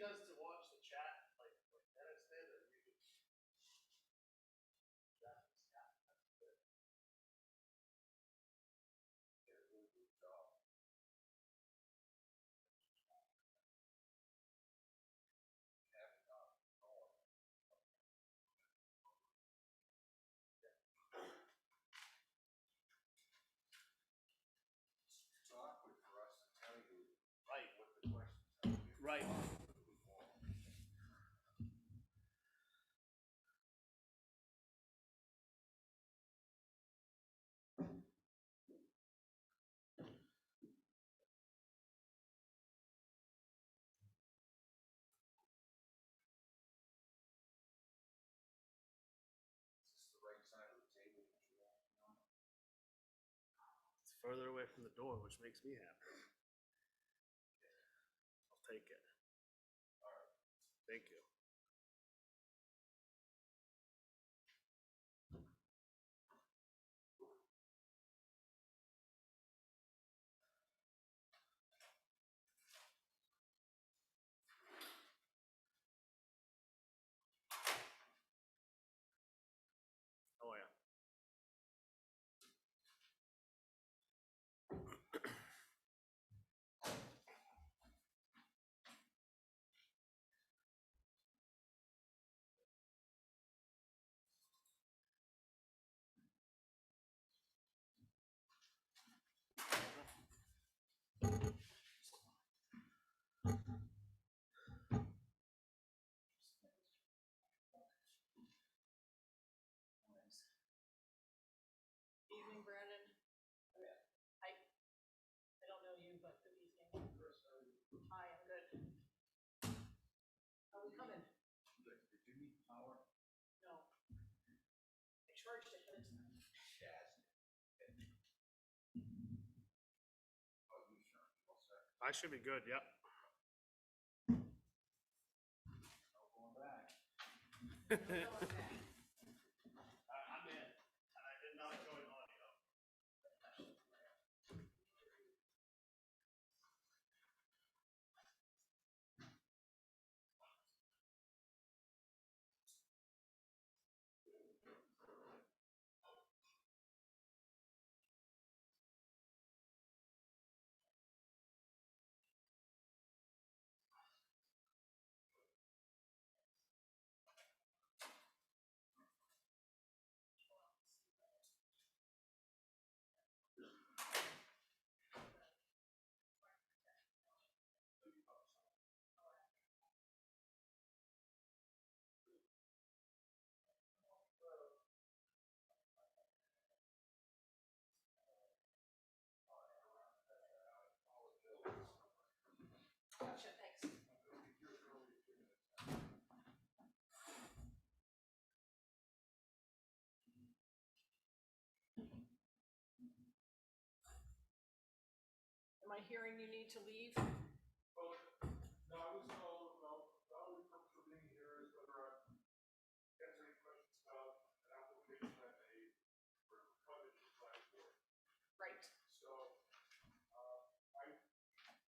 does to watch the chat like Dennis did, or you just chat and Scott? That's good. Did a really good job. It's awkward for us to tell you Right. what the questions are. Right. Is this the right side of the table that you want? It's further away from the door, which makes me happy. I'll take it. All right. Thank you. Oh yeah. Evening, Brandon. Hi. I don't know you, but good evening. Hi, I'm good. How are we coming? Did you need power? No. I charged it, but it's not. Shaz. Oh, you sure? All set. I should be good. Yep. No going back. No, okay. I'm in, and I did not join audio. Gotcha, thanks. Am I hearing you need to leave? Well, no, I was told about the only purpose for being here is whether I answer any questions about an application I made for coverage applied for. Right. So,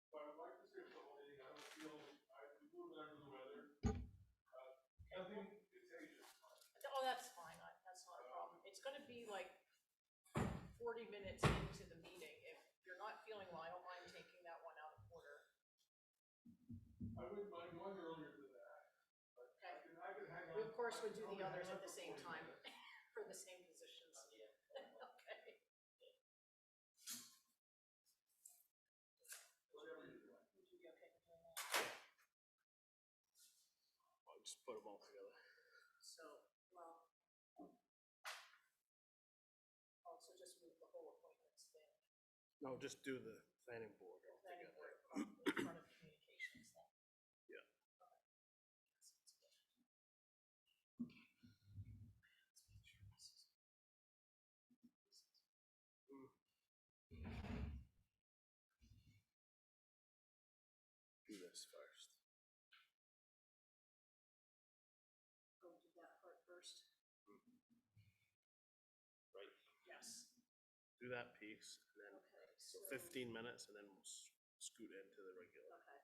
but I'd like to say for the whole meeting, I don't feel, I'm a little bit under the weather. Nothing contagious. Oh, that's fine. That's not a problem. It's gonna be like 40 minutes into the meeting. If you're not feeling well, I don't mind taking that one out of order. I wouldn't mind going earlier than that. But Okay. I can hang on. We of course would do I the can others hang at on the for same 40 time minutes. for the same positions. Okay. Whatever you want. Would you be okay with doing that? I'll just put them all together. So, well, also just move the whole appointments thing. No, just do the planning board The all planning together. board in front of communications thing. Yeah. Okay. Do this first. Go do that part first. Right. Yes. Do that piece, and then Okay. so 15 minutes, and then we'll scoot into the regular. Okay.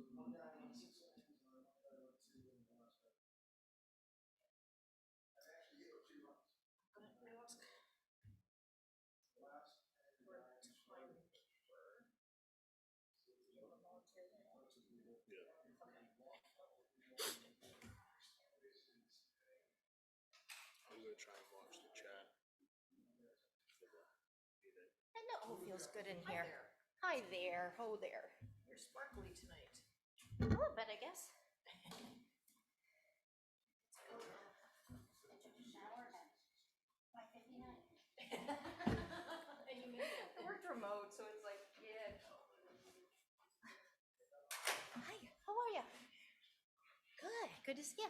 I'm gonna try and watch the chat. I know who feels good in Hi here. there. Hi there. Oh there. You're sparkly tonight. A little bit, I guess. And you made it. I worked remote, so it's like, yeah. Hi, how are you? Good. Good to see you.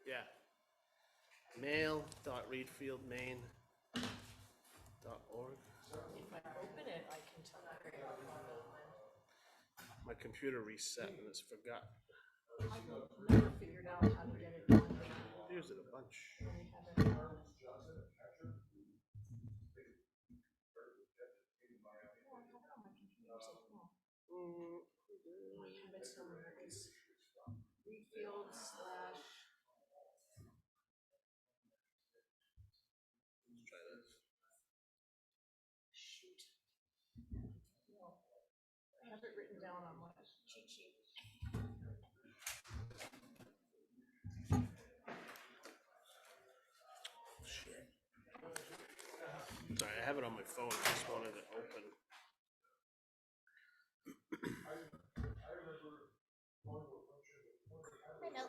Yeah. Mail.readfieldmaine.org. If I open it, I can tell you. My computer reset and it's forgot. I've never figured out how to get it done. Use it a bunch. When you have it on. Oh, I have it on my computer as well. I have it somewhere. It's Readfield / Let's try this. shoot. No, I have it written down on my cheat sheet. Shit. Sorry, I have it on my phone. I just wanted it open. I know.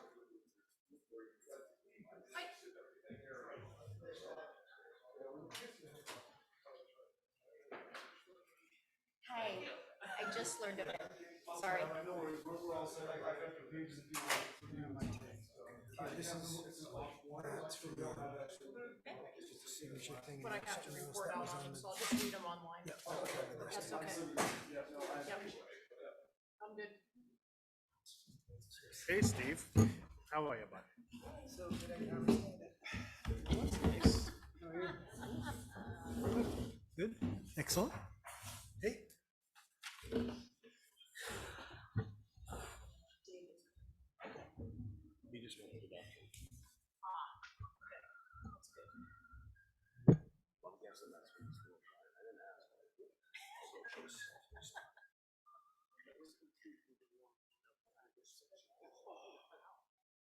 Hi. I just learned of it. Sorry. No worries, we're all set. I got the pages if you want to review them. This is one that's for your. Just a signature thing. But I have to report out on them, so I'll just read them online. That's okay. Yep. I'm good. Hey, Steve. How are you, bud? So did I understand it? Nice. Good, excellent. Hey. You just won't hold it up. Well, I'm guessing that's what he's doing. I didn't ask.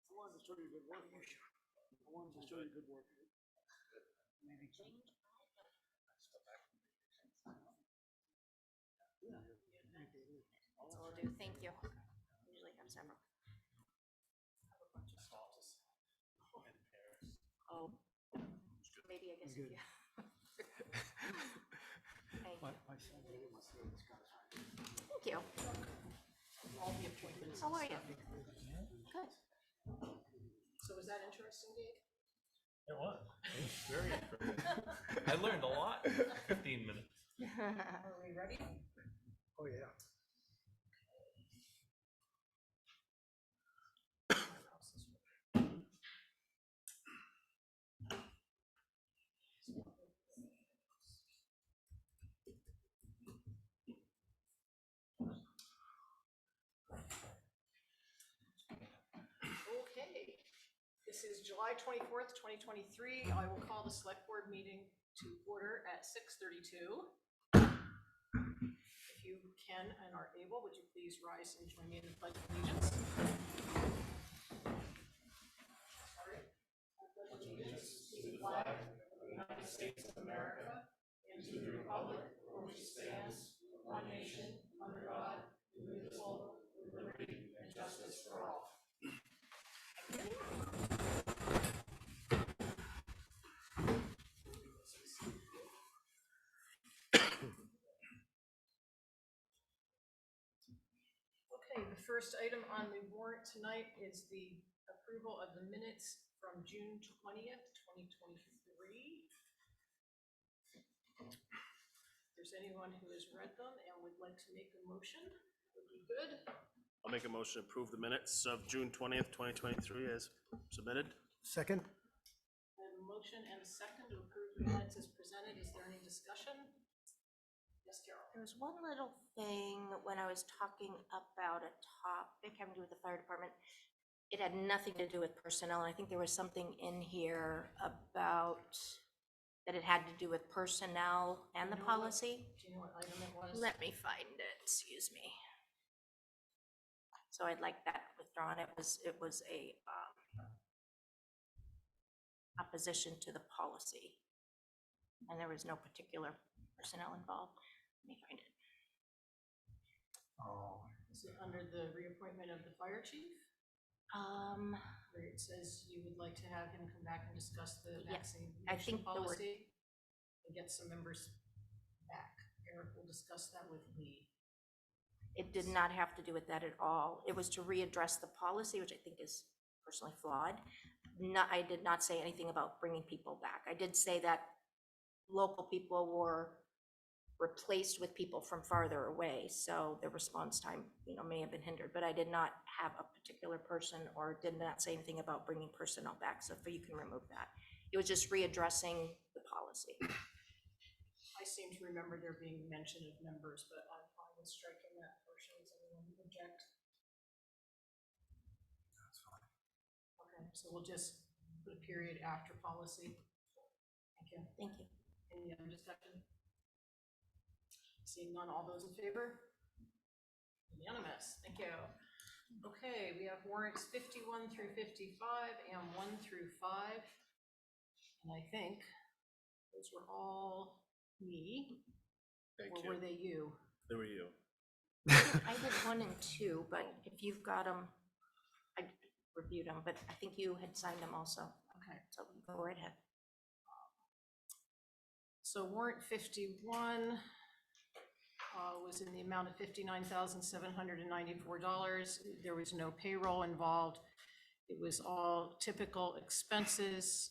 I wanted to show you good work. I wanted to show you good work. That's all I'll do, thank you. Usually have several. Oh, maybe I guess if you. Thank you. All the appointments. How are you? Good. So was that interesting, Dave? It was. It was very interesting. I learned a lot in 15 minutes. Are we ready? Oh, yeah. Okay, this is July 24th, 2023. I will call the select board meeting to order at 6:32. If you can and are able, would you please rise and join me in the pledge of allegiance? Sorry. I pledge allegiance to the flag of the United States of America and to the republic for which it stands, one nation, under God, indivisible, with liberty and justice for all. Okay, the first item on the warrant tonight is the approval of the minutes from June 20th, 2023. If there's anyone who has read them and would like to make a motion, would be good. I'll make a motion to approve the minutes of June 20th, 2023 as submitted. Second? I have a motion and a second to approve the minutes as presented. Is there any discussion? Yes, Carol. There was one little thing when I was talking about a topic having to do with the fire department. It had nothing to do with personnel, and I think there was something in here about that it had to do with personnel and the You know what? policy. Do you know what item it was? Let me find it, excuse me. So I'd like that withdrawn. It was a opposition to the policy. And there was no particular personnel involved. Let me find it. Oh. Is it under the reappointment of the fire chief? Where it says you would like to have him come back and discuss the Yes, vaccination I think the word- policy? And get some members back. Eric will discuss that with Lee. It did not have to do with that at all. It was to readdress the policy, which I think is personally flawed. I did not say anything about bringing people back. I did say that local people were replaced with people from farther away, so the response time, may have been hindered, but I did not have a particular person or did not say anything about bringing personnel back, so you can remove that. It was just readdressing the policy. I seem to remember there being mention of members, but I'm fine with striking that portion. Does anyone object? That's fine. Okay, so we'll just put a period after policy. Thank you. Thank you. Any other discussion? Seeing none, all those in favor? Unanimous, thank you. Okay, we have warrants 51 through 55 and 1 through 5. And I think those were all me. Thank Or you. were they you? They were you. I did 1 and 2, but if you've got them, I reviewed them, but I think you had signed them also. Okay. So go right ahead. So warrant 51 was in the amount of $59,794. There was no payroll involved. It was all typical expenses.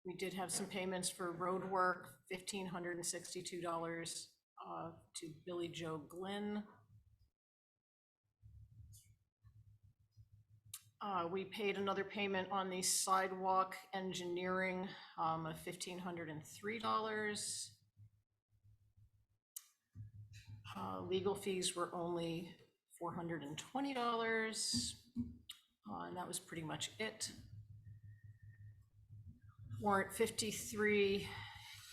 We did have some payments for road work, $1,562 to Billy Joe Glynn. We paid another payment on the sidewalk engineering of $1,503. Legal fees were only $420, and that was pretty much it. Warrant 53A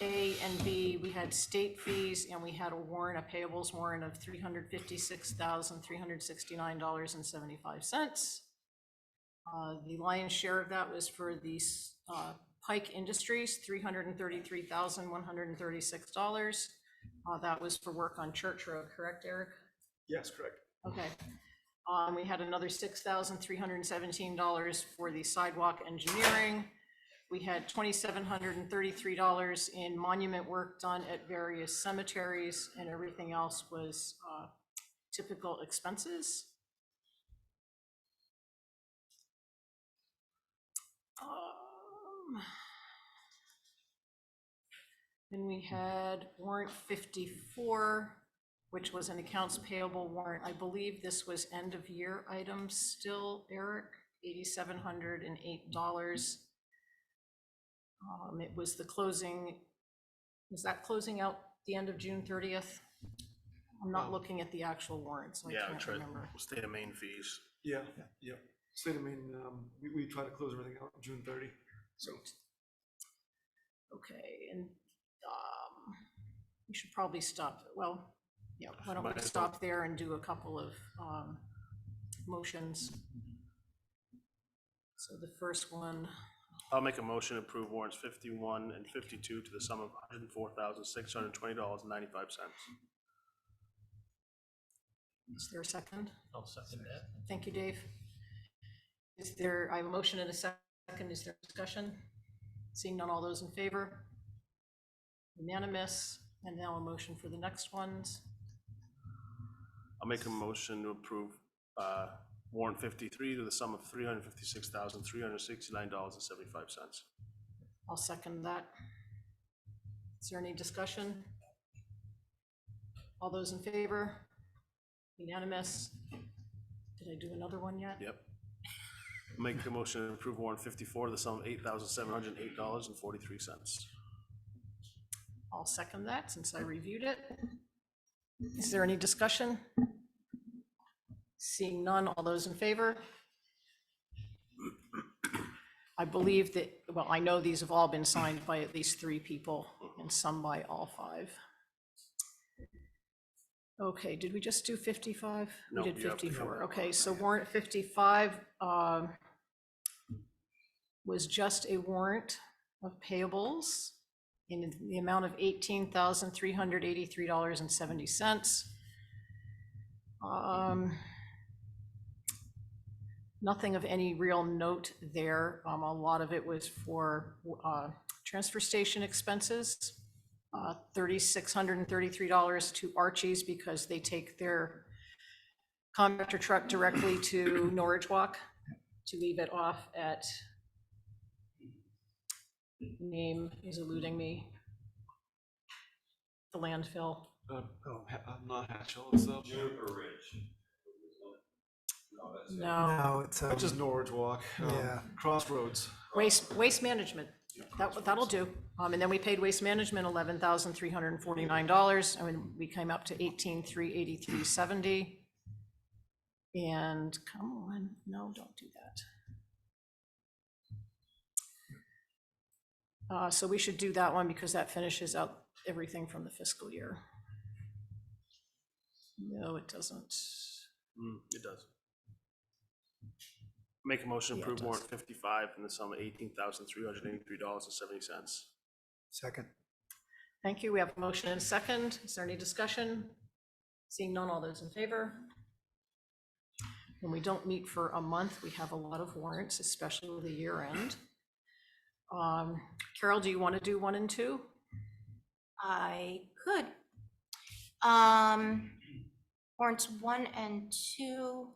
and B, we had state fees, and we had a warrant, a payables warrant of $356,369.75. The lion's share of that was for the Pike Industries, $333,136. That was for work on Church Road, correct, Eric? Yes, correct. Okay. We had another $6,317 for the sidewalk engineering. We had $2,733 in monument work done at various cemeteries, and everything else was typical expenses. Then we had warrant 54, which was an accounts payable warrant. I believe this was end of year items still, Eric, $8,708. It was the closing, was that closing out the end of June 30th? I'm not looking at the actual warrant, so I Yeah, can't remember. state of Maine fees. Yeah, yeah. State of Maine, we try to close everything out June 30, so. Okay, and we should probably stop, well, yeah, why don't we Might as stop there and do a couple of motions? So the first one, I'll make a motion to approve warrants 51 and 52 to the sum of $104,620.95. is there a second? I'll second that. Thank you, Dave. Is there, I have a motion and a second, is there discussion? Seeing none, all those in favor? Unanimous, and now a motion for the next ones. I'll make a motion to approve warrant 53 to the sum of $356,369.75. I'll second that. Is there any discussion? All those in favor? Unanimous. Did I do another one yet? Yep. Make a motion to approve warrant 54 to the sum of $8,708.43. I'll second that since I reviewed it. Is there any discussion? Seeing none, all those in favor? I believe that, well, I know these have all been signed by at least 3 people and some by all 5. Okay, did we just do 55? No, We did yeah, 54. Okay, so warrant 55 was just a warrant of payables in the amount of $18,383.70. Nothing of any real note there. A lot of it was for transfer station expenses. $3,633 to Archie's because they take their compactor truck directly to Norwich Walk to leave it off at, name is eluding me, the landfill. Not Hatchell, it's No, No, it's, just Norwich Walk. Yeah. Crossroads. waste management. That'll do. And then we paid waste management $11,349. I mean, we came up to $18,383.70. And come on, no, don't do that. So we should do that one because that finishes out everything from the fiscal year. No, it doesn't. It does. Make a motion to Yeah, it approve does. warrant 55 in the sum of $18,383.70. second. Thank you. We have a motion and a second. Is there any discussion? Seeing none, all those in favor? When we don't meet for a month, we have a lot of warrants, especially with the year end. Carol, do you want to do 1 and 2? I could. Warrants 1 and 2.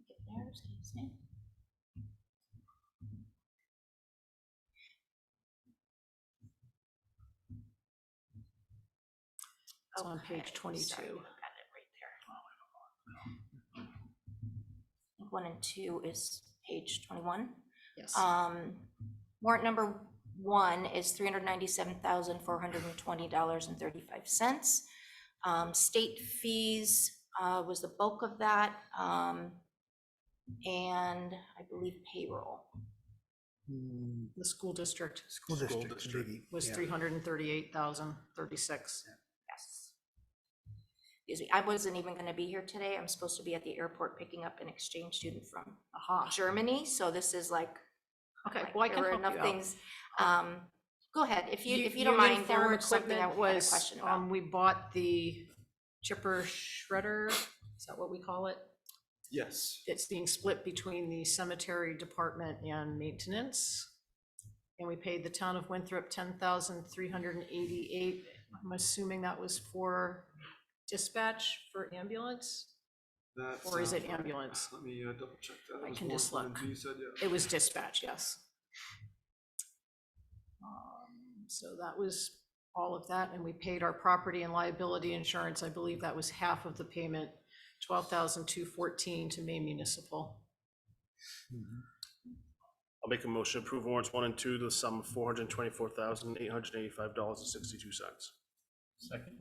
Get there, excuse me. It's on page Okay, 22. sorry, I've got it right there. 1 and 2 is page 21. Yes. Warrant number 1 is $397,420.35. State fees was the bulk of that, and I believe payroll. The school district School district, biggie. was Yeah. 338,036. Yes. Excuse me, I wasn't even gonna be here today. I'm supposed to be at the airport picking up an exchange student from Aha. Germany, so this is like, Okay, well, I can there were help enough you out. things. Go ahead, if you don't Union mind, there Farm were something I equipment had a was, question about. we bought the chipper shredder, is that what we call it? Yes. It's being split between the cemetery department and maintenance. And we paid the town of Winthrop $10,388. I'm assuming that was for dispatch for ambulance? That Or is it sounds right. ambulance? Let me double check that. I It was can just Warren look. and you said, yeah. It was dispatch, yes. So that was all of that, and we paid our property and liability insurance. I believe that was half of the payment, $12,214 to Maine Municipal. I'll make a motion to approve warrants 1 and 2 to the sum of $424,885.62. Second.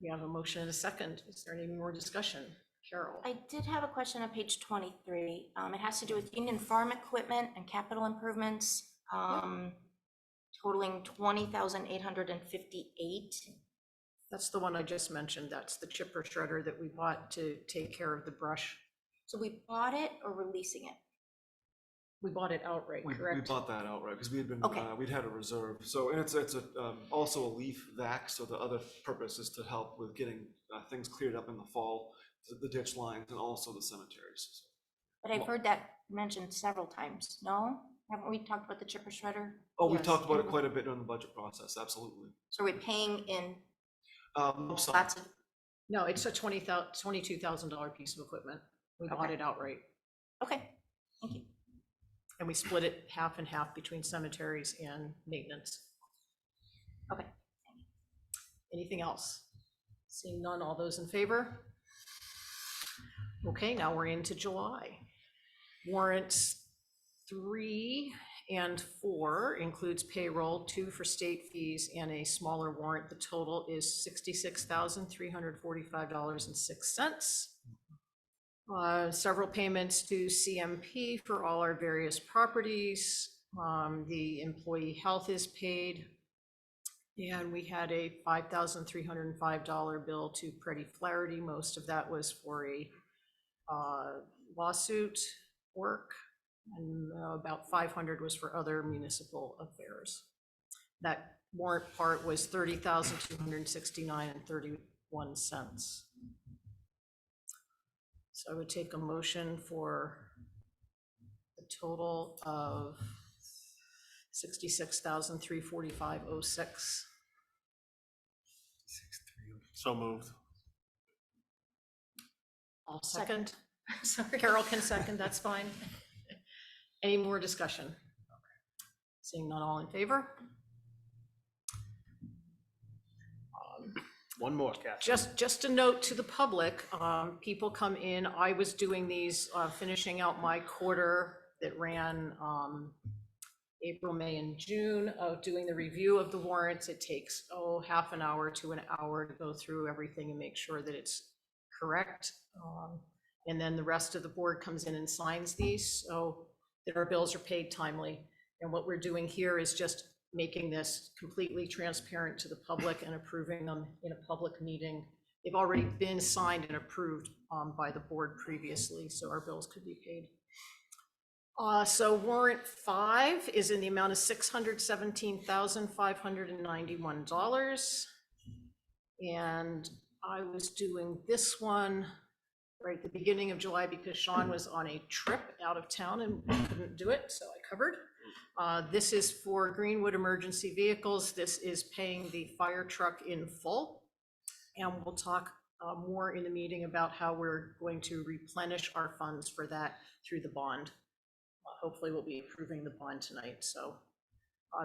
We have a motion and a second. Is there any more discussion? Carol? I did have a question on page 23. It has to do with Union Farm equipment and capital improvements, totaling $20,858. That's the one I just mentioned. That's the chipper shredder that we bought to take care of the brush. So we bought it or we're leasing it? We bought it outright, We correct? bought that outright because we had been, Okay. we'd had a reserve. So, and it's also a leaf vac. So the other purpose is to help with getting things cleared up in the fall, the ditch lines and also the cemeteries. But I've heard that mentioned several times, no? Haven't we talked about the chipper shredder? Oh, we Yes. talked about it quite a bit during the budget process. Absolutely. So we're paying in Lump sum. lots of, No, it's a $22,000 piece of equipment. We bought Okay. it outright. okay, thank you. And we split it half and half between cemeteries and maintenance. Okay. Anything else? Seeing none, all those in favor? Okay, now we're into July. Warrants 3 and 4 includes payroll, 2 for state fees, and a smaller warrant. The total is $66,345.06. Several payments to CMP for all our various properties. The employee health is paid. And we had a $5,305 bill to Pretty Flaherty. Most of that was for a lawsuit work, and about 500 was for other municipal affairs. That warrant part was $30,269.31. So I would take a motion for a total of $66,345.06. So moved. I'll second. Sorry. Carol can second, that's fine. Any more discussion? Seeing none, all in favor? One more, Kathy. Just a note to the public, people come in, I was doing these, finishing out my quarter that ran April, May, and June of doing the review of the warrants. It takes, half an hour to an hour to go through everything and make sure that it's correct. And then the rest of the board comes in and signs these so that our bills are paid timely. And what we're doing here is just making this completely transparent to the public and approving them in a public meeting. They've already been signed and approved by the board previously, so our bills could be paid. So warrant 5 is in the amount of $617,591. And I was doing this one right at the beginning of July because Sean was on a trip out of town and couldn't do it, so I covered. This is for Greenwood Emergency Vehicles. This is paying the fire truck in full. And we'll talk more in the meeting about how we're going to replenish our funds for that through the bond. Hopefully we'll be approving the bond tonight. So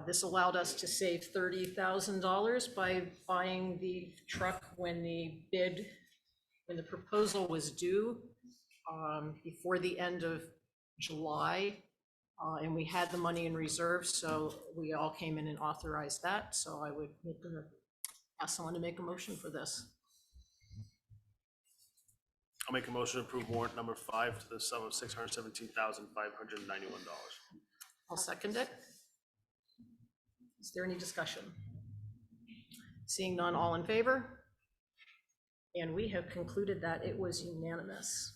this allowed us to save $30,000 by buying the truck when the proposal was due before the end of July. And we had the money in reserve, so we all came in and authorized that. So I would ask someone to make a motion for this. I'll make a motion to approve warrant number 5 to the sum of $617,591. I'll second it. Is there any discussion? Seeing none, all in favor? And we have concluded that it was unanimous.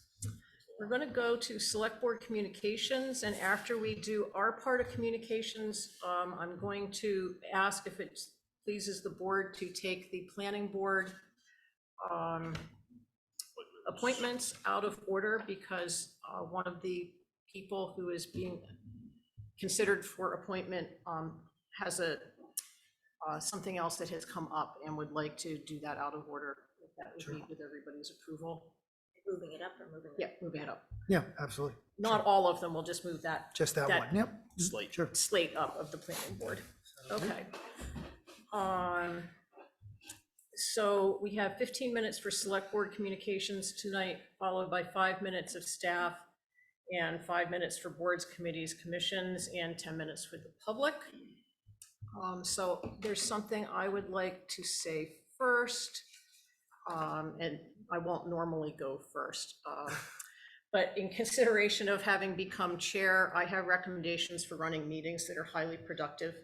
We're going to go to select board communications, and after we do our part of communications, I'm going to ask if it pleases the board to take the planning board appointments out of order, because one of the people who is being considered for appointment has something else that has come up and would like to do that out of order, if that would be with everybody's approval. Moving it up or moving it? Yeah, moving it up. Yeah, absolutely. Not all of them, we'll just move that Just that That- one, yep. Slate. Sure. slate up of the planning board. Okay. So we have 15 minutes for select board communications tonight, followed by 5 minutes of staff and 5 minutes for boards, committees, commissions, and 10 minutes for the public. So there's something I would like to say first, and I won't normally go first. But in consideration of having become chair, I have recommendations for running meetings that are highly productive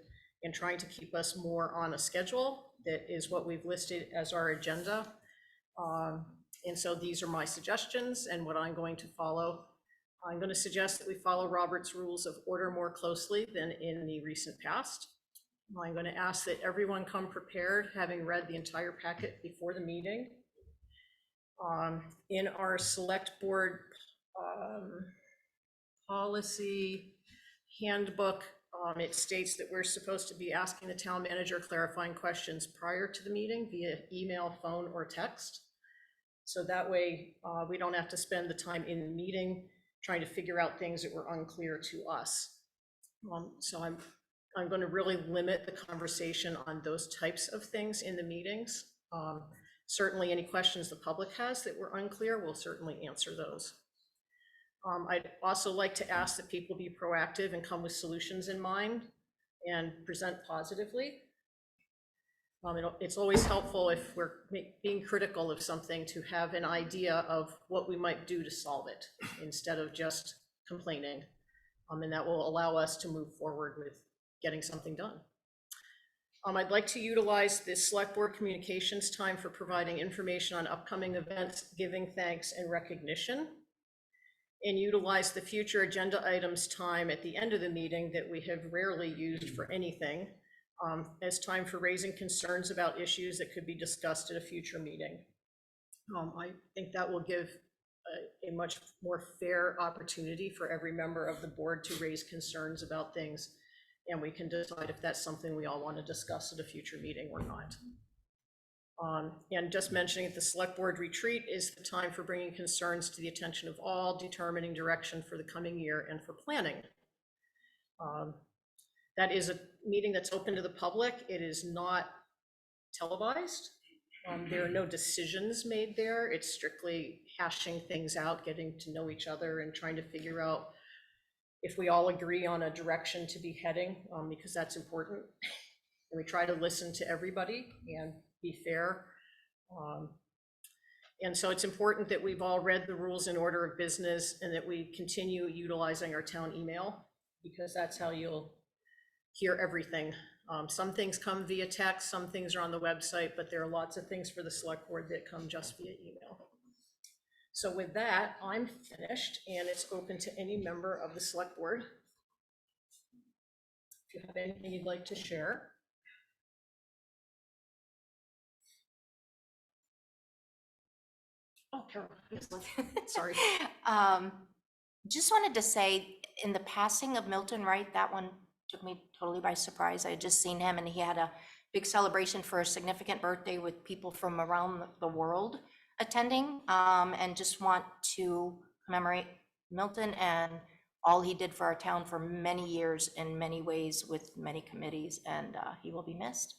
and trying to keep us more on a schedule. That is what we've listed as our agenda. And so these are my suggestions and what I'm going to follow. I'm going to suggest that we follow Robert's Rules of Order more closely than in the recent past. I'm going to ask that everyone come prepared, having read the entire packet before the meeting. In our select board policy handbook, it states that we're supposed to be asking the town manager clarifying questions prior to the meeting via email, phone, or text. So that way we don't have to spend the time in the meeting trying to figure out things that were unclear to us. So I'm going to really limit the conversation on those types of things in the meetings. Certainly any questions the public has that were unclear, we'll certainly answer those. I'd also like to ask that people be proactive and come with solutions in mind and present positively. It's always helpful if we're being critical of something to have an idea of what we might do to solve it instead of just complaining. And that will allow us to move forward with getting something done. I'd like to utilize this select board communications time for providing information on upcoming events, giving thanks and recognition, and utilize the future agenda items time at the end of the meeting that we have rarely used for anything as time for raising concerns about issues that could be discussed at a future meeting. I think that will give a much more fair opportunity for every member of the board to raise concerns about things, and we can decide if that's something we all want to discuss at a future meeting or not. And just mentioning that the select board retreat is the time for bringing concerns to the attention of all, determining direction for the coming year and for planning. That is a meeting that's open to the public. It is not televised. There are no decisions made there. It's strictly hashing things out, getting to know each other and trying to figure out if we all agree on a direction to be heading, because that's important. And we try to listen to everybody and be fair. And so it's important that we've all read the rules in order of business and that we continue utilizing our town email, because that's how you'll hear everything. Some things come via text, some things are on the website, but there are lots of things for the select board that come just via email. So with that, I'm finished, and it's open to any member of the select board. If you have anything you'd like to share. Oh, Carol, sorry. Just wanted to say, in the passing of Milton Wright, that one took me totally by surprise. I had just seen him, and he had a big celebration for a significant birthday with people from around the world attending, and just want to commemorate Milton and all he did for our town for many years in many ways with many committees, and he will be missed.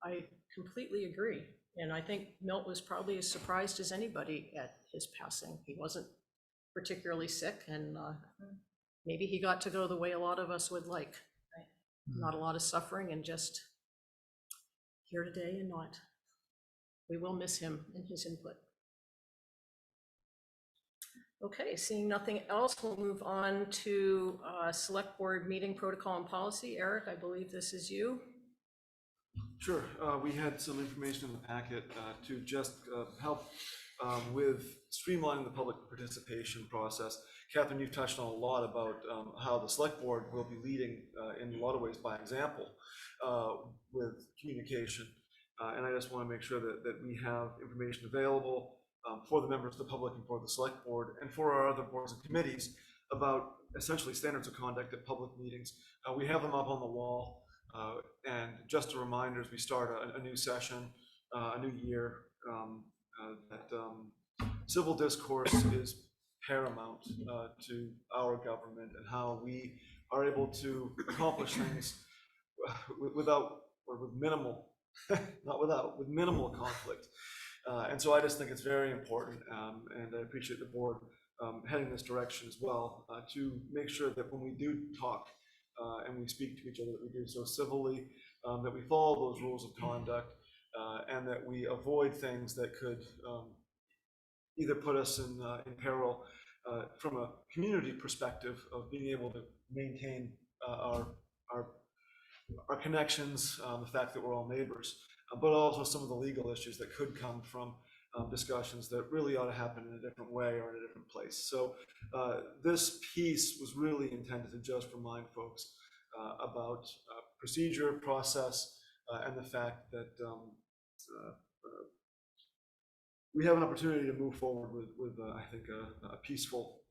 I completely agree. And I think Milt was probably as surprised as anybody at his passing. He wasn't particularly sick, and maybe he got to go the way a lot of us would like. Not a lot of suffering and just here today and not. We will miss him and his input. Okay, seeing nothing else, we'll move on to select board meeting protocol and policy. Eric, I believe this is you. Sure, we had some information in the packet to just help with streamlining the public participation process. Catherine, you've touched on a lot about how the select board will be leading in a lot of ways by example with communication. And I just want to make sure that we have information available for the members of the public and for the select board and for our other boards and committees about essentially standards of conduct at public meetings. We have them up on the wall. And just a reminder, as we start a new session, a new year, that civil discourse is paramount to our government and how we are able to accomplish things without, or with minimal, not without, with minimal conflict. And so I just think it's very important, and I appreciate the board heading this direction as well, to make sure that when we do talk and we speak to each other, that we do so civilly, that we follow those rules of conduct, and that we avoid things that could either put us in peril from a community perspective of being able to maintain our connections, the fact that we're all neighbors, but also some of the legal issues that could come from discussions that really ought to happen in a different way or in a different place. So this piece was really intended to just remind folks about procedure, process, and the fact that we have an opportunity to move forward with I think, a peaceful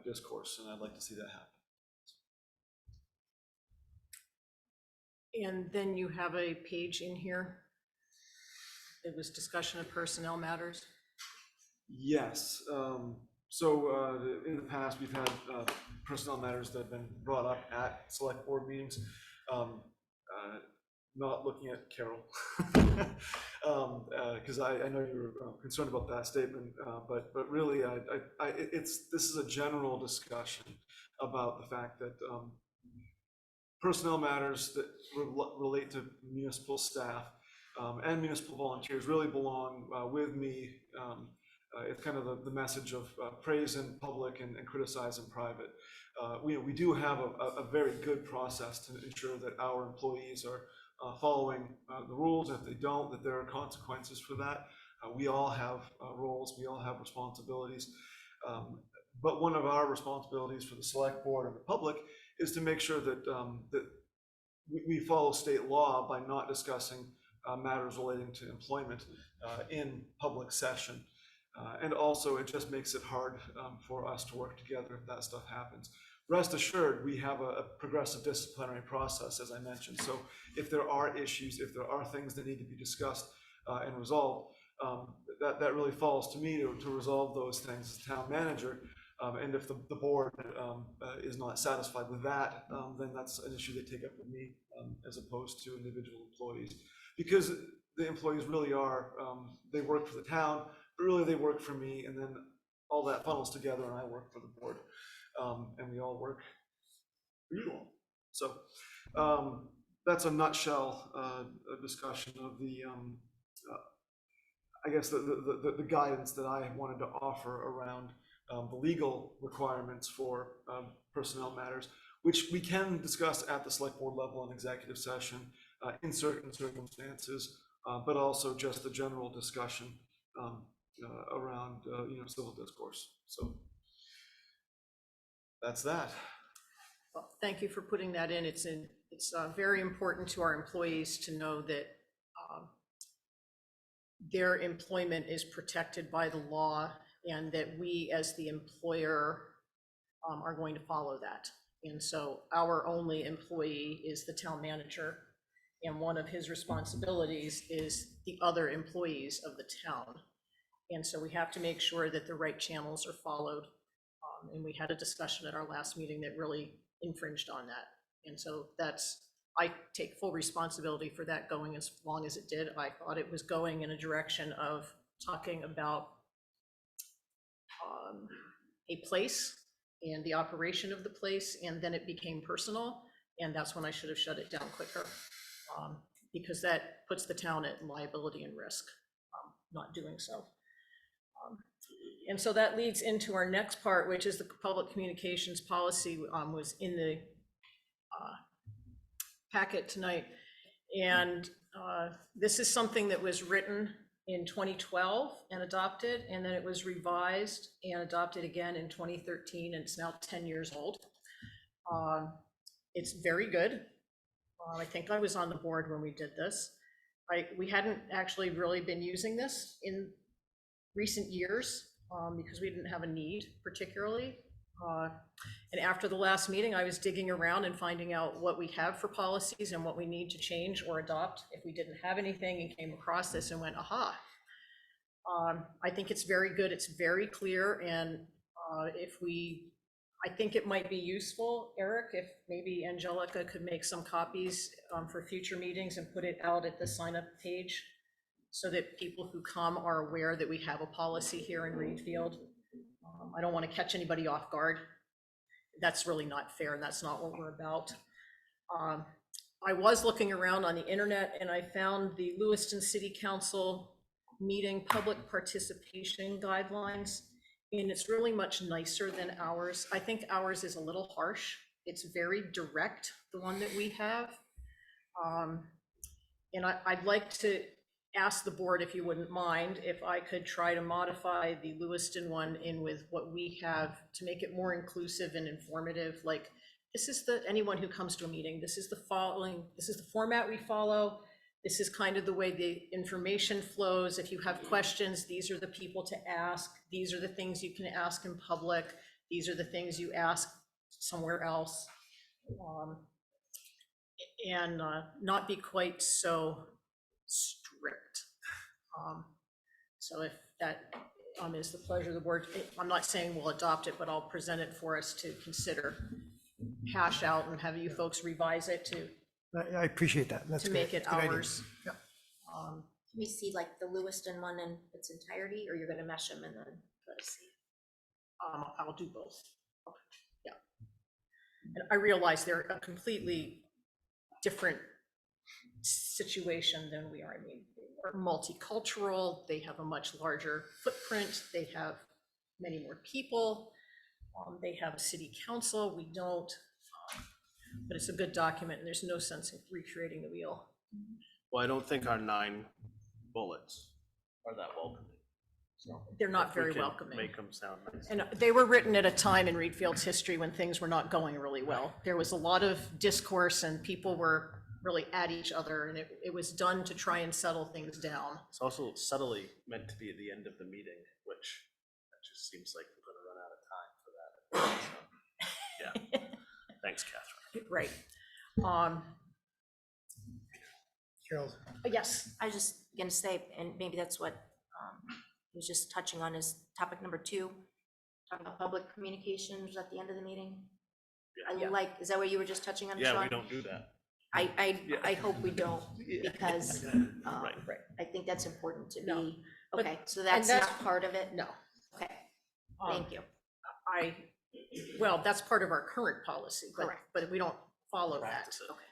discourse, and I'd like to see that happen. And then you have a page in here. It was discussion of personnel matters. Yes. So in the past, we've had personnel matters that have been brought up at select board meetings. Not looking at Carol, because I know you were concerned about that statement, but really, this is a general discussion about the fact that personnel matters that relate to municipal staff and municipal volunteers really belong with me. It's kind of the message of praise in public and criticize in private. We do have a very good process to ensure that our employees are following the rules. If they don't, that there are consequences for that. We all have roles, we all have responsibilities. But one of our responsibilities for the select board and the public is to make sure that that we follow state law by not discussing matters relating to employment in public session. And also, it just makes it hard for us to work together if that stuff happens. Rest assured, we have a progressive disciplinary process, as I mentioned. So if there are issues, if there are things that need to be discussed and resolved, that really falls to me to resolve those things as town manager. And if the board is not satisfied with that, then that's an issue they take up with me as opposed to individual employees. Because the employees really are, they work for the town, but really they work for me, and then all that funnels together and I work for the board. And we all work for you all. So that's a nutshell a discussion of the, I guess, the guidance that I wanted to offer around the legal requirements for personnel matters, which we can discuss at the select board level in executive session in certain circumstances, but also just the general discussion around civil discourse. So that's that. Well, thank you for putting that in. It's very important to our employees to know that their employment is protected by the law, and that we as the employer are going to follow that. And so our only employee is the town manager, and one of his responsibilities is the other employees of the town. And so we have to make sure that the right channels are followed. And we had a discussion at our last meeting that really infringed on that. And so I take full responsibility for that going as long as it did. I thought it was going in a direction of talking about a place and the operation of the place, and then it became personal, and that's when I should have shut it down quicker, because that puts the town at liability and risk, not doing so. And so that leads into our next part, which is the public communications policy, was in the packet tonight. And this is something that was written in 2012 and adopted, and then it was revised and adopted again in 2013, and it's now 10 years old. It's very good. I think I was on the board when we did this. We hadn't actually really been using this in recent years because we didn't have a need particularly. And after the last meeting, I was digging around and finding out what we have for policies and what we need to change or adopt if we didn't have anything, and came across this and went, aha. I think it's very good. It's very clear. And I think it might be useful, Eric, if maybe Angelica could make some copies for future meetings and put it out at the sign up page so that people who come are aware that we have a policy here in Readfield. I don't want to catch anybody off guard. That's really not fair, and that's not what we're about. I was looking around on the internet and I found the Lewiston City Council meeting public participation guidelines, and it's really much nicer than ours. I think ours is a little harsh. It's very direct, the one that we have. And I'd like to ask the board, if you wouldn't mind, if I could try to modify the Lewiston one in with what we have to make it more inclusive and informative. Like, this is anyone who comes to a meeting, this is the format we follow. This is kind of the way the information flows. If you have questions, these are the people to ask. These are the things you can ask in public. These are the things you ask somewhere else. And not be quite so strict. So if that is the pleasure of the board, I'm not saying we'll adopt it, but I'll present it for us to consider, hash out, and have you folks revise it to I appreciate that. That's to great. make it Good idea. ours. Yeah. Can we see like the Lewiston one in its entirety, or you're gonna mesh them and then let us see? I'll do both. Yeah. And I realize they're a completely different situation than we are. I mean, they're multicultural, they have a much larger footprint, they have many more people, they have a city council, we don't. But it's a good document, and there's no sense in recreating the wheel. Well, I don't think our 9 bullets are that welcoming. So They're not if we very can welcoming. Make them sound nice. And they were written at a time in Readfield's history when things were not going really well. There was a lot of discourse and people were really at each other, and it was done to try and settle things down. It's also subtly meant to be at the end of the meeting, which that just seems like we're gonna run out of time for that. So, yeah, thanks, Catherine. Right. Carol, Yes, I was just gonna say, and maybe that's what he was just touching on, is topic number 2, talking about public communications at the end of the meeting. Yeah. Is that what you were just touching on, Yeah, Sean? we don't do that. I hope we don't, because Right. I think that's important to No, be, but- okay, so that's that's- not part of it? no. Okay, Um, thank you. Well, that's part of our current policy, Correct. but we don't follow that. Practice it. Okay.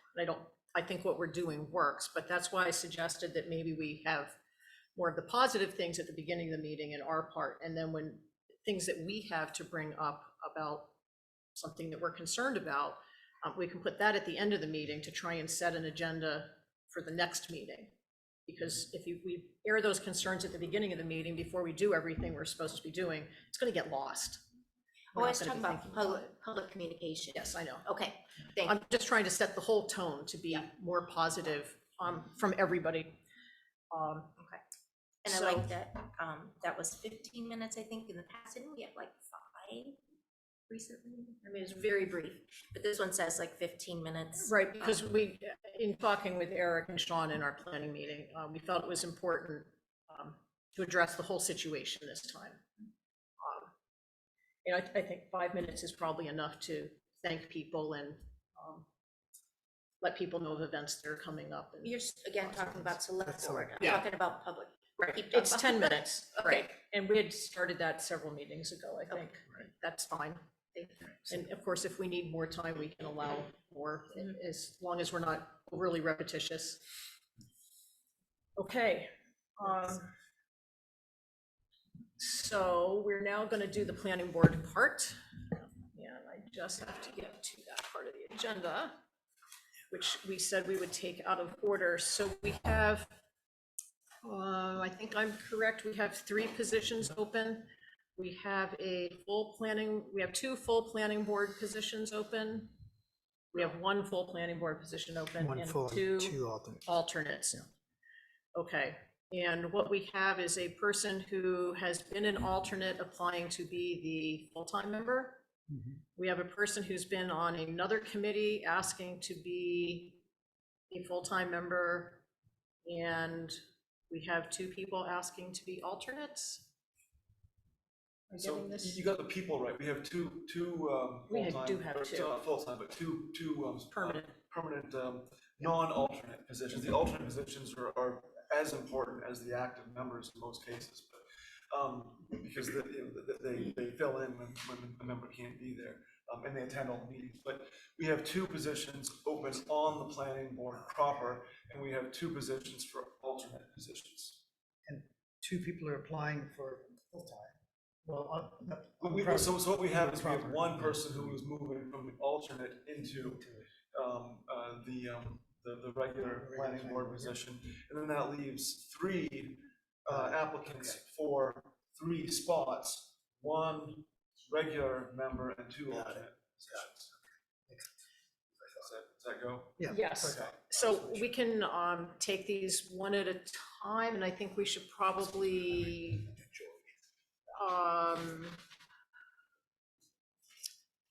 I think what we're doing works, but that's why I suggested that maybe we have more of the positive things at the beginning of the meeting in our part, and then when things that we have to bring up about something that we're concerned about, we can put that at the end of the meeting to try and set an agenda for the next meeting. Because if we air those concerns at the beginning of the meeting before we do everything we're supposed to be doing, it's going to get lost. We're Oh, I not was gonna talking be about thinking it. public communication. Yes, I know. Okay, thank I'm you. just trying to set the whole tone to be more positive from everybody. Okay. And I So- like that, that was 15 minutes, I think, in the past, didn't we have like 5 recently? I mean, it's very brief, but this one says like 15 minutes. Right, because in talking with Eric and Sean in our planning meeting, we felt it was important to address the whole situation this time. And I think 5 minutes is probably enough to thank people and let people know of events that are coming up. And You're again talking about select That's board, select. I'm Yeah. talking about public. Right, Keep talking it's about- 10 minutes, Okay. right, and we had started that several meetings ago, I think. That's fine. Thank you. And of course, if we need more time, we can allow more, as long as we're not overly repetitious. Okay. So we're now going to do the planning board part. And I just have to get to that part of the agenda, which we said we would take out of order. So we have, I think I'm correct, we have 3 positions open. We have we have 2 full planning board positions open. We have 1 full planning board position open One and full, 2 two alternates. alternates. Okay, and what we have is a person who has been an alternate applying to be the full-time member. Mhm. We have a person who's been on another committee asking to be a full-time member. And we have 2 people asking to be alternates. Am I So getting this? you got the people right. We have two We full-time, do have or, 2. not full-time, but two Permanent. permanent non-alternate positions. The alternate positions are as important as the active members in most cases, but because they fill in when a member can't be there, and they attend all the meetings. But we have 2 positions open on the planning board proper, and we have 2 positions for alternate positions. And 2 people are applying for full-time. Well, So what we have is we have proper. 1 person who is moving from the alternate into the regular planning board position, and then that leaves 3 applicants for 3 spots, 1 regular member and 2 alternate positions. Does that go? Yeah. Yes, Okay. so we can take these one at a time, and I think we should probably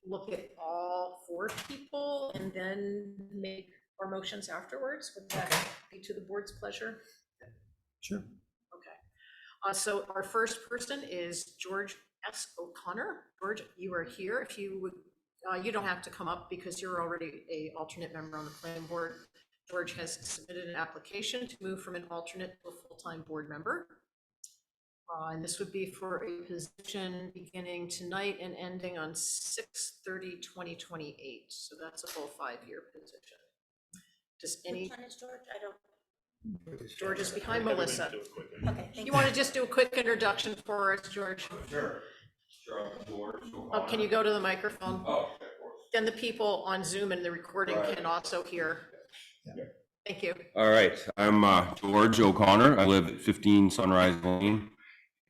look at all 4 people and then make our motions afterwards. Would that be to the board's pleasure? Sure. Okay. So our first person is George S. O'Connor. George, you are here. If you would, you don't have to come up because you're already an alternate member on the planning board. George has submitted an application to move from an alternate to a full-time board member. And this would be for a position beginning tonight and ending on 6/30/2028. So that's a full 5-year position. Does any, Which one is George? I don't, George is behind Everybody Melissa. do a quick okay, thank You want to just do a quick introduction for us, George? Sure. Sure, George. Oh, can you go to the microphone? Oh, of course. Then the people on Zoom and the recording Right. can also hear. Thank you. All right, I'm George O'Connor. I live at 15 Sunrise Lane,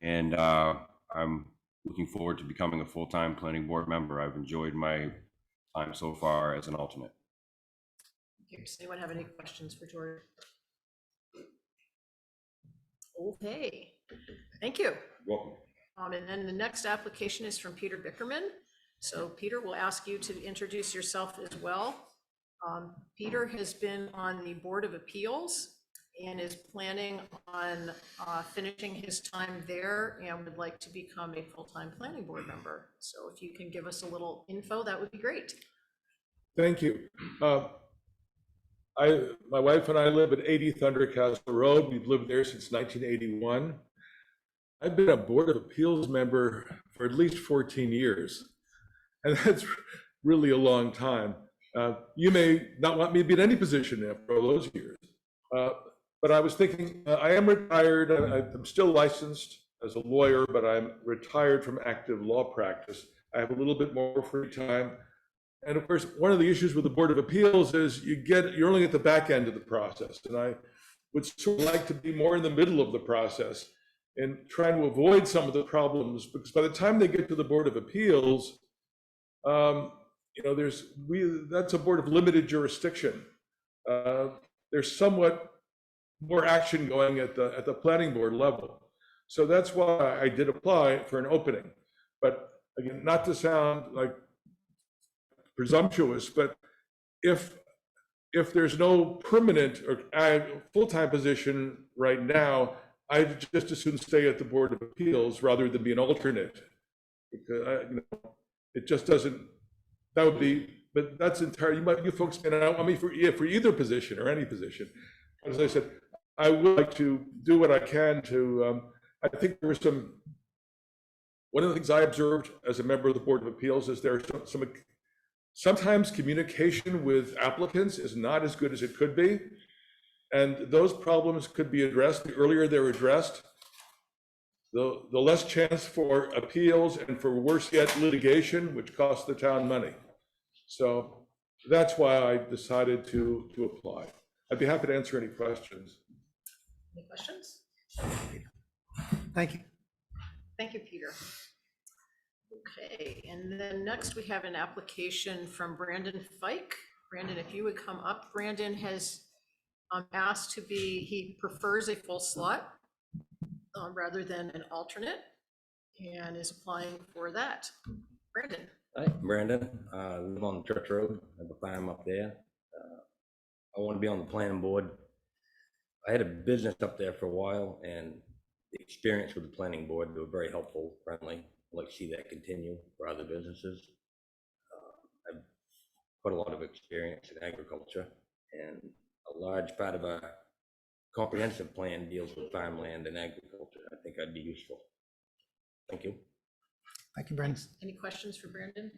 and I'm looking forward to becoming a full-time planning board member. I've enjoyed my time so far as an alternate. Does anyone have any questions for George? Okay, thank you. Welcome. And then the next application is from Peter Bickerman. So Peter, we'll ask you to introduce yourself as well. Peter has been on the Board of Appeals and is planning on finishing his time there and would like to become a full-time planning board member. So if you can give us a little info, that would be great. Thank you. My wife and I live at 80 Thundercastle Road. We've lived there since 1981. I've been a Board of Appeals member for at least 14 years, and that's really a long time. You may not want me to be in any position after all those years, but I was thinking, I am retired. I'm still licensed as a lawyer, but I'm retired from active law practice. I have a little bit more free time. And of course, one of the issues with the Board of Appeals is you're only at the back end of the process. And I would sort of like to be more in the middle of the process and trying to avoid some of the problems, because by the time they get to the Board of Appeals, that's a board of limited jurisdiction. There's somewhat more action going at the planning board level. So that's why I did apply for an opening. But again, not to sound like presumptuous, but if there's no permanent or full-time position right now, I'd just as soon stay at the Board of Appeals rather than be an alternate. Because it just doesn't. That would be, but that's entirely. You folks may not want me for either position or any position. As I said, I would like to do what I can to, I think there were one of the things I observed as a member of the Board of Appeals is there are sometimes communication with applicants is not as good as it could be. And those problems could be addressed. The earlier they're addressed, the less chance for appeals and for worse yet litigation, which costs the town money. So that's why I decided to apply. I'd be happy to answer any questions. Any questions? Thank you. Thank you, Peter. Okay, and then next we have an application from Brandon Fike. Brandon, if you would come up. Brandon has asked to be, he prefers a full slot rather than an alternate, and is applying for that. Brandon. Hi, Brandon. I live on Church Road. I have a farm up there. I want to be on the planning board. I had a business up there for a while, and the experience with the planning board, they were very helpful, friendly. I'd like to see that continue for other businesses. I've got a lot of experience in agriculture, and a large part of our comprehensive plan deals with farmland and agriculture. I think I'd be useful. Thank you. Thank you, Brandon. Any questions for Brandon?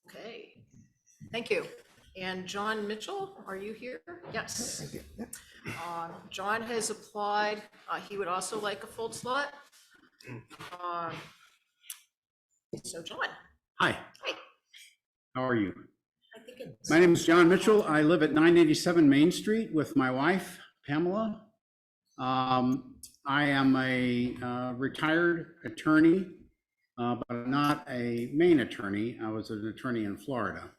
Okay, thank you. And John Mitchell, are you here? Yes. John has applied. He would also like a full slot. So John. Hi. Hi. How are you? I think it's. My name is John Mitchell. I live at 987 Main Street with my wife, Pamela. I am a retired attorney, but I'm not a Maine attorney. I was an attorney in Florida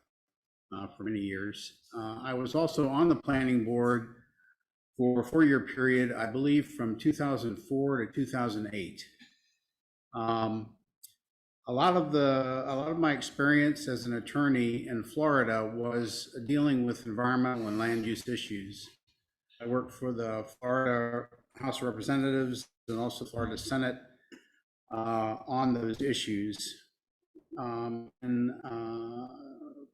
for many years. I was also on the planning board for a 4-year period, I believe from 2004 to 2008. A lot of my experience as an attorney in Florida was dealing with environmental and land use issues. I worked for the Florida House of Representatives and also Florida Senate on those issues.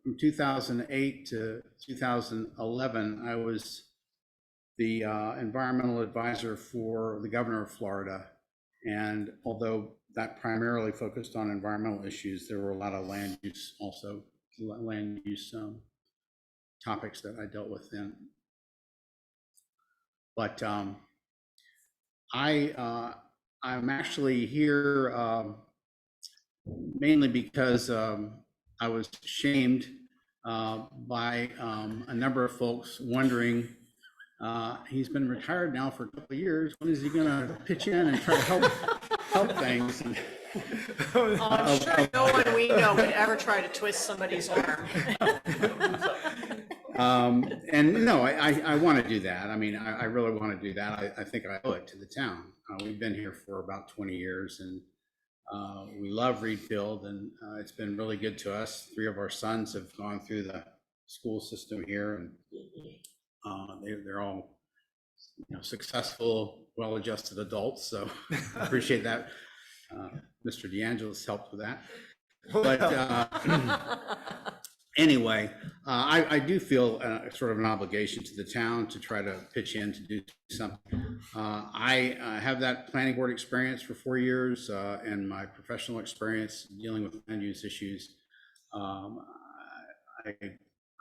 From 2008 to 2011, I was the environmental advisor for the governor of Florida. And although that primarily focused on environmental issues, there were a lot of land use topics that I dealt with then. But I'm actually here mainly because I was shamed by a number of folks wondering, he's been retired now for a couple of years, when is he gonna pitch in and try to help things? I'm sure no one we know would ever try to twist somebody's arm. And no, I want to do that. I mean, I really want to do that. I think I owe it to the town. We've been here for about 20 years, and we love Readfield, and it's been really good to us. 3 of our sons have gone through the school system here, and they're all, successful, well-adjusted adults. So I appreciate that. Mr. DeAngelis helped with that. But anyway, I do feel sort of an obligation to the town to try to pitch in to do something. I have that planning board experience for 4 years, and my professional experience dealing with land use issues. I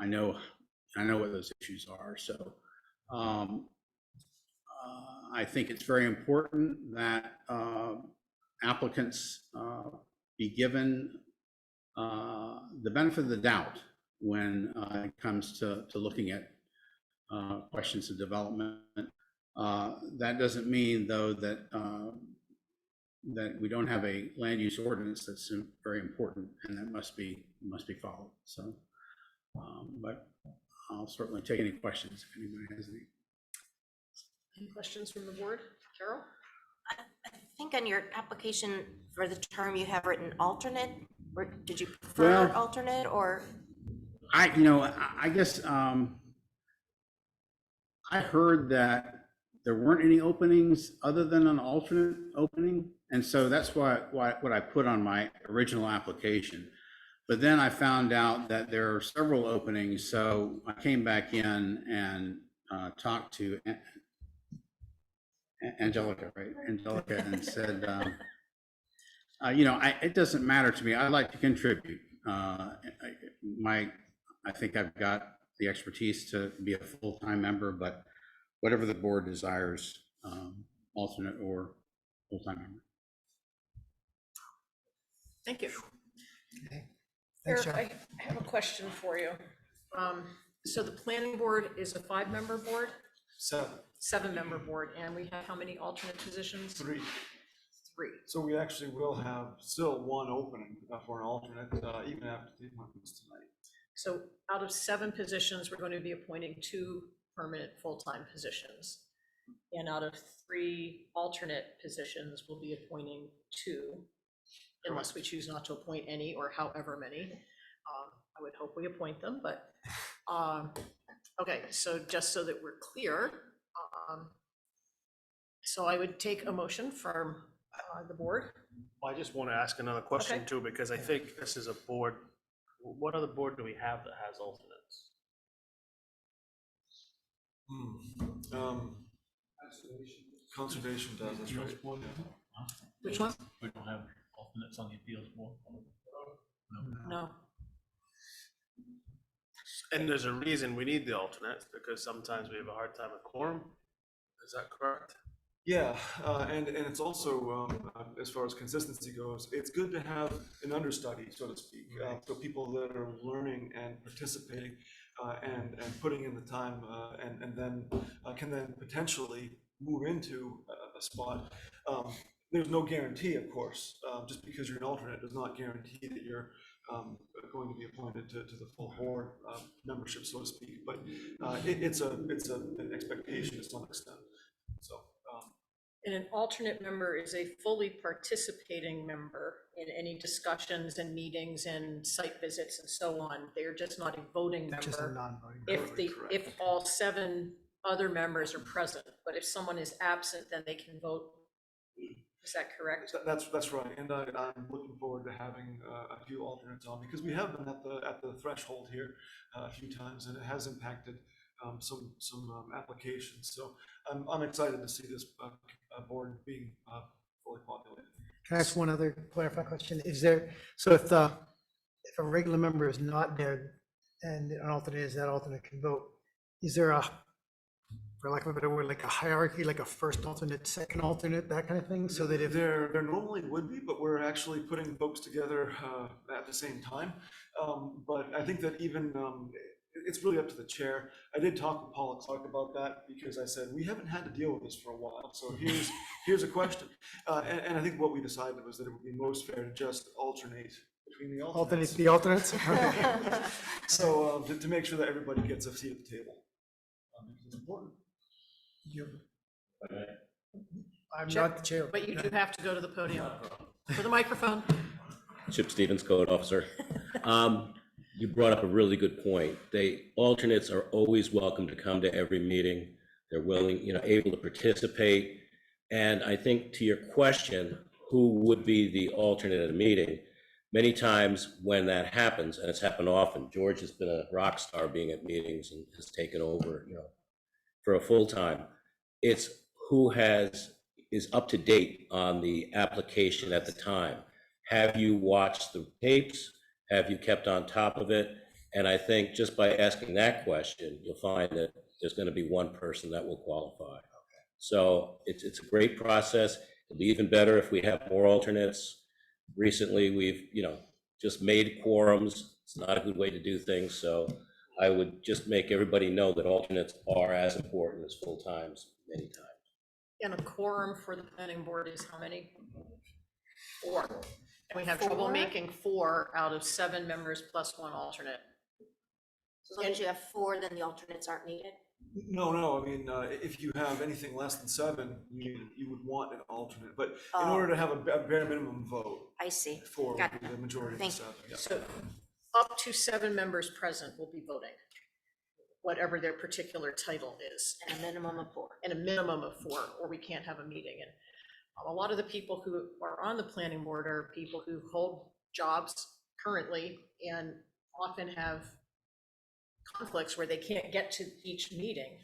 know what those issues are. So I think it's very important that applicants be given the benefit of the doubt when it comes to looking at questions of development. That doesn't mean, though, that we don't have a land use ordinance that's very important and that must be followed. So, but I'll certainly take any questions if anybody has any. Any questions from the board? Carol? I think on your application for the term you have written alternate, or did you prefer alternate, or? I guess I heard that there weren't any openings other than an alternate opening. And so that's what I put on my original application. But then I found out that there are several openings. So I came back in and talked to Angelica, right? Angelica, and said, it doesn't matter to me. I'd like to contribute. I think I've got the expertise to be a full-time member, but whatever the board desires, alternate or full-time member. Thank you. Okay. Thanks, Eric, John. I have a question for you. So the planning board is a 5-member board, 7-member board, and we have how many alternate positions? 3. 3. So we actually will have still 1 opening for an alternate, even after the appointments tonight. So out of 7 positions, we're going to be appointing 2 permanent full-time positions. And out of 3 alternate positions, we'll be appointing 2, unless we choose not to appoint any or however many. I would hope we appoint them, but, okay, so just so that we're clear, so I would take a motion from the board. Well, I just want to ask another question Okay. too, because I think this is a board, what other board do we have that has alternates? Conservation does, that's right. Which one? We don't have alternates on the appeals board. No. And there's a reason we need the alternates, because sometimes we have a hard time with quorum. Is that correct? Yeah, and it's also, as far as consistency goes, it's good to have an understudy, so to speak, so people that are learning and participating and putting in the time and then can then potentially move into a spot. There's no guarantee, of course, just because you're an alternate does not guarantee that you're going to be appointed to the full board membership, so to speak, but it's an expectation to some extent, so. And an alternate member is a fully participating member in any discussions and meetings and site visits and so on. They're just not a voting Just a member non-voting. if all 7 other members are present. But if someone is absent, then they can vote. Is that correct? That's right, and I'm looking forward to having a few alternates on, because we have been at the threshold here a few times, and it has impacted some applications. So I'm excited to see this board being fully populated. Can I ask one other clarifying question? Is there, so if a regular member is not there and an alternate is, that alternate can vote, is there a, for lack of a better word, like a hierarchy, like a first alternate, second alternate, that kind of thing? So that if There normally would be, but we're actually putting folks together at the same time. But I think that even it's really up to the chair. I did talk with Paula Clark about that, because I said, we haven't had to deal with this for a while, so here's a question. And I think what we decided was that it would be most fair to just alternate between the alternates. alternate the alternates? So to make sure that everybody gets a seat at the table. It's important. I'm not the chair. But you do have to go to the podium for the microphone. Chip Stevens, Code Officer. You brought up a really good point. Alternates are always welcome to come to every meeting. They're willing, able to participate. And I think to your question, who would be the alternate at a meeting? Many times when that happens, and it's happened often, George has been a rock star being at meetings and has taken over, for a full time. It's who is up to date on the application at the time. Have you watched the tapes? Have you kept on top of it? And I think just by asking that question, you'll find that there's going to be one person that will qualify. So it's a great process. It'll be even better if we have more alternates. Recently, we've just made quorums. It's not a good way to do things. So I would just make everybody know that alternates are as important as full times many times. And a quorum for the planning board is how many? 4. And we have trouble 4? making 4 out of 7 members plus 1 alternate. As long as you have 4, then the alternates aren't needed. No, I mean, if you have anything less than 7, you would want an alternate, but in order to have a bare minimum vote, I see. 4 would Got be it. the majority of the Thank 7. Yeah. So up to 7 members present will be voting, whatever their particular title is. And a minimum of 4. And a minimum of 4, or we can't have a meeting. And a lot of the people who are on the planning board are people who hold jobs currently and often have conflicts where they can't get to each meeting.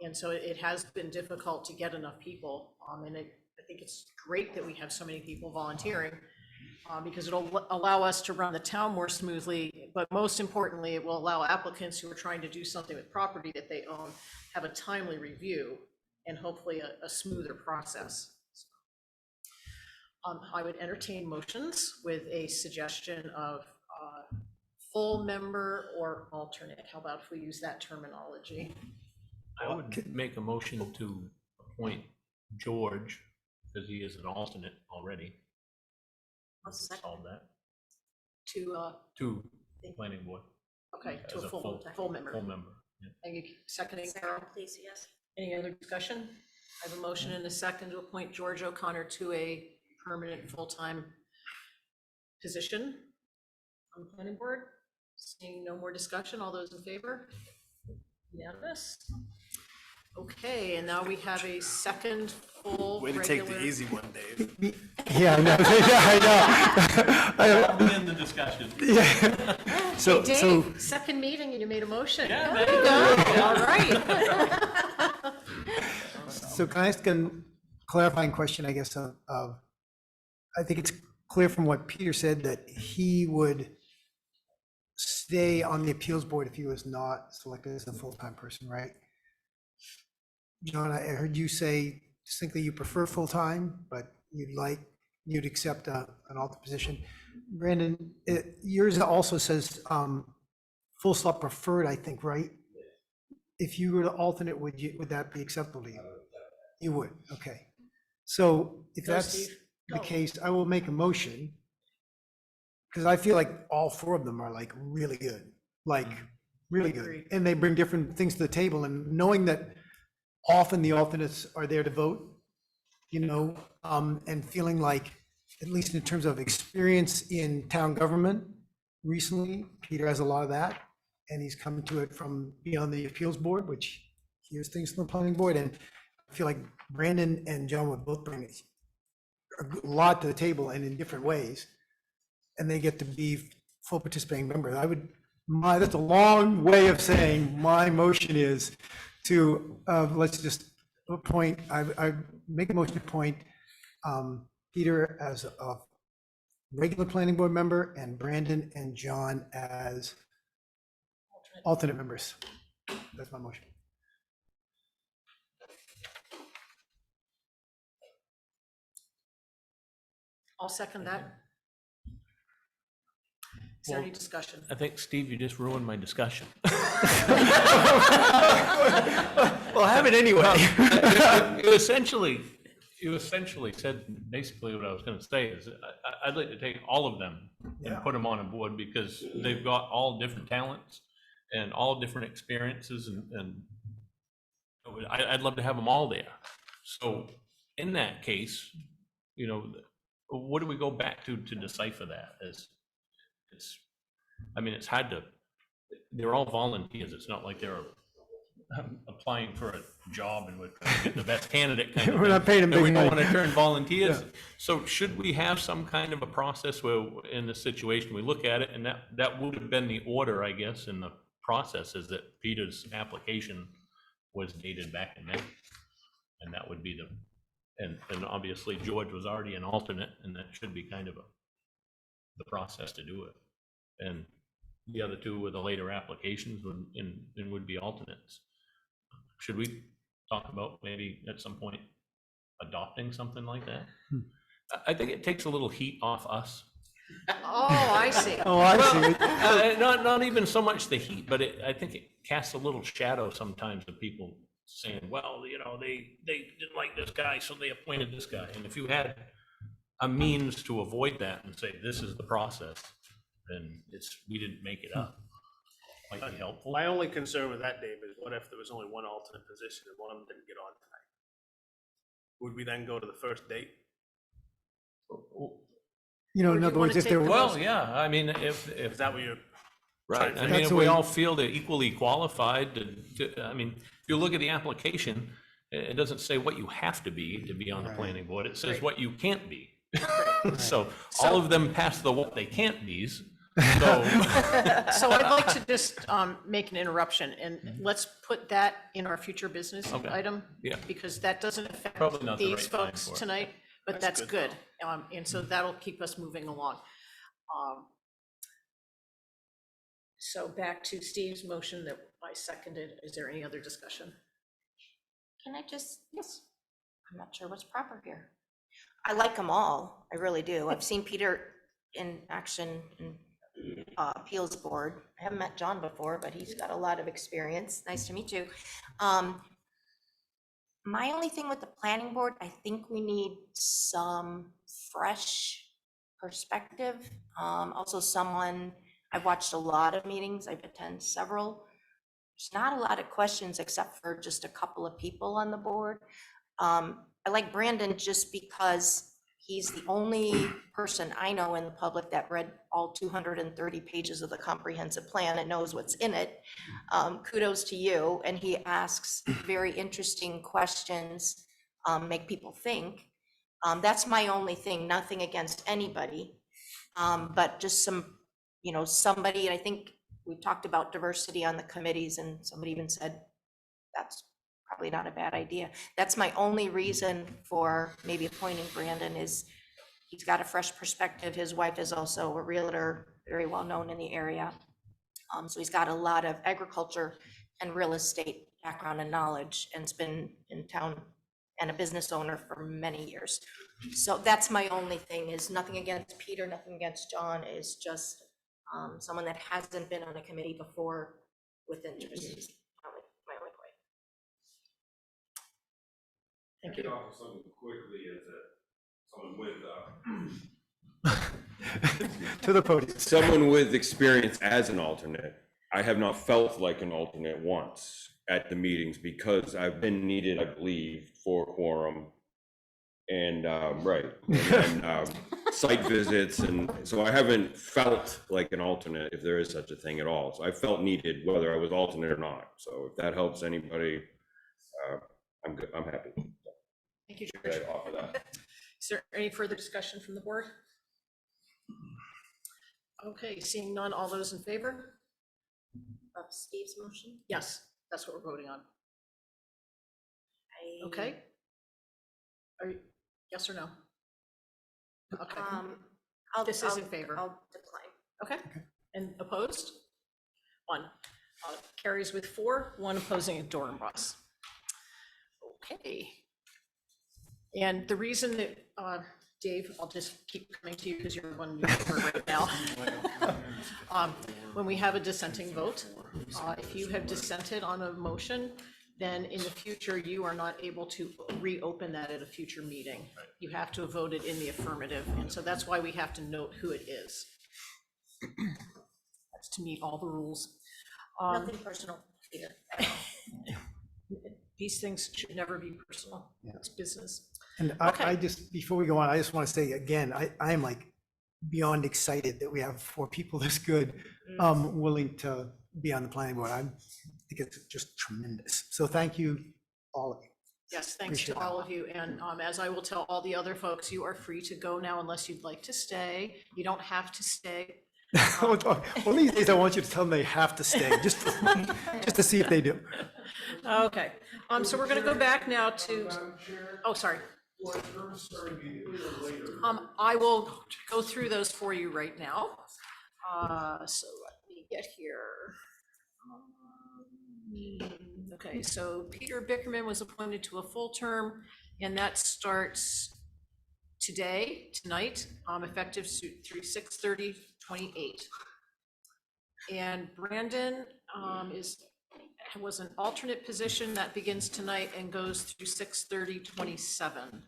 And so it has been difficult to get enough people. And I think it's great that we have so many people volunteering, because it'll allow us to run the town more smoothly. But most importantly, it will allow applicants who are trying to do something with property that they own, have a timely review and hopefully a smoother process. I would entertain motions with a suggestion of full member or alternate. How about if we use that terminology? I would make a motion to appoint George, because he is an alternate already. I'll second. Solve that. To, To planning board. okay, to As a full member. Full member. Yeah. Thank you. Seconding, Second, Carol? please, yes. Any other discussion? I have a motion and a second to appoint George O'Connor to a permanent full-time position on the planning board. Seeing no more discussion, all those in favor? Unanimous? Okay, and now we have a second full Way to take the regular. easy one, Dave. Yeah, I know, I know. I'll begin the discussion. Yeah. So, Hey, so, Dave, second meeting and you made a motion. Yeah, There there you you go. All right. so can I ask a clarifying question, I guess, of, I think it's clear from what Peter said that he would stay on the appeals board if he was not selected as a full-time person, right? John, I heard you say distinctly you prefer full-time, but you'd accept an alternate position. Brandon, yours also says full stop preferred, I think, right? If you were to alternate, would that be acceptable to you? You would, okay. So if Go, that's Steve. the Go. case, I will make a motion, because I feel like all four of them are like really good, like really good. Agreed. And they bring different things to the table, and knowing that often the alternates are there to vote, and feeling like, at least in terms of experience in town government recently, Peter has a lot of that, and he's come to it from being on the appeals board, which hears things from the planning board, and I feel like Brandon and John would both bring a lot to the table and in different ways, and they get to be full participating members. That's a long way of saying my motion is to, let's just appoint, I make a motion to appoint Peter as a regular planning board member and Brandon and John as alternate members. That's my motion. I'll second that. Is there any discussion? I think, Steve, you just ruined my discussion. Well, have it anyway. You essentially said basically what I was going to say is I'd like to take all of them Yeah. and put them on a board, because they've got all different talents and all different experiences, and I'd love to have them all there. So in that case, what do we go back to decipher that? It's hard to, they're all volunteers. It's not like they're applying for a job and we're trying to get the best candidate kind of We're not thing, paying them and we big don't money. want to turn volunteers. Yeah. So should we have some kind of a process where in this situation, we look at it, and that would have been the order, I guess, in the process, is that Peter's application was dated back in May. And that would be and obviously George was already an alternate, and that should be kind of the process to do it. And the other two were the later applications and would be alternates. Should we talk about maybe at some point adopting something like that? I think it takes a little heat off us. Oh, I see. Oh, I see. Not even so much the heat, but I think it casts a little shadow sometimes of people saying, well, they didn't like this guy, so they appointed this guy. And if you had a means to avoid that and say, this is the process, then we didn't make it up. Might be helpful. My only concern with that, Dave, is what if there was only one alternate position and one of them didn't get on tonight? Would we then go to the first date? In Or do other you wanna words, if take there the was. Well, yeah, I mean, if Is that what you're? right, I mean, That's if the we way- all feel they're equally qualified I mean, if you look at the application, it doesn't say what you have to be on the Right. planning board. It says Right. what you can't be. So all of them pass the what they can't be's, So, So I'd like to just make an interruption, and let's put that in our future business Okay. item. Yeah. Because that doesn't affect Probably not the these right time folks for it. tonight, but That's that's good, good. And so that'll keep us moving along. So back to Steve's motion that I seconded. Is there any other discussion? Can I just, yes, I'm not sure what's proper here. I like them all, I really do. I've seen Peter in action in appeals board. I haven't met John before, but he's got a lot of experience. Nice to meet you. My only thing with the planning board, I think we need some fresh perspective. Also someone, I've watched a lot of meetings, I've attended several. There's not a lot of questions except for just a couple of people on the board. I like Brandon just because he's the only person I know in the public that read all 230 pages of the comprehensive plan and knows what's in it. Kudos to you. And he asks very interesting questions, make people think. That's my only thing, nothing against anybody. But just some, somebody, and I think we've talked about diversity on the committees, and somebody even said that's probably not a bad idea. That's my only reason for maybe appointing Brandon is he's got a fresh perspective. His wife is also a realtor, very well known in the area. So he's got a lot of agriculture and real estate background and knowledge, and has been in town and a business owner for many years. So that's my only thing, is nothing against Peter, nothing against John, is just someone that hasn't been on a committee before with interest. My only point. Thank I could you. offer something quickly as someone with To the podium. someone with experience as an alternate. I have not felt like an alternate once at the meetings because I've been needed, I believe, for quorum and site visits, and so I haven't felt like an alternate, if there is such a thing at all. So I felt needed whether I was alternate or not. So if that helps anybody, I'm good. I'm happy. Thank you, I'd George. offer that. Is there any further discussion from the board? Okay, seeing none, all those in favor? Of Steve's motion? Yes, that's what we're voting on. Okay? Are you, yes or no? Okay, This is in favor. I'll decline. okay. And opposed? One. Carries with 4, 1 opposing at Dorenbos. Okay. And the reason that, Dave, I'll just keep coming to you because you're the one you're right now. When we have a dissenting vote, if you have dissented on a motion, then in the future, you are not able to reopen that at a future meeting. You have to have voted in the affirmative, and so that's why we have to note who it is. That's to meet all the rules. Nothing personal, Peter. These things should never be personal. Yeah. It's business. And Okay. I just, before we go on, I just want to say again, I am like beyond excited that we have 4 people this good, willing to be on the planning board. I think it's just tremendous. So thank you, all of you. Yes, thanks to Appreciate all of you. And as I will tell all the other folks, you are free to go now unless you'd like to stay. You don't have to stay. One of these days, I want you to tell them they have to stay, just to see if they do. Okay, so we're gonna go back now to, oh, sorry. I will go through those for you right now. So let me get here. Okay, so Peter Bickerman was appointed to a full term, and that starts tonight, effective through 6/30/28. And Brandon was an alternate position that begins tonight and goes through 6/30/27.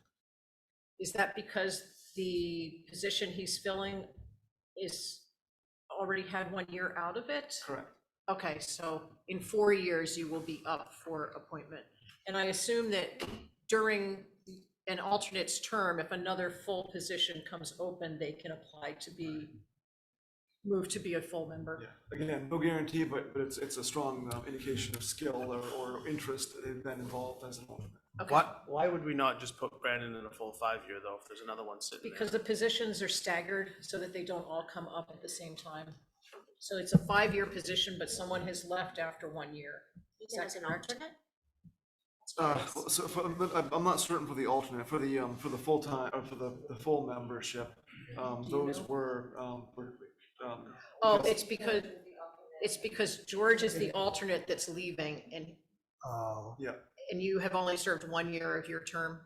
Is that because the position he's filling is already had 1 year out of it? Correct. Okay, so in 4 years, you will be up for appointment. And I assume that during an alternate's term, if another full position comes open, they can apply to be move to be a full member. Yeah, again, no guarantee, but it's a strong indication of skill or interest that they've been involved as an alternate. Okay. Why would we not just put Brandon in a full 5-year though, if there's another one sitting there? Because the positions are staggered so that they don't all come up at the same time. So it's a 5-year position, but someone has left after 1 year. Even as an alternate? So I'm not certain for the alternate, for the full-time, or for the full membership. Those know? were, Oh, it's because George is the alternate that's leaving and, Oh. yeah. and you have only served 1 year of your term?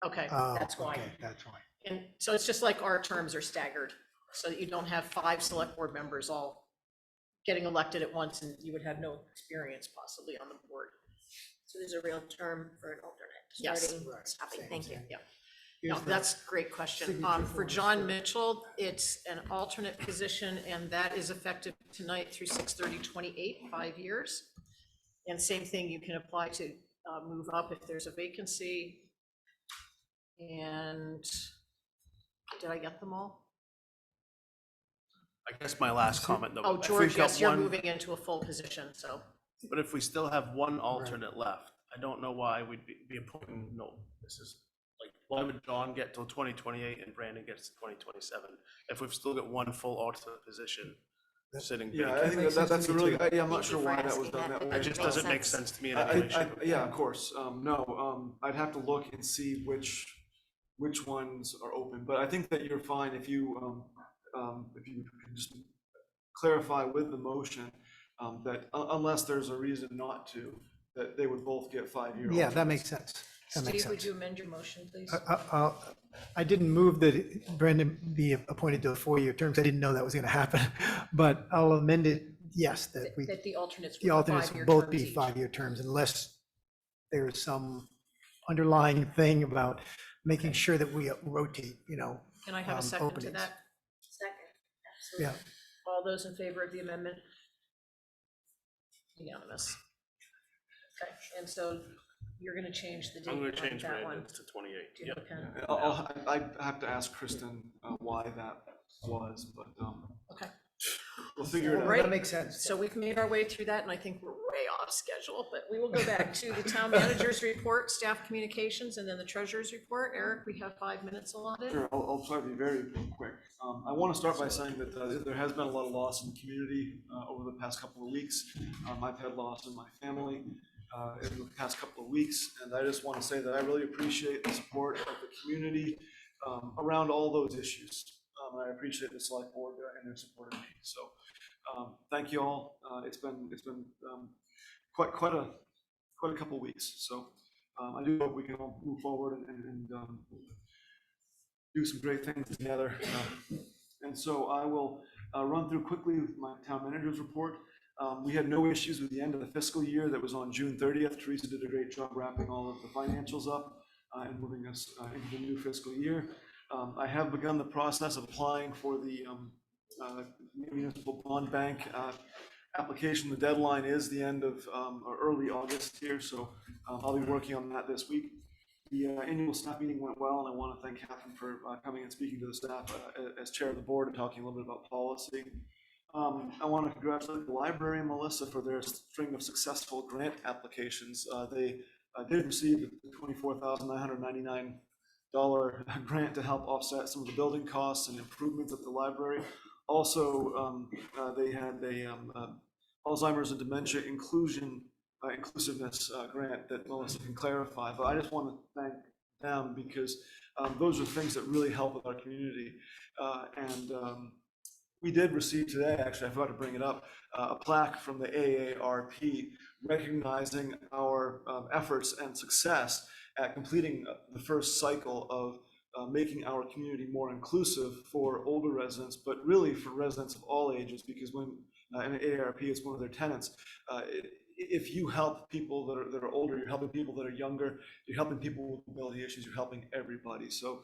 Okay, Oh, that's why. okay, that's why. And so it's just like our terms are staggered, so that you don't have 5 select board members all getting elected at once and you would have no experience possibly on the board. So there's a real term for an alternate, Yes. starting, stopping, thank you. Yeah. Here's No, the that's a great question. signature For form, John sir. Mitchell, it's an alternate position, and that is effective tonight through 6/30/28, 5 years. And same thing, you can apply to move up if there's a vacancy. And did I get them all? I guess my last comment though. Oh, if George, we've got yes, you're one- moving into a full position, so. But if we still have one alternate left, I don't know why we'd be appointing, no, this is, like, why would John get till 2028 and Brandon gets to 2027? If we've still got one full alternate position sitting Yeah, I vacant? think makes sense that's to a me really, too. yeah, I'm not Thank sure you for why that was asking done that. that It way. just Makes doesn't make sense. sense to me in any way, shape, or Yeah, form. of course, no, I'd have to look and see which ones are open, but I think that you're fine if you could just clarify with the motion, that unless there's a reason not to, that they would both get 5-year. Yeah, that makes sense. That makes Steve, would sense. you amend your motion, please? I didn't move that Brendan be appointed to a 4-year term, 'cause I didn't know that was going to happen. But I'll amend it, yes, that we, That the alternates the would alternates be will 5-year both terms be each. 5-year terms unless there is some underlying thing about making sure that we rotate, Can I have a second to openings. that? Second, absolutely. Yeah. All those in favor of the amendment? Unanimous. Okay, and so you're gonna change the date I'm on gonna change that one. Brandon's to 28. Do you have a pen? I have to ask Kristen why that was, but Okay, we'll figure it out. Right. That makes sense. so we've made our way through that, and I think we're way off schedule, but we will go back to the town manager's report, staff communications, and then the treasurer's report. Eric, we have 5 minutes allotted. Sure, I'll try to be very quick. I want to start by saying that there has been a lot of loss in the community over the past couple of weeks. I've had loss in my family in the past couple of weeks, and I just want to say that I really appreciate the support of the community around all those issues. I appreciate the select board and their support of me. So thank you all. It's been quite a couple of weeks. So I do hope we can all move forward and do some great things together. And so I will run through quickly with my town manager's report. We had no issues with the end of the fiscal year that was on June 30th. Teresa did a great job wrapping all of the financials up and moving us into the new fiscal year. I have begun the process of applying for the municipal bond bank application. The deadline is the end of or early August here, so I'll be working on that this week. The annual staff meeting went well, and I want to thank Catherine for coming and speaking to the staff as chair of the board and talking a little bit about policy. I want to congratulate the library and Melissa for their string of successful grant applications. They did receive the $24,999 grant to help offset some of the building costs and improvements at the library. Also, they had a Alzheimer's and dementia inclusiveness grant that Melissa can clarify, but I just want to thank them because those are things that really help with our community. We did receive today, actually, I forgot to bring it up, a plaque from the AARP recognizing our efforts and success at completing the first cycle of making our community more inclusive for older residents, but really for residents of all ages, because when, and AARP is one of their tenants, if you help people that are older, you're helping people that are younger, you're helping people with mobility issues, you're helping everybody. So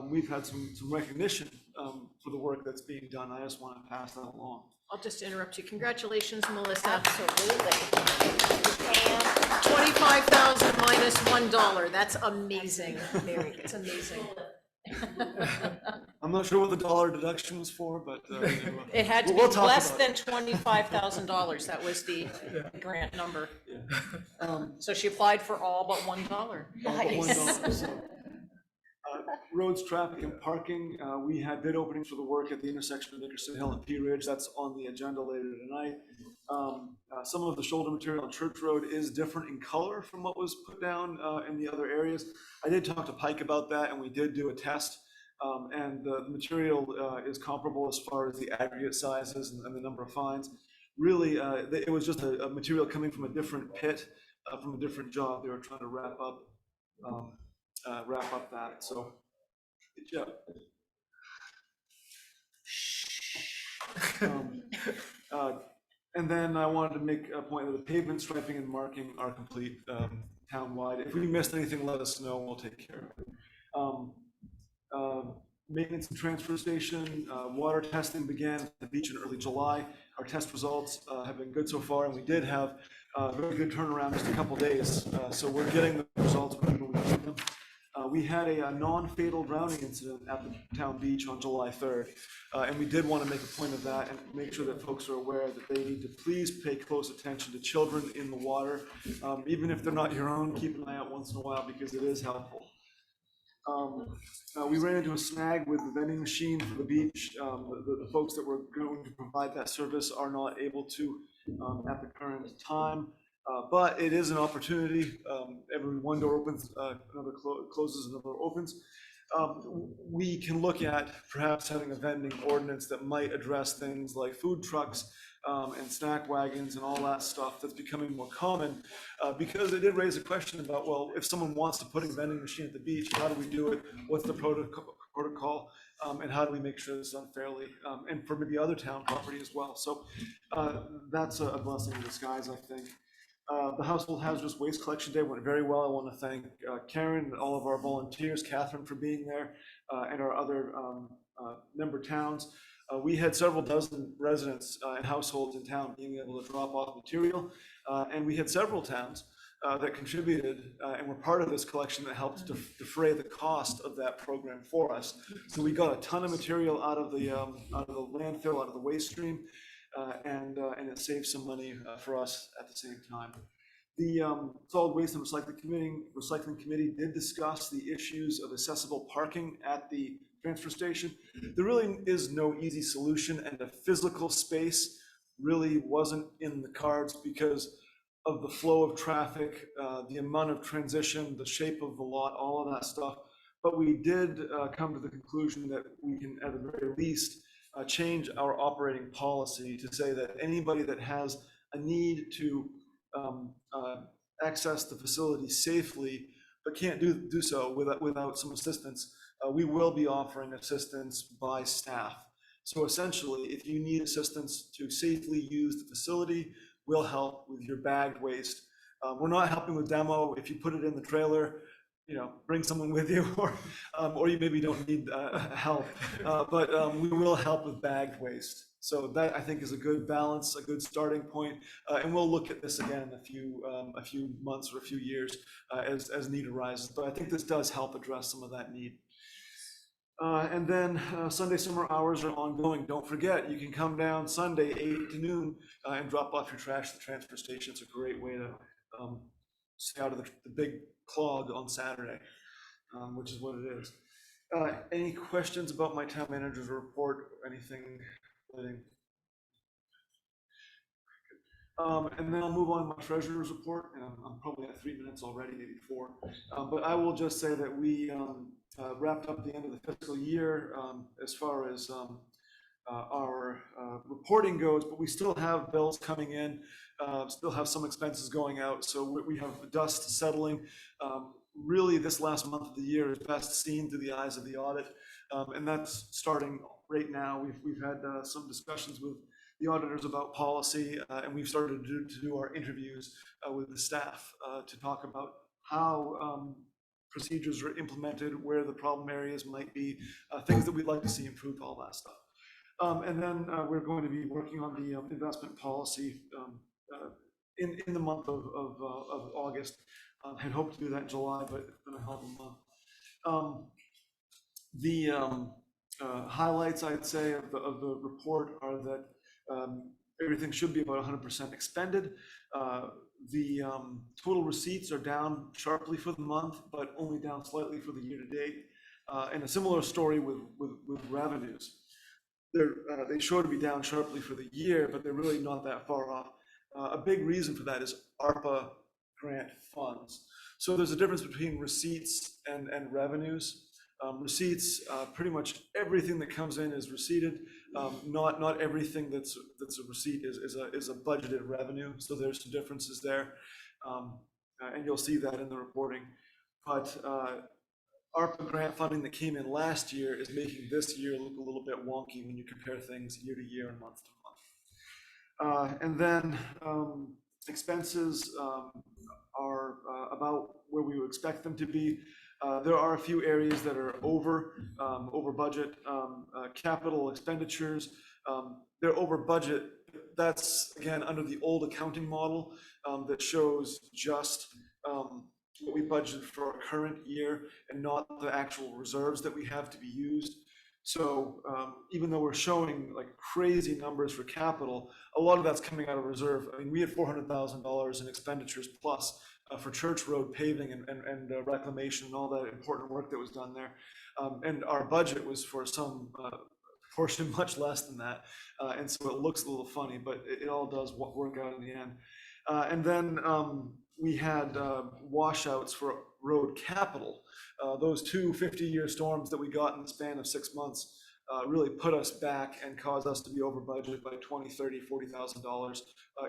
we've had some recognition for the work that's being done. I just want to pass that along. I'll just interrupt you. Congratulations, Melissa. Absolutely. And 25,000 minus $1. That's amazing. very good. It's amazing. I'm not sure what the dollar deduction was for, but. It had to be we'll talk less about than it. $25,000. That was the grant number. So she applied for all but $1. All but $1, so. Roads, traffic, and parking, we had bid openings for the work at the intersection of Nickerson Hill and Pea Ridge. That's on the agenda later tonight. Some of the shoulder material on Church Road is different in color from what was put down in the other areas. I did talk to Pike about that, and we did do a test. And the material is comparable as far as the aggregate sizes and the number of fines. Really, it was just a material coming from a different pit, from a different job. They were trying to wrap up that. So, good job. And then I wanted to make a point that the pavement striping and marking are complete townwide. If we missed anything, let us know. We'll take care of it. Maintenance and transfer station, water testing began at the beach in early July. Our test results have been good so far, and we did have a very good turnaround, just a couple days. So we're getting the results when we need them. We had a non-fatal drowning incident at the town beach on July 3rd. And we did want to make a point of that and make sure that folks are aware that they need to please pay close attention to children in the water. Even if they're not your own, keep an eye out once in a while because it is helpful. We ran into a snag with the vending machine for the beach. The folks that were going to provide that service are not able to at the current time. But it is an opportunity. Every one door opens, another closes, another opens. We can look at perhaps having a vending ordinance that might address things like food trucks and snack wagons and all that stuff that's becoming more common, because it did raise a question about, well, if someone wants to put a vending machine at the beach, how do we do it? What's the protocol? And how do we make sure it's done fairly? And for maybe other town property as well. So that's a blessing in disguise, I think. The Household Hazardous Waste Collection Day went very well. I want to thank Karen and all of our volunteers, Catherine for being there, and our other member towns. We had several dozen residents and households in town being able to drop off material, and we had several towns that contributed and were part of this collection that helped to defray the cost of that program for us. So we got a ton of material out of the landfill, out of the waste stream, and it saved some money for us at the same time. The Solid Waste and Recycling Committee did discuss the issues of accessible parking at the transfer station. There really is no easy solution, and the physical space really wasn't in the cards because of the flow of traffic, the amount of transition, the shape of the lot, all of that stuff. But we did come to the conclusion that we can, at the very least, change our operating policy to say that anybody that has a need to access the facility safely, but can't do so without some assistance, we will be offering assistance by staff. So essentially, if you need assistance to safely use the facility, we'll help with your bagged waste. We're not helping with demo. If you put it in the trailer, bring someone with you, or you maybe don't need help, but we will help with bagged waste. So that, I think, is a good balance, a good starting point, and we'll look at this again in a few months or a few years as need arises. But I think this does help address some of that need. And then Sunday summer hours are ongoing. Don't forget, you can come down Sunday 8 to noon and drop off your trash at the transfer station. It's a great way to stay out of the big clog on Saturday, which is what it is. Any questions about my town manager's report or anything? And then I'll move on to my treasurer's report, and I'm probably at 3 minutes already, maybe 4. But I will just say that we wrapped up the end of the fiscal year as far as our reporting goes, but we still have bills coming in, still have some expenses going out. So we have dust settling. Really, this last month of the year is best seen through the eyes of the audit, and that's starting right now. We've had some discussions with the auditors about policy, and we've started to do our interviews with the staff to talk about how procedures are implemented, where the problem areas might be, things that we'd like to see improved, all that stuff. And then we're going to be working on the investment policy in the month of August. Had hoped to do that in July, but it's been a hell of a month. The highlights, I'd say, of the report are that everything should be about 100% expended. The total receipts are down sharply for the month, but only down slightly for the year to date. And a similar story with revenues. They show to be down sharply for the year, but they're really not that far off. A big reason for that is ARPA grant funds. So there's a difference between receipts and revenues. Receipts, pretty much everything that comes in is receipted. Not everything that's a receipt is a budgeted revenue. So there's some differences there, and you'll see that in the reporting. But ARPA grant funding that came in last year is making this year look a little bit wonky when you compare things year to year and month to month. And then expenses are about where we would expect them to be. There are a few areas that are over budget. Capital expenditures, they're over budget. That's again under the old accounting model that shows just what we budgeted for our current year and not the actual reserves that we have to be used. So even though we're showing like crazy numbers for capital, a lot of that's coming out of reserve. I mean, we had $400,000 in expenditures plus for church road paving and reclamation and all that important work that was done there. And our budget was for some portion much less than that. And so it looks a little funny, but it all does work out in the end. And then we had washouts for road capital. Those two 50-year storms that we got in the span of 6 months really put us back and caused us to be over budget by $20,000, $30,000, $40,000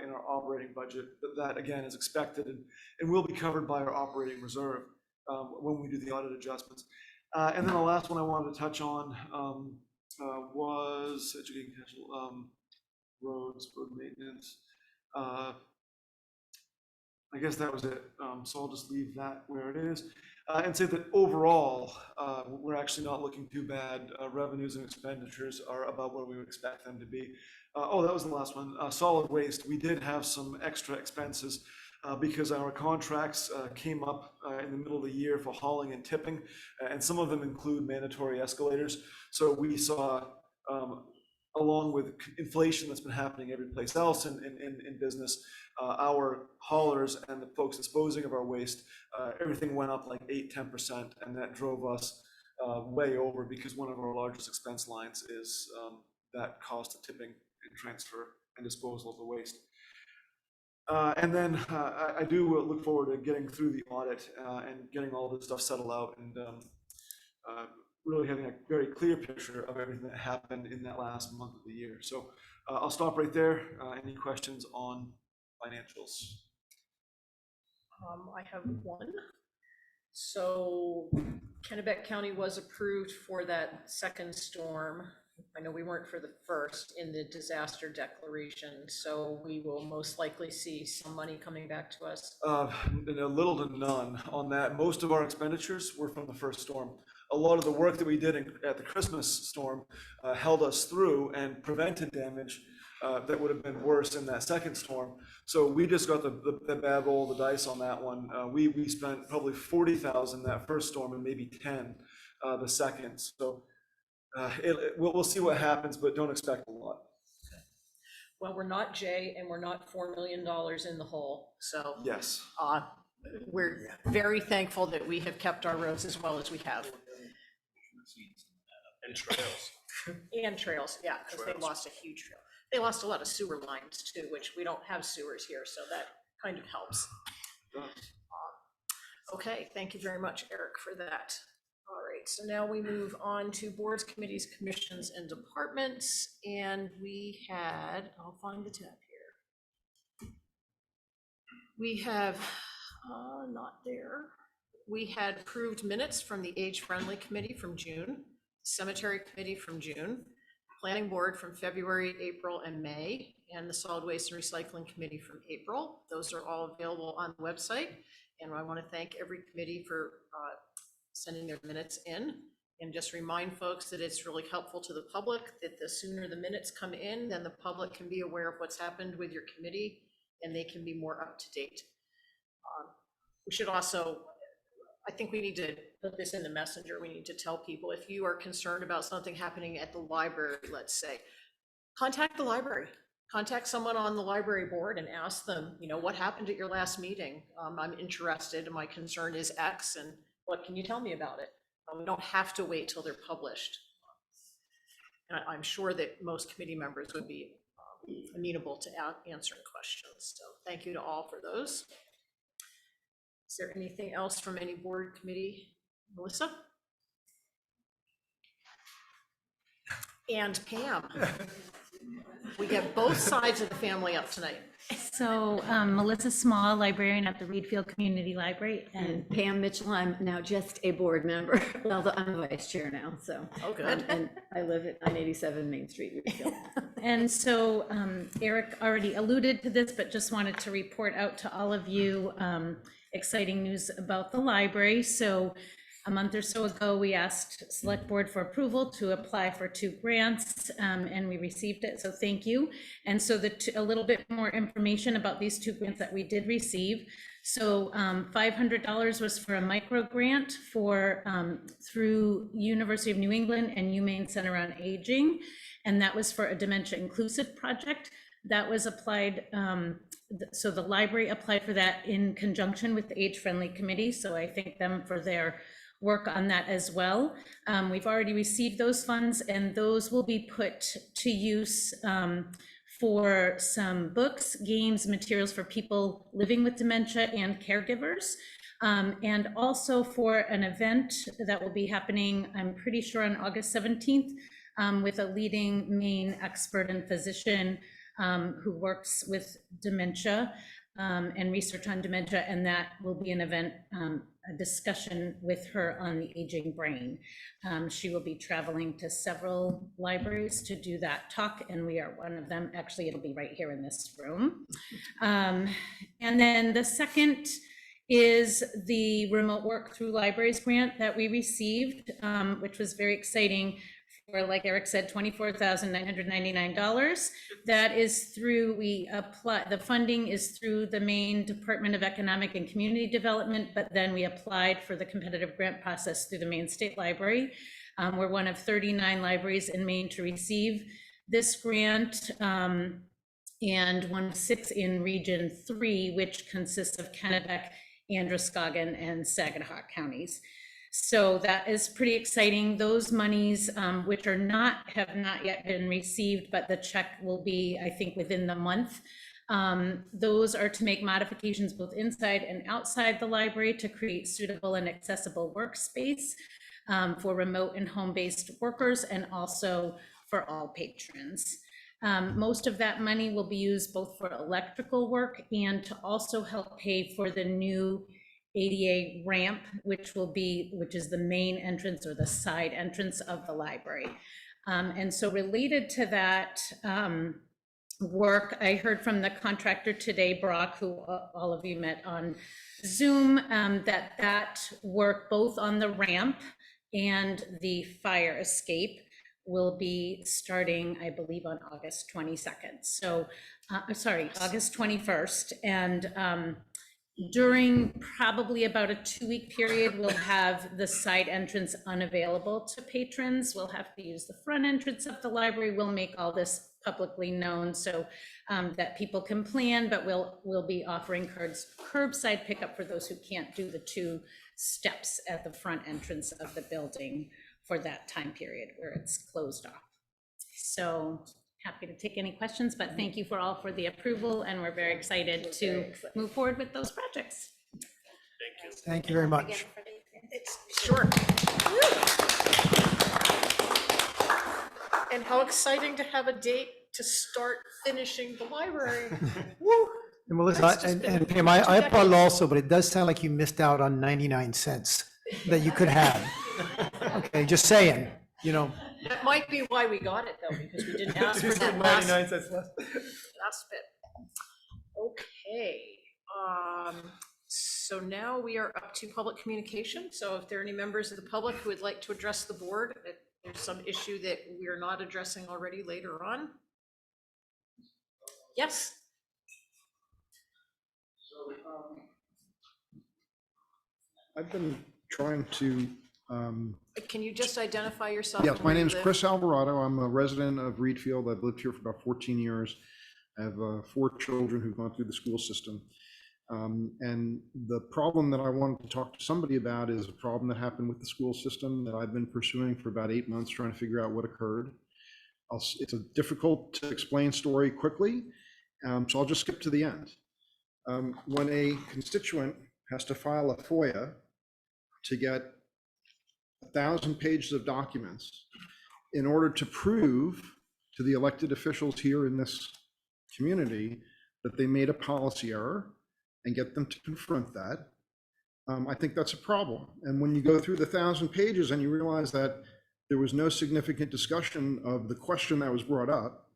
in our operating budget. That again is expected and will be covered by our operating reserve when we do the audit adjustments. And then the last one I wanted to touch on was educating roads, road maintenance. I guess that was it. So I'll just leave that where it is and say that overall, we're actually not looking too bad. Revenues and expenditures are about where we would expect them to be. Oh, that was the last one. Solid waste. We did have some extra expenses because our contracts came up in the middle of the year for hauling and tipping, and some of them include mandatory escalators. So we saw, along with inflation that's been happening every place else in business, our haulers and the folks disposing of our waste, everything went up like 8–10%, and that drove us way over because one of our largest expense lines is that cost of tipping and transfer and disposal of the waste. And then I do look forward to getting through the audit and getting all this stuff settled out and really having a very clear picture of everything that happened in that last month of the year. So I'll stop right there. Any questions on financials? I have one. So Kennebec County was approved for that second storm. I know we weren't for the first in the disaster declaration, so we will most likely see some money coming back to us. A little to none on that. Most of our expenditures were from the first storm. A lot of the work that we did at the Christmas storm held us through and prevented damage that would have been worse in that second storm. So we just got the bad roll of the dice on that one. We spent probably $40,000 that first storm and maybe 10 the second. So we'll see what happens, but don't expect a lot. Well, we're not Jay and we're not $4 million in the hole. So yes, we're very thankful that we have kept our roads as well as we have. And trails. And trails, yeah, because they lost a huge trail. They lost a lot of sewer lines too, which we don't have sewers here, so that kind of helps. Okay, thank you very much, Eric, for that. All right, so now we move on to boards, committees, commissions, and departments. And we had, I'll find the tab here. We have, not there. We had approved minutes from the age-friendly committee from June, cemetery committee from June, planning board from February, April, and May, and the solid waste and recycling committee from April. Those are all available on the website. And I want to thank every committee for sending their minutes in, and just remind folks that it's really helpful to the public that the sooner the minutes come in, then the public can be aware of what's happened with your committee and they can be more up to date. We should also, I think we need to put this in the messenger. We need to tell people, if you are concerned about something happening at the library, let's say, contact the library. Contact someone on the library board and ask them, what happened at your last meeting? I'm interested, and my concern is X, and what can you tell me about it? We don't have to wait till they're published. And I'm sure that most committee members would be amenable to answering questions. So thank you to all for those. Is there anything else from any board committee? Melissa? And Pam? We get both sides of the family up tonight. So Melissa Small, librarian at the Readfield Community Library, And Pam Mitchell, I'm now just a board member, although I'm a vice chair now, so. Oh, good. And I live at 987 Main Street, Readfield. And so Eric already alluded to this, but just wanted to report out to all of you exciting news about the library. So a month or so ago, we asked Select Board for approval to apply for 2 grants, and we received it, so thank you. And so a little bit more information about these 2 grants that we did receive. So $500 was for a micro grant through University of New England and UMaine Center on Aging, and that was for a dementia inclusive project. That was applied, so the library applied for that in conjunction with the Age Friendly Committee, so I thank them for their work on that as well. We've already received those funds, and those will be put to use for some books, games, materials for people living with dementia and caregivers, and also for an event that will be happening, I'm pretty sure, on August 17th with a leading Maine expert and physician who works with dementia and research on dementia, and that will be an event, a discussion with her on the aging brain. She will be traveling to several libraries to do that talk, and we are one of them. Actually, it'll be right here in this room. And then the second is the remote work through libraries grant that we received, which was very exciting. For, like Eric said, $24,999. That is through, the funding is through the Maine Department of Economic and Community Development, but then we applied for the competitive grant process through the Maine State Library. We're one of 39 libraries in Maine to receive this grant, and one of 6 in Region 3, which consists of Kennebec, Androscoggin, and Saginaw counties. So that is pretty exciting. Those monies, which have not yet been received, but the check will be, I think, within the month. Those are to make modifications both inside and outside the library to create suitable and accessible workspace for remote and home-based workers, and also for all patrons. Most of that money will be used both for electrical work and to also help pay for the new ADA ramp, which is the main entrance or the side entrance of the library. And so related to that work, I heard from the contractor today, Brock, who all of you met on Zoom, that work both on the ramp and the fire escape will be starting, I believe, on August 22nd. So, sorry, August 21st. And during probably about a 2-week period, we'll have the side entrance unavailable to patrons. We'll have to use the front entrance of the library. We'll make all this publicly known so that people can plan, but we'll be offering curbside pickup for those who can't do the 2 steps at the front entrance of the building for that time period where it's closed off. So happy to take any questions, but thank you for all for the approval, and we're very excited to move forward with those projects. Thank you. Thank you very much. Sure. And how exciting to have a date to start finishing the library. Woo. And Melissa, That's just and been and Pam, I 2 applaud decades. also, but it does sound like you missed out on 99 cents that you could have. Okay, just saying, That might be why we got it, though, because we didn't ask for that 99 cents less. last bit. Okay, so now we are up to public communication. So if there are any members of the public who would like to address the board, if there's some issue that we are not addressing already later on. Yes? I've been trying to, Can you just identify yourself? yes, and my where you name's live? Chris Alvarado. I'm a resident of Readfield. I've lived here for about 14 years. I have 4 children who've gone through the school system. And the problem that I wanted to talk to somebody about is a problem that happened with the school system that I've been pursuing for about 8 months, trying to figure out what occurred. It's a difficult to explain story quickly, so I'll just skip to the end. When a constituent has to file a FOIA to get 1,000 pages of documents in order to prove to the elected officials here in this community that they made a policy error and get them to confront that, I think that's a problem. And when you go through the 1,000 pages and you realize that there was no significant discussion of the question that was brought up,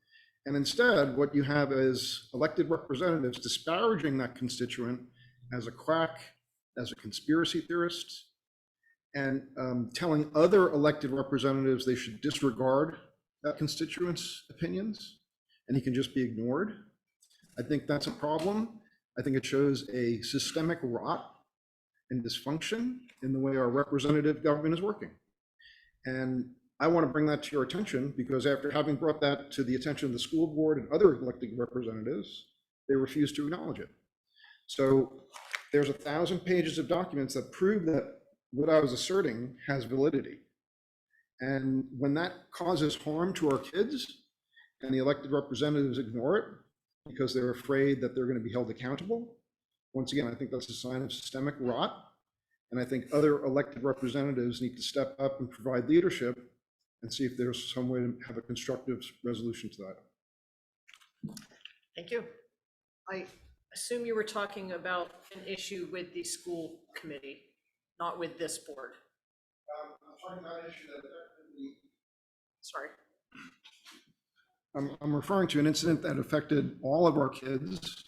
and instead what you have is elected representatives disparaging that constituent as a quack, as a conspiracy theorist, and telling other elected representatives they should disregard that constituent's opinions, and he can just be ignored. I think that's a problem. I think it shows a systemic rot and dysfunction in the way our representative government is working. And I want to bring that to your attention because after having brought that to the attention of the school board and other elected representatives, they refuse to acknowledge it. So there's 1,000 pages of documents that prove that what I was asserting has validity. And when that causes harm to our kids and the elected representatives ignore it because they're afraid that they're going to be held accountable, once again, I think that's a sign of systemic rot. And I think other elected representatives need to step up and provide leadership and see if there's some way to have a constructive resolution to that. Thank you. I assume you were talking about an issue with the school committee, not with this board. I'm talking about an issue that effectively. Sorry. I'm referring to an incident that affected all of our kids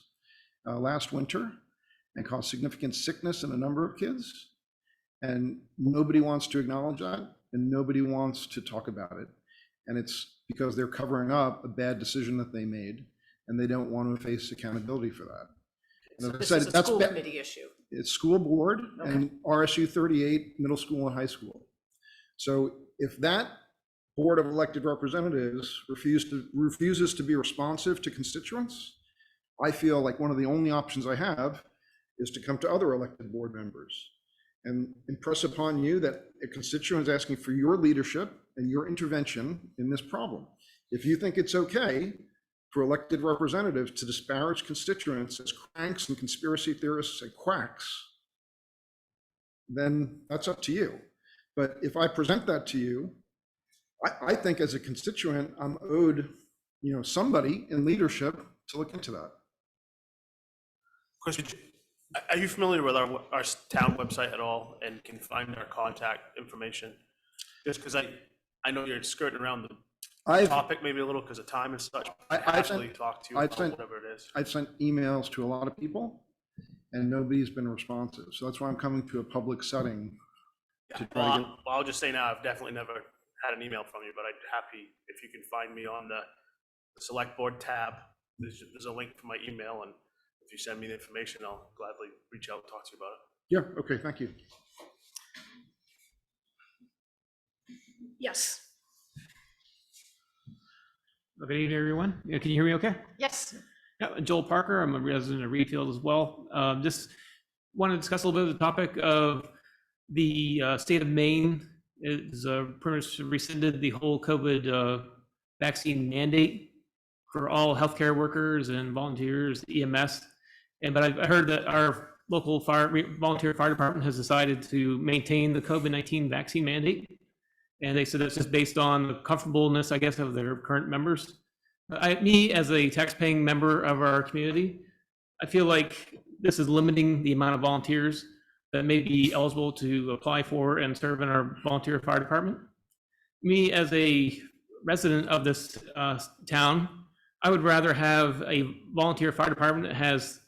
last winter and caused significant sickness in a number of kids. And nobody wants to acknowledge that and nobody wants to talk about it. And it's because they're covering up a bad decision that they made and they don't want to face accountability for that. So And as I this said, is a that's school ba- committee issue. It's school board Okay. and RSU 38, middle school and high school. So if that board of elected representatives refuses to be responsive to constituents, I feel like one of the only options I have is to come to other elected board members and impress upon you that a constituent is asking for your leadership and your intervention in this problem. If you think it's okay for elected representatives to disparage constituents as cranks and conspiracy theorists and quacks, then that's up to you. But if I present that to you, I think as a constituent, I'm owed, somebody in leadership to look into that. Chris, are you familiar with our town website at all and can find our contact information? Just because I know you're skirting around the topic maybe a little because of time and such. I actually talk to you about whatever it is. I've sent emails to a lot of people and nobody's been responsive. So that's why I'm coming to a public setting to try to get. Well, I'll just say now, I've definitely never had an email from you, but I'd happy if you can find me on the select board tab. There's a link for my email, and if you send me the information, I'll gladly reach out and talk to you about it. Yeah, okay, thank you. Yes. Good evening, everyone. Can you hear me okay? Yes. Yeah, Joel Parker, I'm a resident of Readfield as well. Just want to discuss a little bit of the topic of the state of Maine is pretty much rescinded the whole COVID vaccine mandate for all healthcare workers and volunteers, EMS. But I heard that our local volunteer fire department has decided to maintain the COVID-19 vaccine mandate. And they said it's just based on the comfortableness, I guess, of their current members. Me, as a taxpaying member of our community, I feel like this is limiting the amount of volunteers that may be eligible to apply for and serve in our volunteer fire department. Me, as a resident of this town, I would rather have a volunteer fire department that has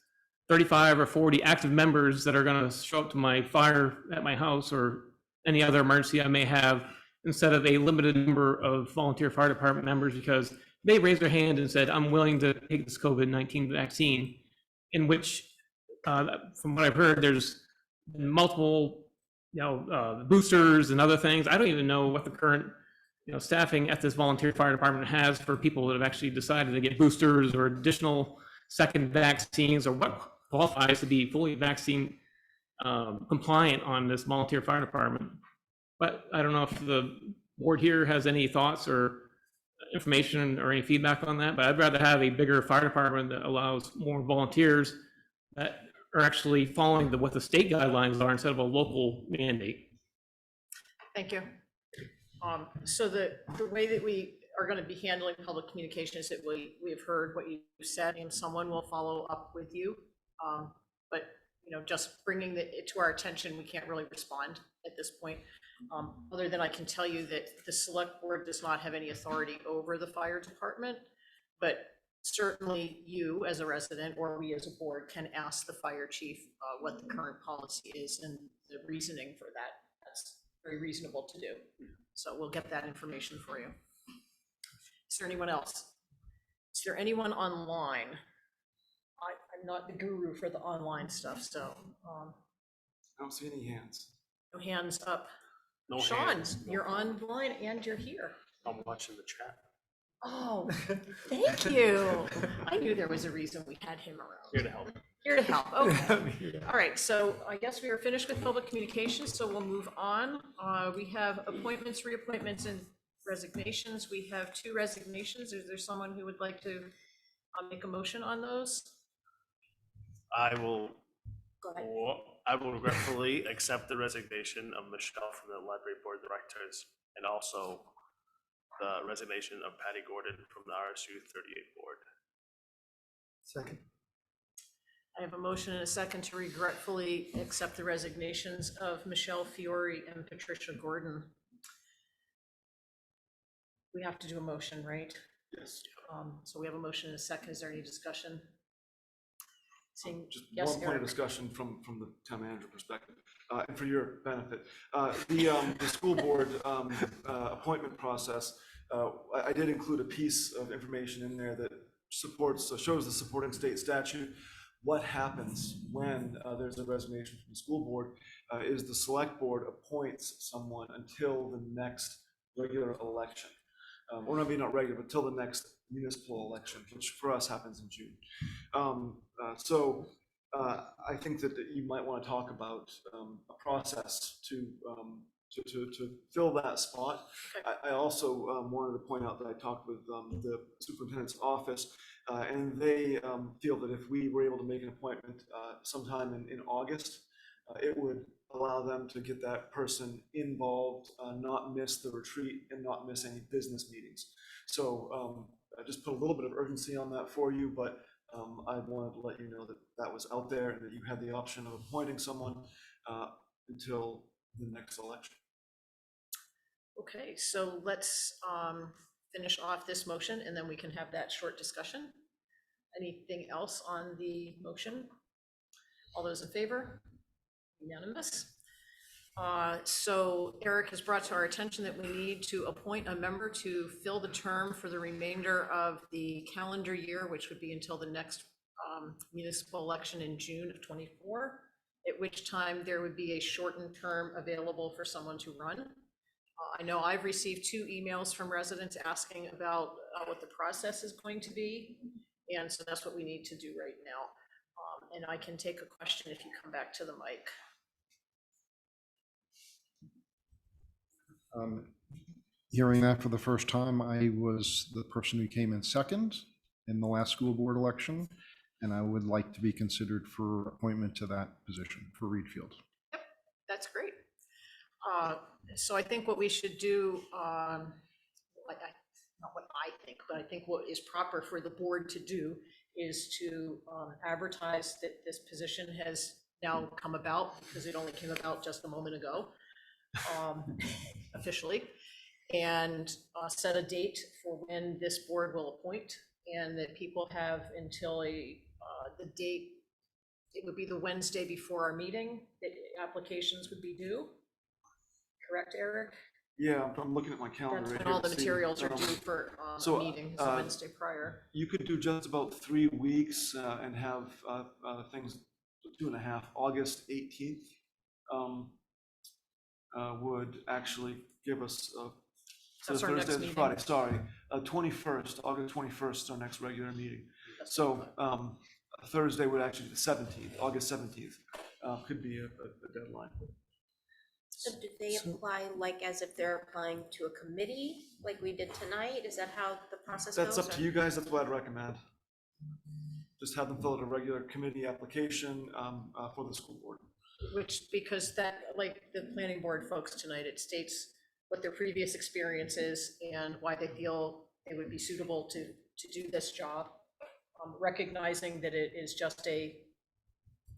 35 or 40 active members that are going to show up to my fire at my house or any other emergency I may have, instead of a limited number of volunteer fire department members, because they raised their hand and said, I'm willing to take this COVID-19 vaccine, in which, from what I've heard, there's been multiple boosters and other things. I don't even know what the current, staffing at this volunteer fire department has for people that have actually decided to get boosters or additional second vaccines, or what qualifies to be fully vaccine compliant on this volunteer fire department. But I don't know if the board here has any thoughts or information or any feedback on that, but I'd rather have a bigger fire department that allows more volunteers that are actually following what the state guidelines are instead of a local mandate. Thank you. So the way that we are going to be handling public communication is that we have heard what you said, and someone will follow up with you. But just bringing it to our attention, we can't really respond at this point. Other than I can tell you that the select board does not have any authority over the fire department, but certainly you as a resident or we as a board can ask the fire chief what the current policy is and the reasoning for that. That's very reasonable to do. So we'll get that information for you. Is there anyone else? Is there anyone online? I'm not the guru for the online stuff, so. I don't see any hands. No hands up. No Sean, hands. you're online and you're here. I'm watching the chat. Oh, thank you. I knew there was a reason we had him around. Here to help. Here to help, okay. All right, so I guess we are finished with public communications, so we'll move on. We have appointments, reappointments, and resignations. We have 2 resignations. Is there someone who would like to make a motion on those? I will Go ahead. I will regretfully accept the resignation of Michelle from the library board of directors, and also the resignation of Patty Gordon from the RSU 38 board. Second. I have a motion and a second to regretfully accept the resignations of Michelle Fiore and Patricia Gordon. We have to do a motion, right? Yes. So we have a motion and a second. Is there any discussion? Seeing, Just yes, one point of Eric. discussion from the town manager perspective, and for your benefit. The school board appointment process, I did include a piece of information in there that shows the supporting state statute. What happens when there's a resignation from the school board is the select board appoints someone until the next regular election. Or maybe not regular, but till the next municipal election, which for us happens in June. So I think that you might want to talk about a process to fill that spot. I also wanted to point out that I talked with the superintendent's office, and they feel that if we were able to make an appointment sometime in August, it would allow them to get that person involved, not miss the retreat, and not miss any business meetings. So I just put a little bit of urgency on that for you, but I wanted to let you know that that was out there and that you had the option of appointing someone until the next election. Okay, so let's finish off this motion and then we can have that short discussion. Anything else on the motion? All those in favor? Unanimous. So Eric has brought to our attention that we need to appoint a member to fill the term for the remainder of the calendar year, which would be until the next municipal election in June of '24, at which time there would be a shortened term available for someone to run. I know I've received 2 emails from residents asking about what the process is going to be, and so that's what we need to do right now. And I can take a question if you come back to the mic. Hearing that for the first time, I was the person who came in second in the last school board election, and I would like to be considered for appointment to that position for Readfield. Yep, that's great. So I think what we should do, not what I think, but I think what is proper for the board to do is to advertise that this position has now come about, because it only came about just a moment ago, officially, and set a date for when this board will appoint, and that people have until the date, it would be the Wednesday before our meeting, that applications would be due. Correct, Eric? Yeah, I'm looking at my calendar. That's right when here all to the see, materials are due for a meeting, it's the Wednesday prior. You could do just about 3 weeks and have things 2.5, August 18th. would actually give us, so That's our next Thursday, meeting. Friday, sorry, 21st, August 21st is our next regular meeting. So Thursday would actually be the 17th, August 17th, could be a deadline. So do they apply like as if they're applying to a committee, like we did tonight? Is that how the process goes? That's up to you guys, that's what I'd recommend. Just have them fill out a regular committee application for the school board. Which, because that, like the planning board folks tonight, it states what their previous experience is and why they feel they would be suitable to do this job. Recognizing that it is just a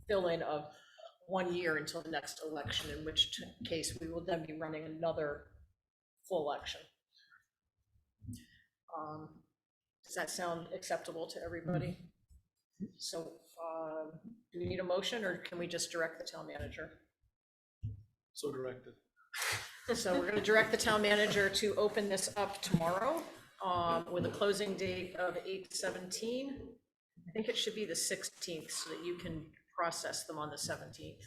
fill-in of 1 year until the next election, in which case we will then be running another full election. Does that sound acceptable to everybody? So do we need a motion, or can we just direct the town manager? So directed. So we're going to direct the town manager to open this up tomorrow with a closing date of 8/17. I think it should be the 16th so that you can process them on the 17th.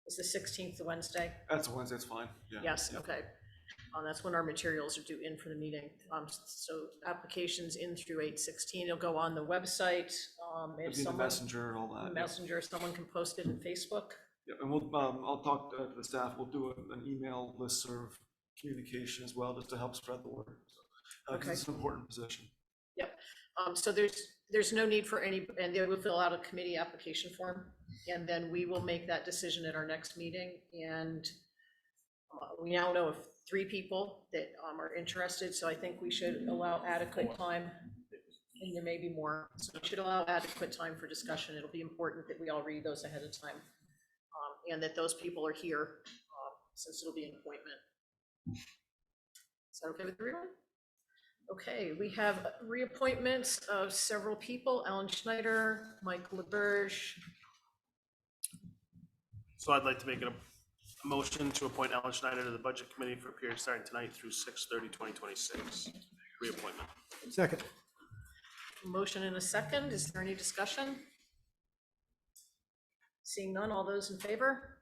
Is the 16th the Wednesday? That's a Wednesday, it's fine. Yeah. Yes, Yeah. okay. That's when our materials are due in for the meeting. So applications in through 8/16, it'll go on the website. It'd If be the someone, messenger and all that. the yeah. messenger, someone can post it in Facebook. Yeah, and we'll, I'll talk to the staff, we'll do an email listserv communication as well, just to help spread the word. So, 'cause Okay. it's an important position. So there's no need for any, and they will fill out a committee application form, and then we will make that decision at our next meeting. And we now know of 3 people that are interested, so I think we should allow adequate time, and there may be more. So we should allow adequate time for discussion. It'll be important that we all read those ahead of time, and that those people are here, since it'll be an appointment. Is that okay with everyone? Okay, we have reappointments of several people: Alan Schneider, Mike LaBerge. So I'd like to make a motion to appoint Alan Schneider to the Budget Committee for a period starting tonight through 6/30/2026. Reappointment. Second. Motion and a second. Is there any discussion? Seeing none, all those in favor?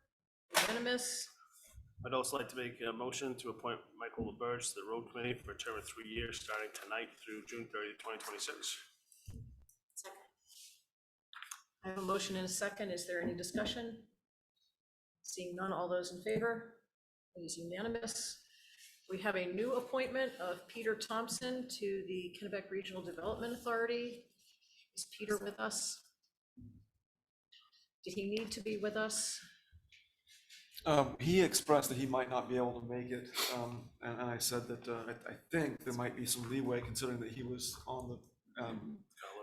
Unanimous. I'd also like to make a motion to appoint Michael LaBerge to the Road Committee for a term of 3 years, starting tonight through June 30th, 2026. Second. I have a motion and a second. Is there any discussion? Seeing none, all those in favor? It is unanimous. We have a new appointment of Peter Thompson to the Kennebec Regional Development Authority. Is Peter with us? Did he need to be with us? He expressed that he might not be able to make it, and I said that I think there might be some leeway, considering that he was on the,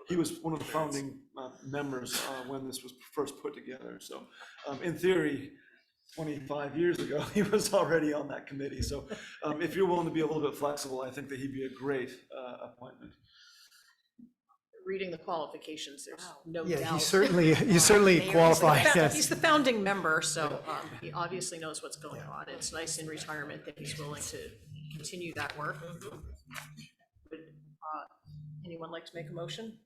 he was one of the founding members when this was first put together. So in theory, 25 years ago, he was already on that committee. So if you're willing to be a little bit flexible, I think that he'd be a great appointment. Reading the qualifications, there's no Yeah, doubt. you certainly He's the qualify, fa- yes. He's the founding member, so he obviously knows what's going on. It's nice in retirement that he's willing to continue that work. Would anyone like to make a motion?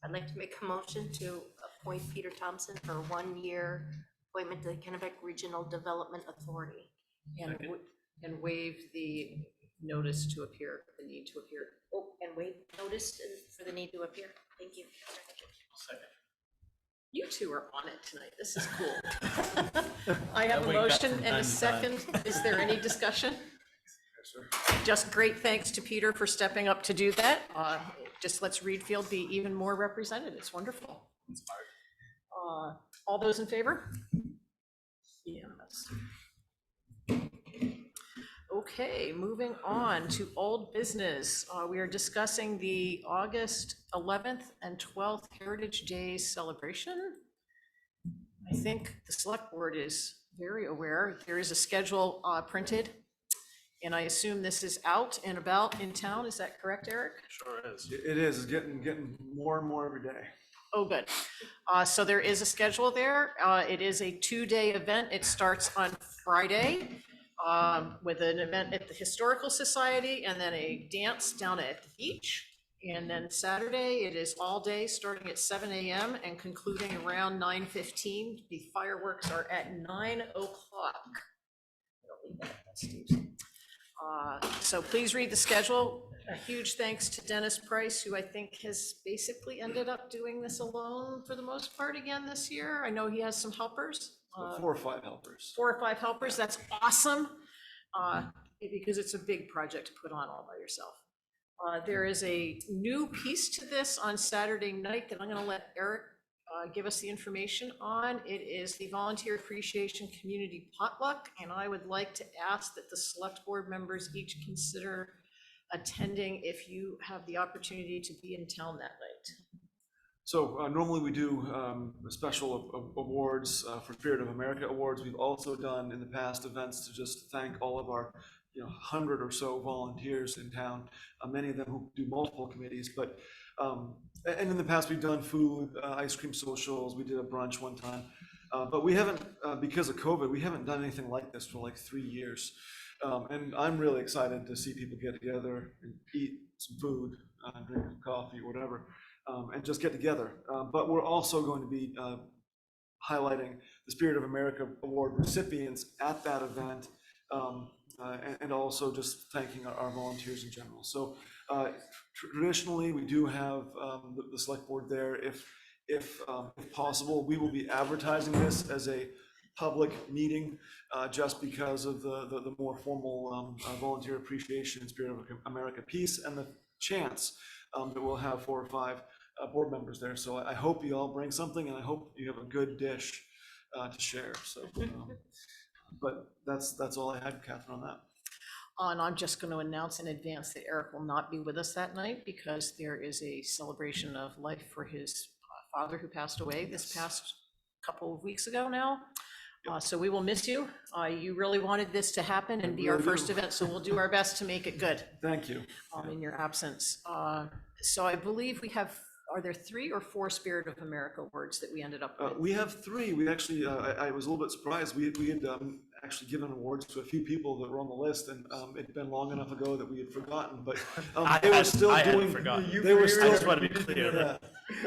I'd like to make a motion to appoint Peter Thompson for a 1-year appointment to the Kennebec Regional Development Authority. And waive the notice to appear, the need to appear. Oh, and waive notice for the need to appear. Thank you. You two are on it tonight. This is cool. I have a wake up motion from and a time to time. second. Is there any discussion? Just great thanks to Peter for stepping up to do that. Just lets Readfield be even more represented. It's wonderful. All those in favor? Yes. Okay, moving on to old business. We are discussing the August 11th and 12th Heritage Days celebration. I think the select board is very aware. There is a schedule printed, and I assume this is out and about in town. Is that correct, Eric? Sure is. It is, it's getting more and more every day. Oh, good. So there is a schedule there. It is a 2-day event. It starts on Friday with an event at the Historical Society and then a dance down at the beach. And then Saturday, it is all day, starting at 7 a.m. and concluding around 9:15. The fireworks are at 9 o'clock. So please read the schedule. A huge thanks to Dennis Price, who I think has basically ended up doing this alone for the most part again this year. I know he has some helpers. 4 or 5 helpers. 4 or 5 helpers, that's awesome, because it's a big project to put on all by yourself. There is a new piece to this on Saturday night that I'm gonna let Eric give us the information on. It is the Volunteer Appreciation Community Potluck, and I would like to ask that the select board members each consider attending if you have the opportunity to be in town that night. So normally we do special awards for Spirit of America awards. We've also done in the past events to just thank all of our 100 or so volunteers in town, many of them who do multiple committees. But and in the past we've done food, ice cream socials. We did a brunch one time, but we haven't because of COVID. We haven't done anything like this for like 3 years. And I'm really excited to see people get together and eat some food, drink some coffee, whatever, and just get together. But we're also going to be highlighting the Spirit of America Award recipients at that event, and also just thanking our volunteers in general. So traditionally, we do have the select board there. If possible, we will be advertising this as a public meeting, just because of the more formal volunteer appreciation and Spirit of America piece and the chance that we'll have 4 or 5 board members there. So I hope you all bring something, and I hope you have a good dish to share. So, but that's all I had, Catherine, on that. And I'm just going to announce in advance that Eric will not be with us that night because there is a celebration of life for his father who passed away this past couple of weeks ago now. So we will miss you. You really wanted this to happen and be our first event, so we'll do our best to make it good. Thank you. In your absence. So I believe we have, are there 3 or 4 Spirit of America awards that we ended up with? We have 3. We actually, I was a little bit surprised. We had actually given awards to a few people that were on the list, and it'd been long enough ago that we had forgotten. But they were still doing. They were still. I just want to be clear. Yeah.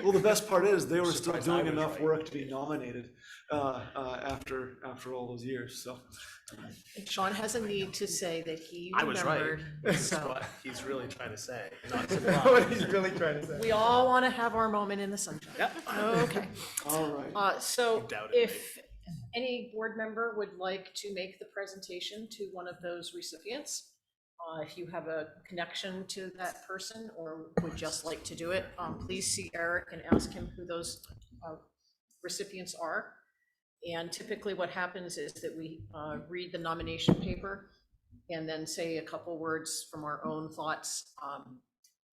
Well, the best part is they were still doing enough work to be nominated after all those years. So Sean has a need to say that he I was right. remembered. That's So what he's really trying to say. Not What he's really trying to say. we all want to have our moment in the sunshine. Yep. Okay. all right. So You doubted if any board member would like to make the presentation to one of those recipients, if you have a connection to that person or would just like to do it, please see Eric and ask him who those recipients are. And typically what happens is that we read the nomination paper and then say a couple words from our own thoughts,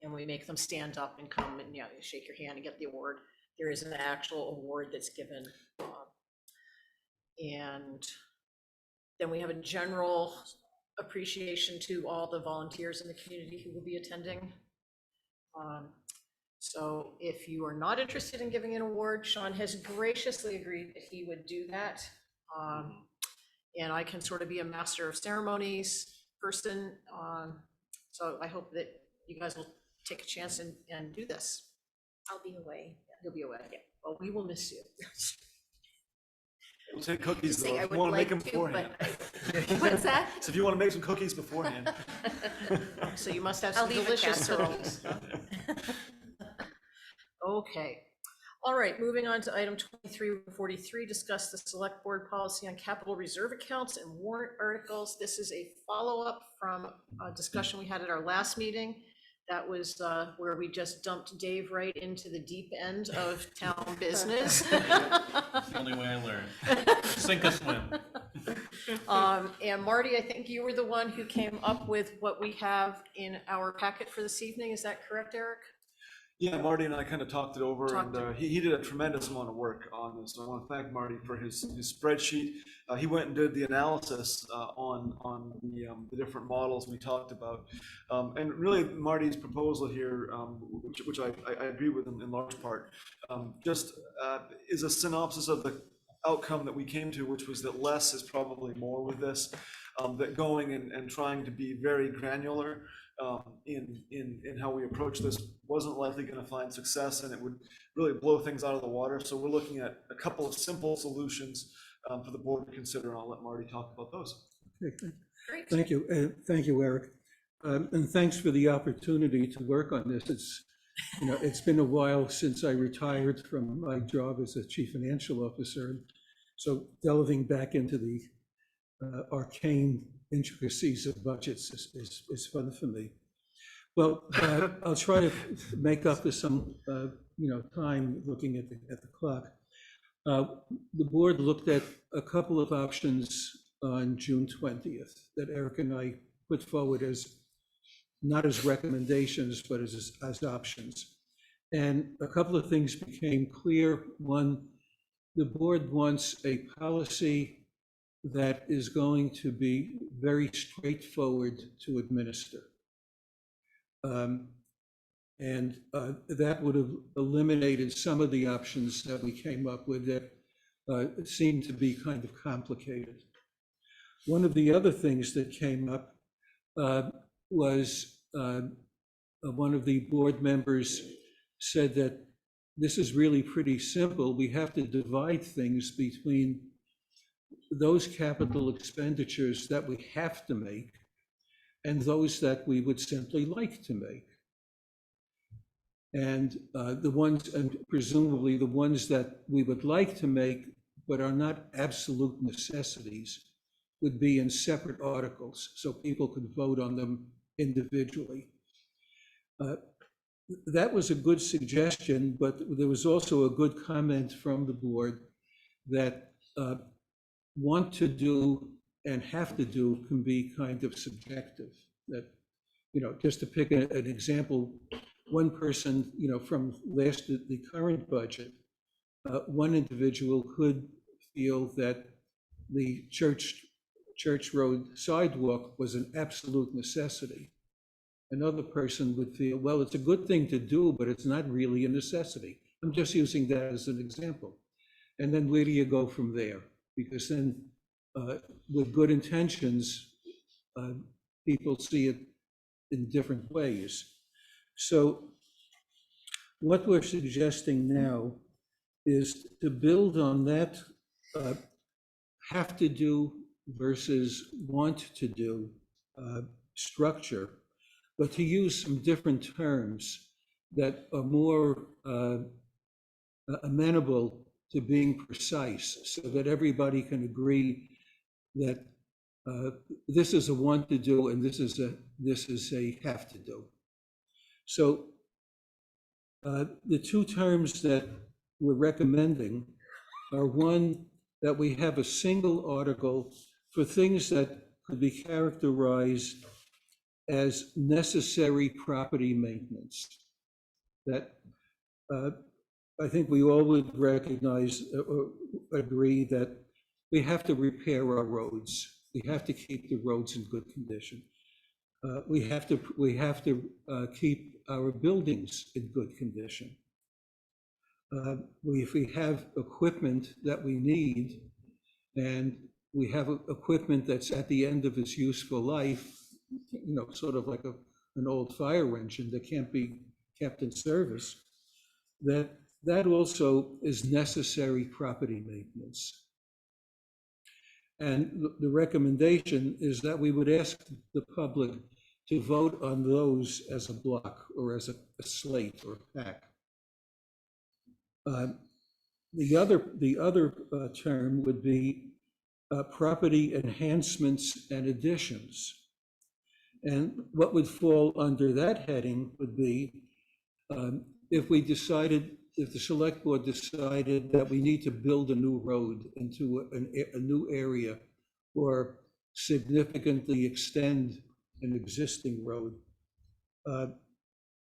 and we make them stand up and come and shake your hand and get the award. There is an actual award that's given. And then we have a general appreciation to all the volunteers in the community who will be attending. So if you are not interested in giving an award, Sean has graciously agreed that he would do that. And I can sort of be a master of ceremonies person. So I hope that you guys will take a chance and do this. I'll be away. You'll be away. Yeah. Well, we will miss you. We'll take cookies Just saying, though. I If you would want to make like them to, beforehand. What's that? So if you want to make some cookies beforehand. So you must have I'll some leave a delicious casserole. cookies. Okay. All right, moving on to item 2343, discuss the select board policy on capital reserve accounts and warrant articles. This is a follow-up from a discussion we had at our last meeting. That was where we just dumped Dave right into the deep end of town business. That's the only way I learn. Sink or swim. And Marty, I think you were the one who came up with what we have in our packet for this evening. Is that correct, Eric? Yeah, Marty and I kind of talked it over, and he did a tremendous amount of work on this. So I want to thank Marty for his spreadsheet. He went and did the analysis on the different models we talked about. And really, Marty's proposal here, which I agree with in large part, just is a synopsis of the outcome that we came to, which was that less is probably more with this, that going and trying to be very granular in how we approach this wasn't likely going to find success, and it would really blow things out of the water. So we're looking at a couple of simple solutions for the board to consider, and I'll let Marty talk about those. Great. Thank you. Thank you, Eric. And thanks for the opportunity to work on this. It's been a while since I retired from my job as a chief financial officer. So delving back into the arcane intricacies of budgets is fun for me. Well, I'll try to make up for some, time looking at the clock. The board looked at a couple of options on June 20th that Eric and I put forward as not as recommendations, but as options. And a couple of things became clear. One, the board wants a policy that is going to be very straightforward to administer. That would have eliminated some of the options that we came up with that seemed to be kind of complicated. One of the other things that came up was one of the board members said that this is really pretty simple. We have to divide things between those capital expenditures that we have to make and those that we would simply like to make. And and presumably the ones that we would like to make but are not absolute necessities would be in separate articles so people could vote on them individually. That was a good suggestion, but there was also a good comment from the board that want to do and have to do can be kind of subjective. That, just to pick an example, one person, from the current budget, one individual could feel that the church road sidewalk was an absolute necessity. Another person would feel, well, it's a good thing to do, but it's not really a necessity. I'm just using that as an example. And then where do you go from there? Because then with good intentions, people see it in different ways. So what we're suggesting now is to build on that have to do versus want to do structure, but to use some different terms that are more amenable to being precise so that everybody can agree that this is a want to do and this is a have to do. So the two terms that we're recommending are one, that we have a single article for things that could be characterized as necessary property maintenance. That I think we all would recognize or agree that we have to repair our roads. We have to keep the roads in good condition. We have to keep our buildings in good condition. If we have equipment that we need, and we have equipment that's at the end of its useful life, sort of like an old fire engine that can't be kept in service, that also is necessary property maintenance. And the recommendation is that we would ask the public to vote on those as a block or as a slate or pack. The other term would be property enhancements and additions. And what would fall under that heading would be if the select board decided that we need to build a new road into a new area or significantly extend an existing road,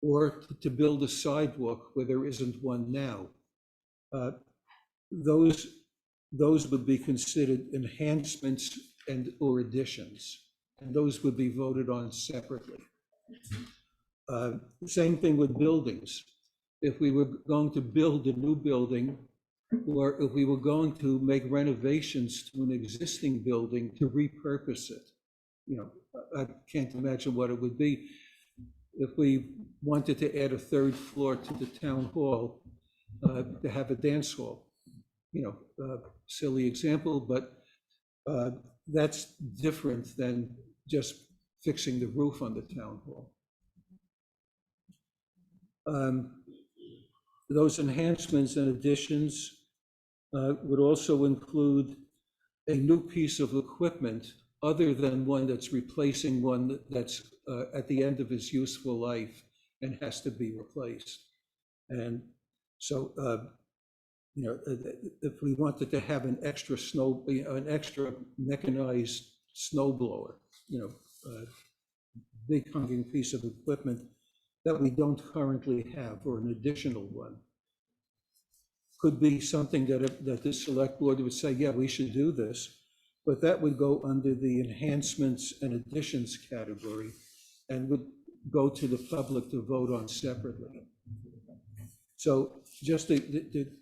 or to build a sidewalk where there isn't one now, those would be considered enhancements and or additions, and those would be voted on separately. Same thing with buildings. If we were going to build a new building, or if we were going to make renovations to an existing building to repurpose it, I can't imagine what it would be. If we wanted to add a third floor to the town hall to have a dance hall, silly example, but that's different than just fixing the roof on the town hall. Those enhancements and additions would also include a new piece of equipment other than one that's replacing one that's at the end of its useful life and has to be replaced. And so, if we wanted to have an extra an extra mechanized snow blower, big hunking piece of equipment that we don't currently have, or an additional one, could be something that the select board would say, yeah, we should do this, but that would go under the enhancements and additions category and would go to the public to vote on separately. So just to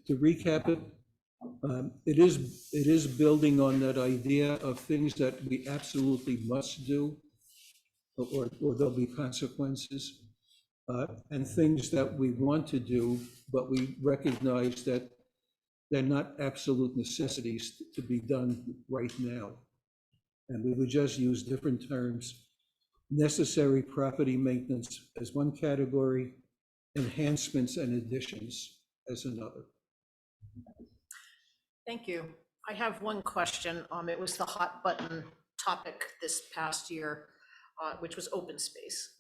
recap it, it is building on that idea of things that we absolutely must do, or there'll be consequences, and things that we want to do, but we recognize that they're not absolute necessities to be done right now. And we would just use different terms: necessary property maintenance as one category, enhancements and additions as another. Thank you. I have one question. It was the hot button topic this past year, which was open space.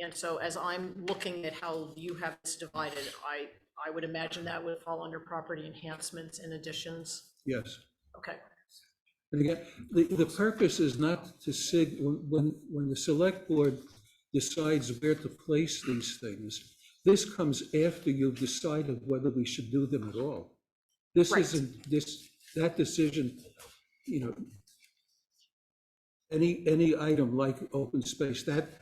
And so as I'm looking at how you have this divided, I would imagine that would fall under property enhancements and additions. Yes. Okay. And again, the purpose is not to when the select board decides where to place these things, this comes after you've decided whether we should do them at all. This isn't that decision, any item like open space, that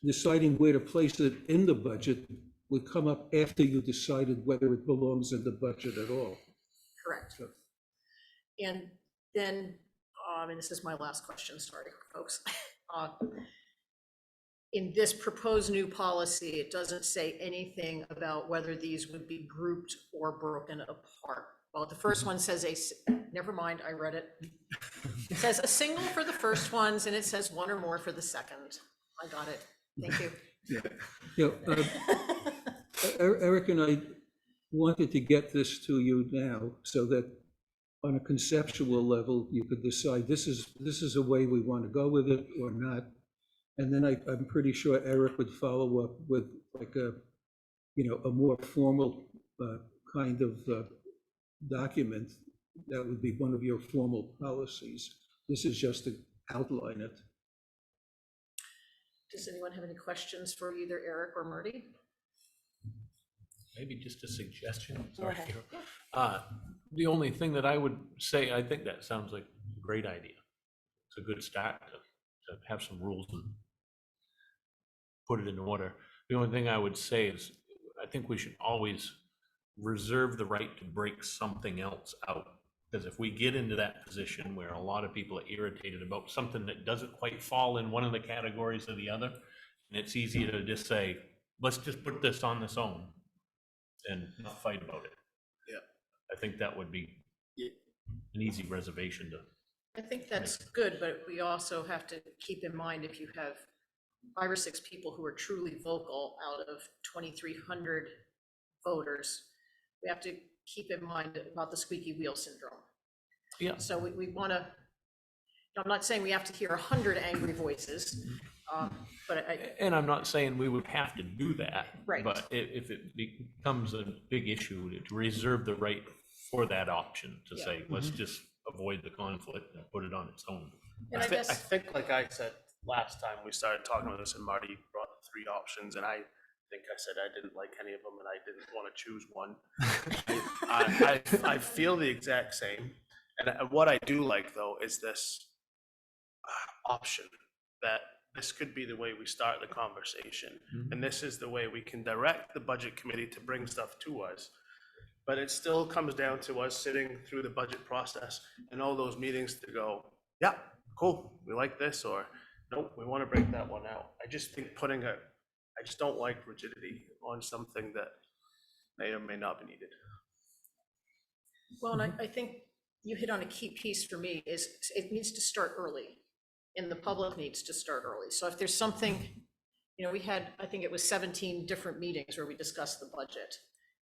deciding where to place it in the budget would come up after you decided whether it belongs in the budget at all. Correct. And then, and this is my last question, sorry, folks. In this proposed new policy, it doesn't say anything about whether these would be grouped or broken apart. Well, the first one says never mind, I read it. It says a single for the first ones, and it says one or more for the second. I got it. Thank you. Eric and I wanted to get this to you now so that on a conceptual level, you could decide this is a way we want to go with it or not. And then I'm pretty sure Eric would follow up with like a more formal kind of document that would be one of your formal policies. This is just to outline it. Does anyone have any questions for either Eric or Marty? Maybe just a suggestion. Go Sorry. ahead. The only thing that I would say, I think that sounds like a great idea. It's a good start to have some rules and put it in order. The only thing I would say is, I think we should always reserve the right to break something else out. Because if we get into that position where a lot of people are irritated about something that doesn't quite fall in one of the categories or the other, and it's easy to just say, let's just put this on its own and not fight about it. Yeah. I think that would be an easy reservation to. I think that's good, but we also have to keep in mind if you have 5 or 6 people who are truly vocal out of 2,300 voters, we have to keep in mind about the squeaky wheel syndrome. Yeah. So we want to, I'm not saying we have to hear 100 angry voices, but And I'm not saying we would have to do that. Right. But if it becomes a big issue, to reserve the right for that option to say, let's just avoid the conflict and put it on its own. And I think, like I said last time we started talking about this, and Marty brought 3 options, and I think I said I didn't like any of them, and I didn't want to choose one. I feel the exact same, and what I do like though is this option that this could be the way we start the conversation, and this is the way we can direct the budget committee to bring stuff to us. But it still comes down to us sitting through the budget process and all those meetings to go, yeah, cool, we like this, or nope, we want to break that one out. I just think I just don't like rigidity on something that may or may not be needed. Well, and I think you hit on a key piece for me is it needs to start early. and the public needs to start early. So if there's something, we had, I think it was 17 different meetings where we discussed the budget.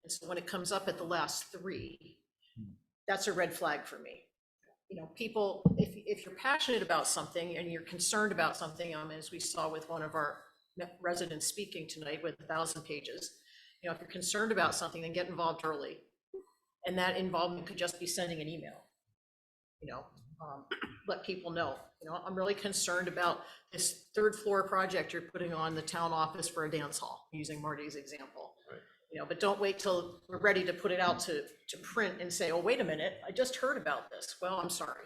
And so when it comes up at the last 3, that's a red flag for me. People, if you're passionate about something and you're concerned about something, as we saw with one of our residents speaking tonight with 1,000 pages, if you're concerned about something, then get involved early. And that involvement could just be sending an email, let people know, I'm really concerned about this 3rd floor project you're putting on the town office for a dance hall, using Marty's example. Right. But don't wait till we're ready to put it out to print and say, oh, wait a minute, I just heard about this. Well, I'm sorry.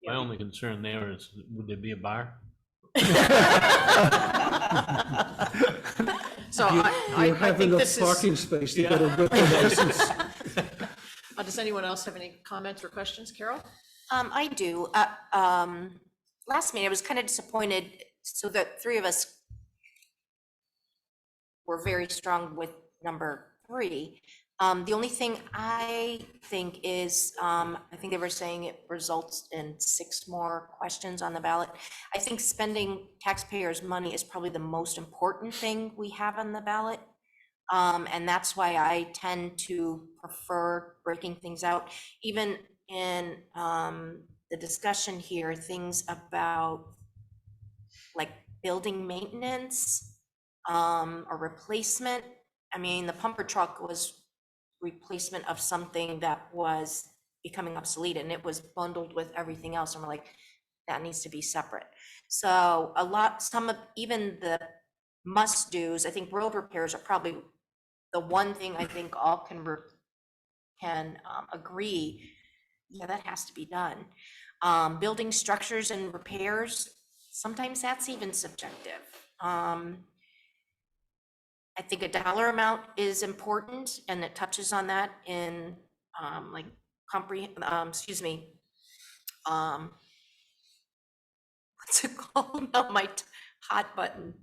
My only concern there is, would there be a bar? So You I have think enough this is. parking space to get a liquor license. Does anyone else have any comments or questions? Carol? I do. Last meeting, I was kind of disappointed. So the 3 of us were very strong with number 3. The only thing I think is, I think they were saying it results in 6 more questions on the ballot. I think spending taxpayers' money is probably the most important thing we have on the ballot. And that's why I tend to prefer breaking things out. Even in the discussion here, things about like building maintenance or replacement. I mean, the pumper truck was replacement of something that was becoming obsolete, and it was bundled with everything else, and we're like, that needs to be separate. So some of even the must-dos, I think road repairs are probably the one thing I think all can agree, yeah, that has to be done. Building structures and repairs, sometimes that's even subjective. I think a dollar amount is important, and it touches on that in like excuse me, what's it called? Not my hot button.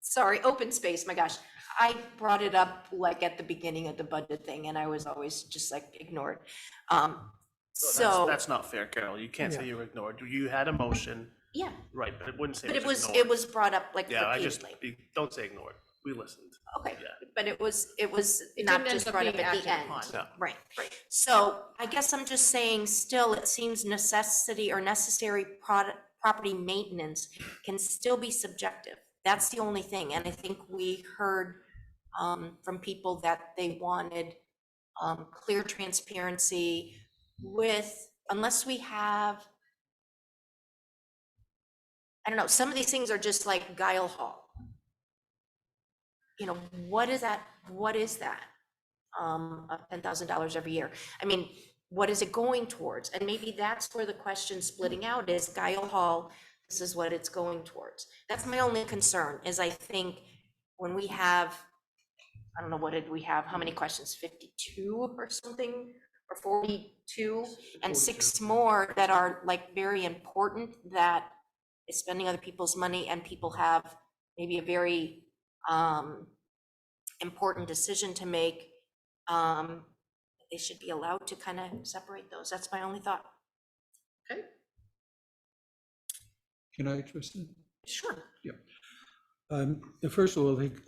Sorry, open space. My gosh, I brought it up like at the beginning of the budget thing, and I was always just like ignored. So That's not fair, Carol. You can't say you were ignored. You had a motion. Yeah. Right, but it wouldn't say But it was it ignored. was brought up like Yeah, repeatedly. don't say ignored. We listened. Okay, Yeah. but it was It not didn't just end up brought up being at the acted end. upon. No. Right. So I guess I'm just saying, still, it seems necessity or necessary property maintenance can still be subjective. That's the only thing. And I think we heard from people that they wanted clear transparency unless we have, I don't know, some of these things are just like Guile Hall. What is that? What is that? Of $10,000 every year. I mean, what is it going towards? And maybe that's where the question splitting out is. Guile Hall, this is what it's going towards. That's my only concern, is I think when we have, I don't know, what did we have? How many questions? 52 or something, or 42, and 6 more that are like very important, that is spending other people's money, and people have maybe a very important decision to make. They should be allowed to kind of separate those. That's my only thought. Okay, Can I address that? sure. Yeah. First of all, I think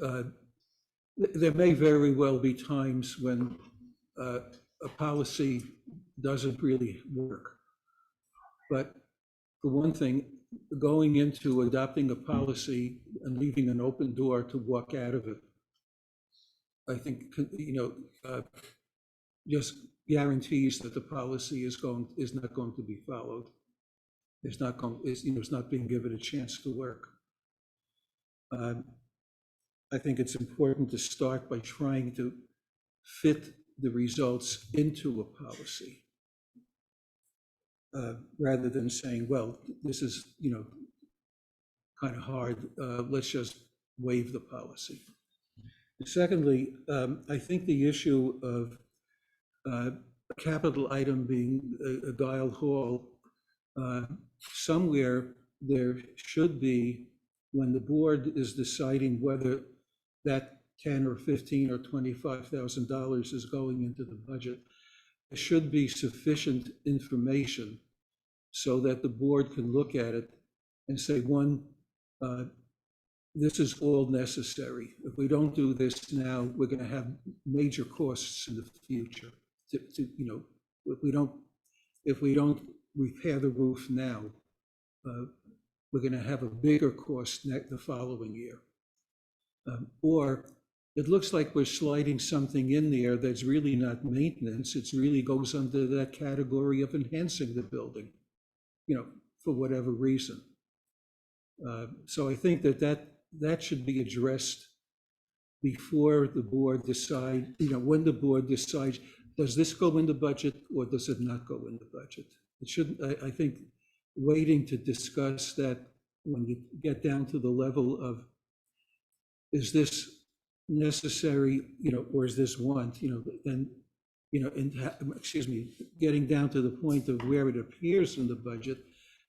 there may very well be times when a policy doesn't really work. But for one thing, going into adopting a policy and leaving an open door to walk out of it, I think, just guarantees that the policy is not going to be followed. It's not being given a chance to work. I think it's important to start by trying to fit the results into a policy, rather than saying, well, this is, kind of hard, let's just waive the policy. Secondly, I think the issue of a capital item being a Guile Hall, somewhere there should be, when the board is deciding whether that $10,000 or $15,000 or $25,000 is going into the budget, there should be sufficient information so that the board can look at it and say, one, this is all necessary. If we don't do this now, we're going to have major costs in the future. You know, if we don't repair the roof now, we're going to have a bigger cost the following year. Or it looks like we're sliding something in there that's really not maintenance. It really goes under that category of enhancing the building, you know, for whatever reason. So I think that should be addressed before the board decide, you know, when the board decides, does this go in the budget or does it not go in the budget? It shouldn't, I think waiting to discuss that when you get down to the level of, is this necessary, you know, or is this want, you know, then, you know, and excuse me, getting down to the point of where it appears in the budget,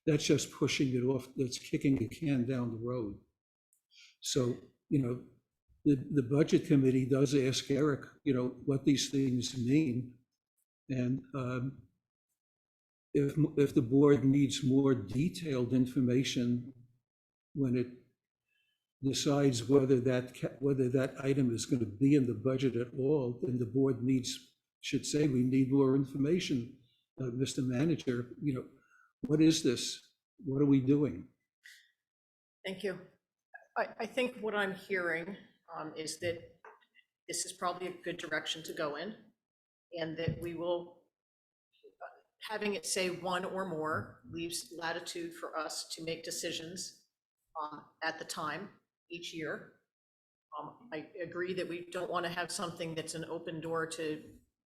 that's just pushing it off, that's kicking the can down the road. So, you know, the budget committee does ask Eric, you know, what these things mean. And if the board needs more detailed information when it decides whether that item is going to be in the budget at all, then the board should say, we need more information, Mr. Manager, you know, what is this? What are we doing? Thank you. I think what I'm hearing is that this is probably a good direction to go in, and that we will, having it say one or more leaves latitude for us to make decisions at the time each year. I agree that we don't want to have something that's an open door to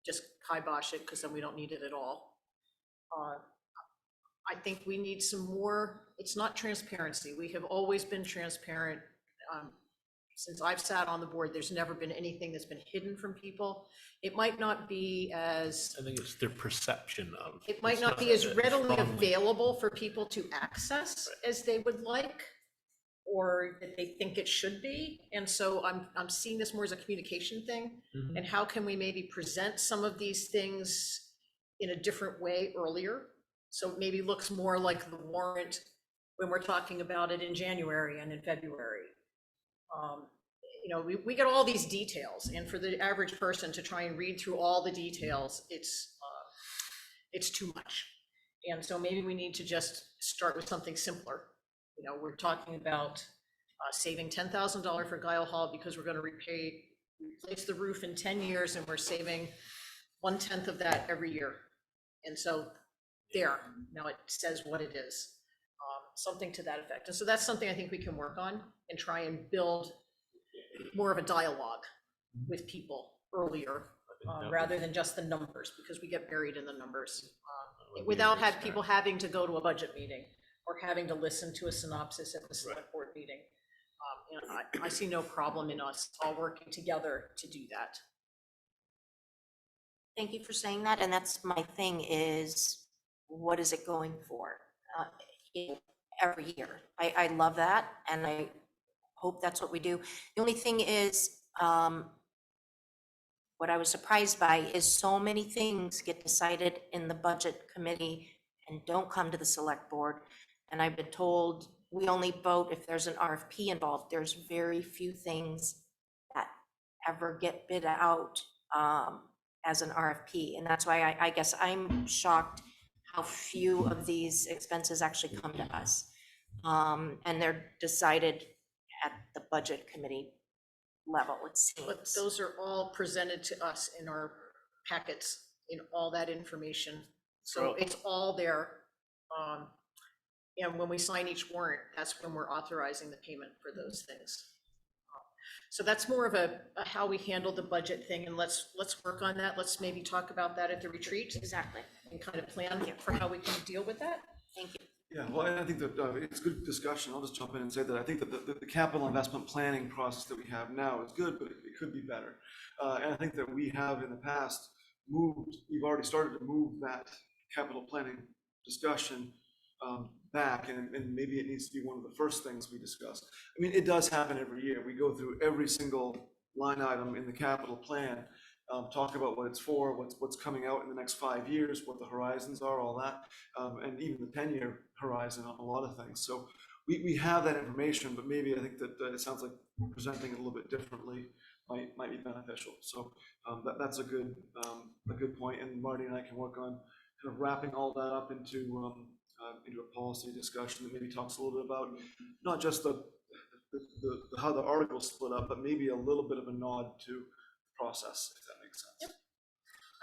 just kibosh it, because then we don't need it at all. I think we need some more, it's not transparency. We have always been transparent. Since I've sat on the board, there's never been anything that's been hidden from people. It might not be as, I think it's their perception of. it might not be as readily available for people to access as they would like, or that they think it should be. And so I'm seeing this more as a communication thing. And how can we maybe present some of these things in a different way earlier? So it maybe looks more like the warrant when we're talking about it in January and in February. You know, we get all these details, and for the average person to try and read through all the details, it's too much. And so maybe we need to just start with something simpler. You know, we're talking about saving $10,000 for Guile Hall because we're going to replace the roof in 10 years, and we're saving 1/10 of that every year. And so there, now it says what it is, something to that effect. And so that's something I think we can work on and try and build more of a dialogue with people earlier, rather than just the numbers, because we get buried in the numbers without people having to go to a budget meeting or having to listen to a synopsis at the select board meeting. And I see no problem in us all working together to do that. Thank you for saying that, and that's my thing is, what is it going for every year? I love that, and I hope that's what we do. The only thing is, what I was surprised by is so many things get decided in the budget committee and don't come to the select board. And I've been told we only vote if there's an RFP involved. There's very few things that ever get bid out as an RFP. And that's why I guess I'm shocked how few of these expenses actually come to us. And they're decided at the budget committee level, it seems. But those are all presented to us in our packets, in all that information. So it's all there. And when we sign each warrant, that's when we're authorizing the payment for those things. So that's more of a how we handle the budget thing, and let's work on that. Let's maybe talk about that at the retreat. Exactly. And kind of plan for how we can deal with that. Thank you. Yeah, well, I think that it's good discussion. I'll just jump in and say that I think that the capital investment planning process that we have now is good, but it could be better. And I think that we have in the past we've already started to move that capital planning discussion back, and maybe it needs to be one of the first things we discuss. I mean, it does happen every year. We go through every single line item in the capital plan, talk about what it's for, what's coming out in the next 5 years, what the horizons are, all that, and even the 10-year horizon on a lot of things. So we have that information, but maybe I think that it sounds like presenting it a little bit differently might be beneficial. So that's a good point, and Marty and I can work on kind of wrapping all that up into a policy discussion that maybe talks a little bit about not just the how the article's split up, but maybe a little bit of a nod to the process, if that makes sense. Yep.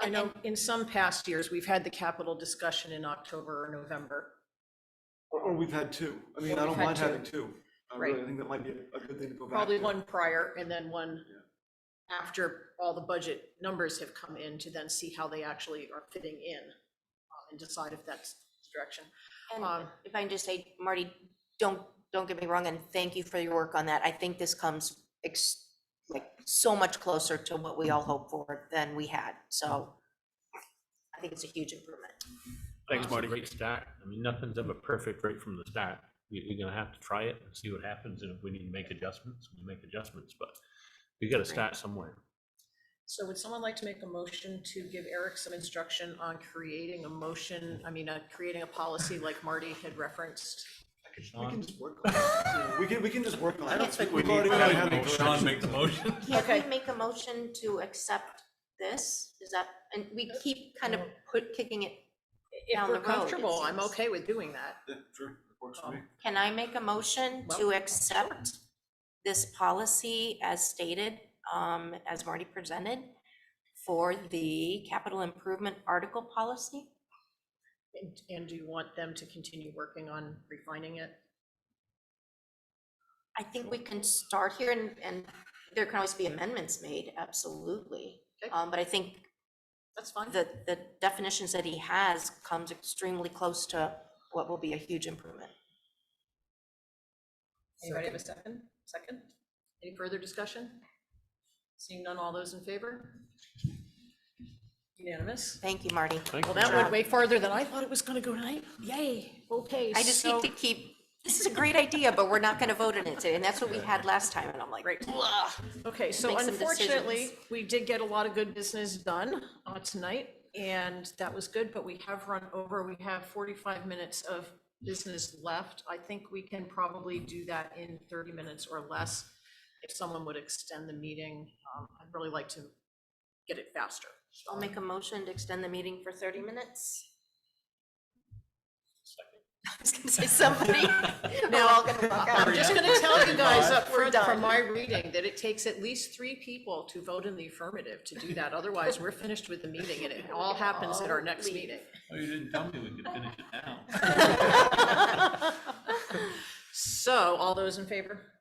I know in some past years, we've had the capital discussion in October or November. Or we've had two. I mean, I don't mind having two. Right. I think that might be a good thing to go back Probably to. one prior and then one after all the budget numbers have come in, to then see how they actually are fitting in and decide if that's the direction. And if I can just say, Marty, don't get me wrong, and thank you for your work on that. I think this comes like so much closer to what we all hoped for than we had. So I think it's a huge improvement. Thanks, Marty. Great start. I mean, nothing's ever perfect right from the start. You're gonna have to try it and see what happens, and if we need to make adjustments, we make adjustments, but we gotta start somewhere. So would someone like to make a motion to give Eric some instruction on creating a policy like Marty had referenced? We can just work on it. We can just work on it. I don't think we We've already need got that. it. Sean make the motion. Can't we make a motion to accept this? Is that, and we keep kind of kicking it If down we're the road, it comfortable, I'm seems. okay with doing that. Yeah, sure, it works for me. Can I make a motion to accept this policy as stated, as Marty presented, for the capital improvement article policy? And do you want them to continue working on refining it? I think we can start here, and there can always be amendments made, absolutely. Okay. But I think That's fine. the definitions that he has comes extremely close to what will be a huge improvement. Anybody have a second? Second? Any further discussion? Seeing none, all those in favor? Unanimous? Thank you, Marty. Well, that went way farther than I thought it was gonna go tonight. Yay, okay. I just need to keep, this is a great idea, but we're not gonna vote on it today, and that's what we had last time, and I'm like, Right. Okay, so Make some unfortunately, decisions. we did get a lot of good business done tonight, and that was good, but we have run over. We have 45 minutes of business left. I think we can probably do that in 30 minutes or less. If someone would extend the meeting, I'd really like to get it faster. I'll make a motion to extend the meeting for 30 minutes. I was gonna say somebody. We're all gonna walk out. I'm just gonna tell you guys up We're front done. from my reading that it takes at least 3 people to vote in the affirmative to do that. Otherwise, we're finished with the meeting, and it all happens at our next meeting. Oh, you didn't tell me we could finish it now. So, all those in favor?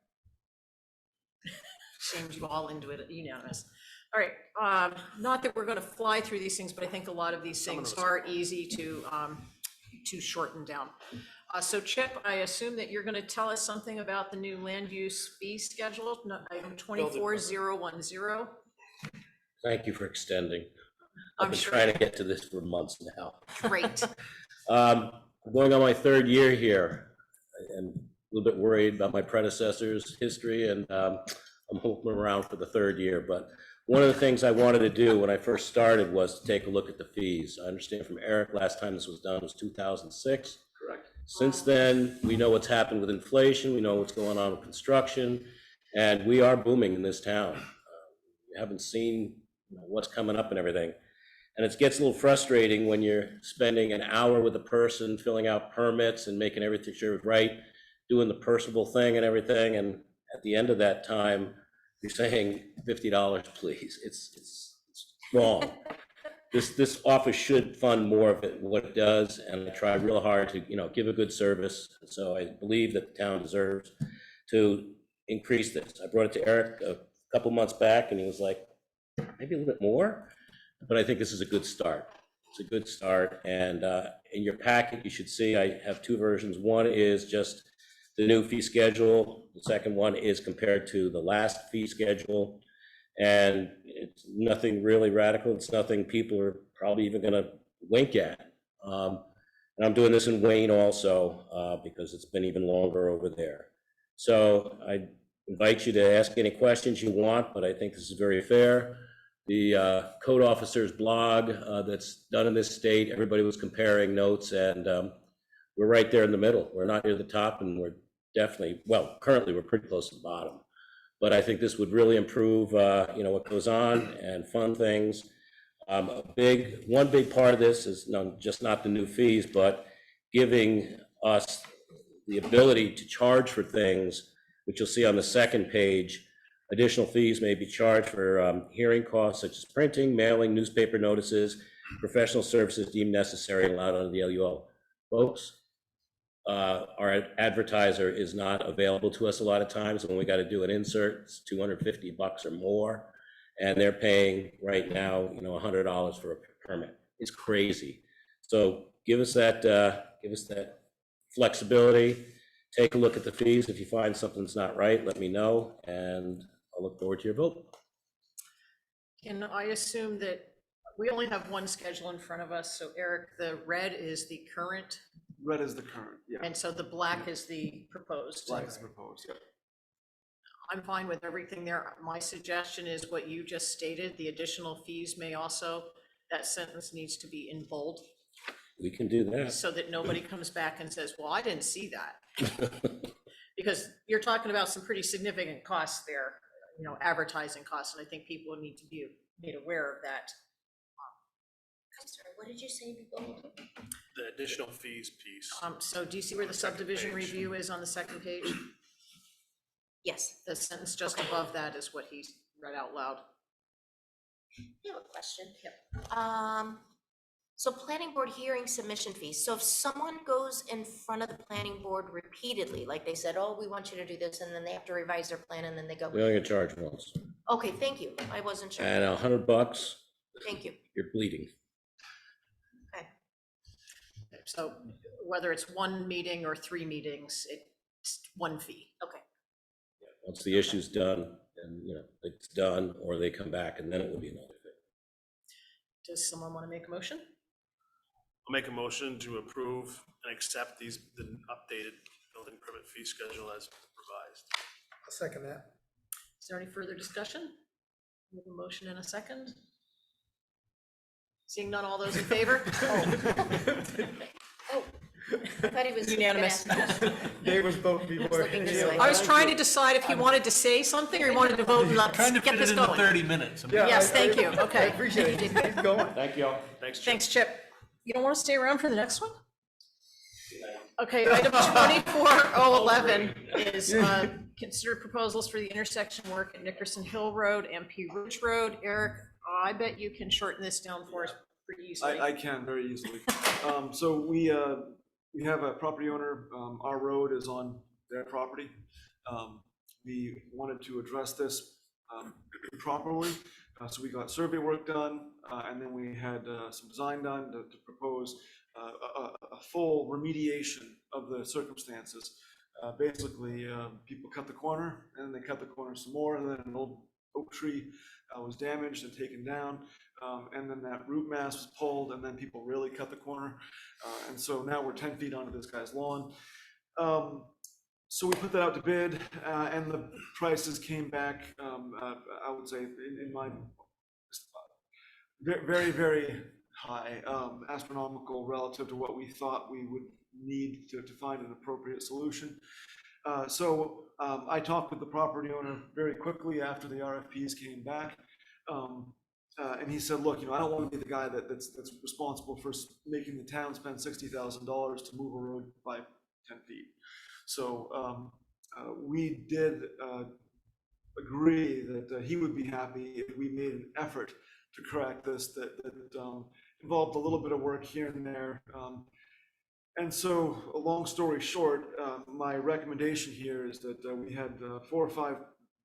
Shamed you all into it, unanimous. All right, not that we're gonna fly through these things, but I think a lot of these things are easy to shorten down. So Chip, I assume that you're gonna tell us something about the new land use fee schedule, item 24010. Thank you for extending. I'm I've been sure. trying to get to this for months now. Great. I'm going on my 3rd year here. I'm a little bit worried about my predecessor's history, and I'm hoping around for the 3rd year. But one of the things I wanted to do when I first started was to take a look at the fees. I understand from Eric, last time this was done was 2006. Correct. Since then, we know what's happened with inflation, we know what's going on with construction, and we are booming in this town. We haven't seen what's coming up and everything. And it gets a little frustrating when you're spending an hour with a person, filling out permits and making everything sure it's right, doing the personable thing and everything, and at the end of that time, you're saying $50, please. It's wrong. This office should fund more of it, what it does, and I try real hard to, give a good service. So I believe that the town deserves to increase this. I brought it to Eric a couple months back, and he was like, maybe a little bit more, but I think this is a good start. It's a good start, and in your packet, you should see I have 2 versions. One is just the new fee schedule. The second one is compared to the last fee schedule. And it's nothing really radical. It's nothing people are probably even going to wink at. And I'm doing this in Wayne also because it's been even longer over there. So I invite you to ask any questions you want, but I think this is very fair. the code officer's blog that's done in this state. Everybody was comparing notes, and we're right there in the middle. We're not near the top, and we're definitely, well, currently we're pretty close to the bottom. But I think this would really improve, what goes on and fund things. One big part of this is just not the new fees, but giving us the ability to charge for things, which you'll see on the second page. Additional fees may be charged for hearing costs such as printing, mailing, newspaper notices, professional services deemed necessary and allowed under the LUL. Folks, our advertiser is not available to us a lot of times. When we got to do an insert, it's $250 or more, and they're paying right now, $100 for a permit. It's crazy. So give us that flexibility. Take a look at the fees. If you find something's not right, let me know, and I'll look forward to your vote. Can I assume that we only have one schedule in front of us? So Eric, the red is the current, Red is the current, yeah. and so the black is the proposed. Black is proposed, yeah. I'm fine with everything there. My suggestion is what you just stated, the additional fees may also, that sentence needs to be in bold, We can do that. so that nobody comes back and says, well, I didn't see that. Because you're talking about some pretty significant costs there, advertising costs, and I think people need to be made aware of that. I'm sorry, what did you say, Nicole? The additional fees piece. So do you see where the subdivision review is on the second page? Yes, The sentence just above that is what he's read out loud. I have a question. So planning board hearing submission fees. So if someone goes in front of the planning board repeatedly, like they said, oh, we want you to do this, and then they have to revise their plan, and then they go, We only get charged once. okay, thank you. I wasn't sure. And $100, Thank you. you're bleeding. Okay. So whether it's one meeting or 3 meetings, it's one fee. Okay. Once the issue's done, and it's done, or they come back, and then it would be another thing. Does someone want to make a motion? I'll make a motion to approve and accept the updated building permit fee schedule as revised. I'll second that. Is there any further discussion? We have a motion in a second. Seeing none, all those in favor? Oh, I thought he was Unanimous. Dave was voting He was before. looking this way. I was trying to decide if he wanted to say something or he wanted to vote and let's Kind of get fit this it into going. 30 minutes. Yeah, Yes, thank you. I Okay. appreciate it. Keep going. Thank you all. Thanks, Chip. Thanks, Chip. You don't want to stay around for the next one? Okay, item 24011 is consider proposals for the intersection work at Nickerson Hill Road and P Ridge Road. Eric, I bet you can shorten this down for us pretty easily. I can very easily. So we have a property owner, our road is on their property. We wanted to address this properly. So we got survey work done, and then we had some design done to propose a full remediation of the circumstances. Basically, people cut the corner, and they cut the corner some more, and then an old oak tree was damaged and taken down, and then that root mass was pulled, and then people really cut the corner, and so now we're 10 feet onto this guy's lawn. So we put that out to bid, and the prices came back, I would say, in my very, very high, astronomical relative to what we thought we would need to find an appropriate solution. So I talked with the property owner very quickly after the RFPs came back. And he said, look, I don't want to be the guy that's responsible for making the town spend $60,000 to move a road by 10 feet. So we did agree that he would be happy if we made an effort to correct this, that involved a little bit of work here and there. And so, a long story short, my recommendation here is that we had 4 or 5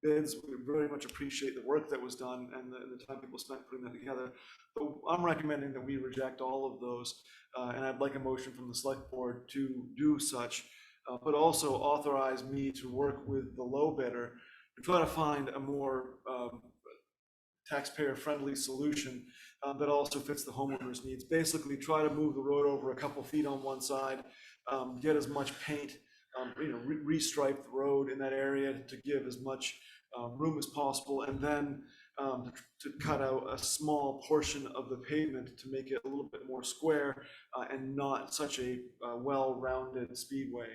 bids. We very much appreciate the work that was done and the time people spent putting that together. But I'm recommending that we reject all of those, and I'd like a motion from the select board to do such, but also authorize me to work with the low bidder to try to find a more taxpayer-friendly solution that also fits the homeowner's needs. Basically, try to move the road over a couple feet on one side, get as much paint, restripe the road in that area to give as much room as possible, and then to cut out a small portion of the pavement to make it a little bit more square and not such a well-rounded speedway.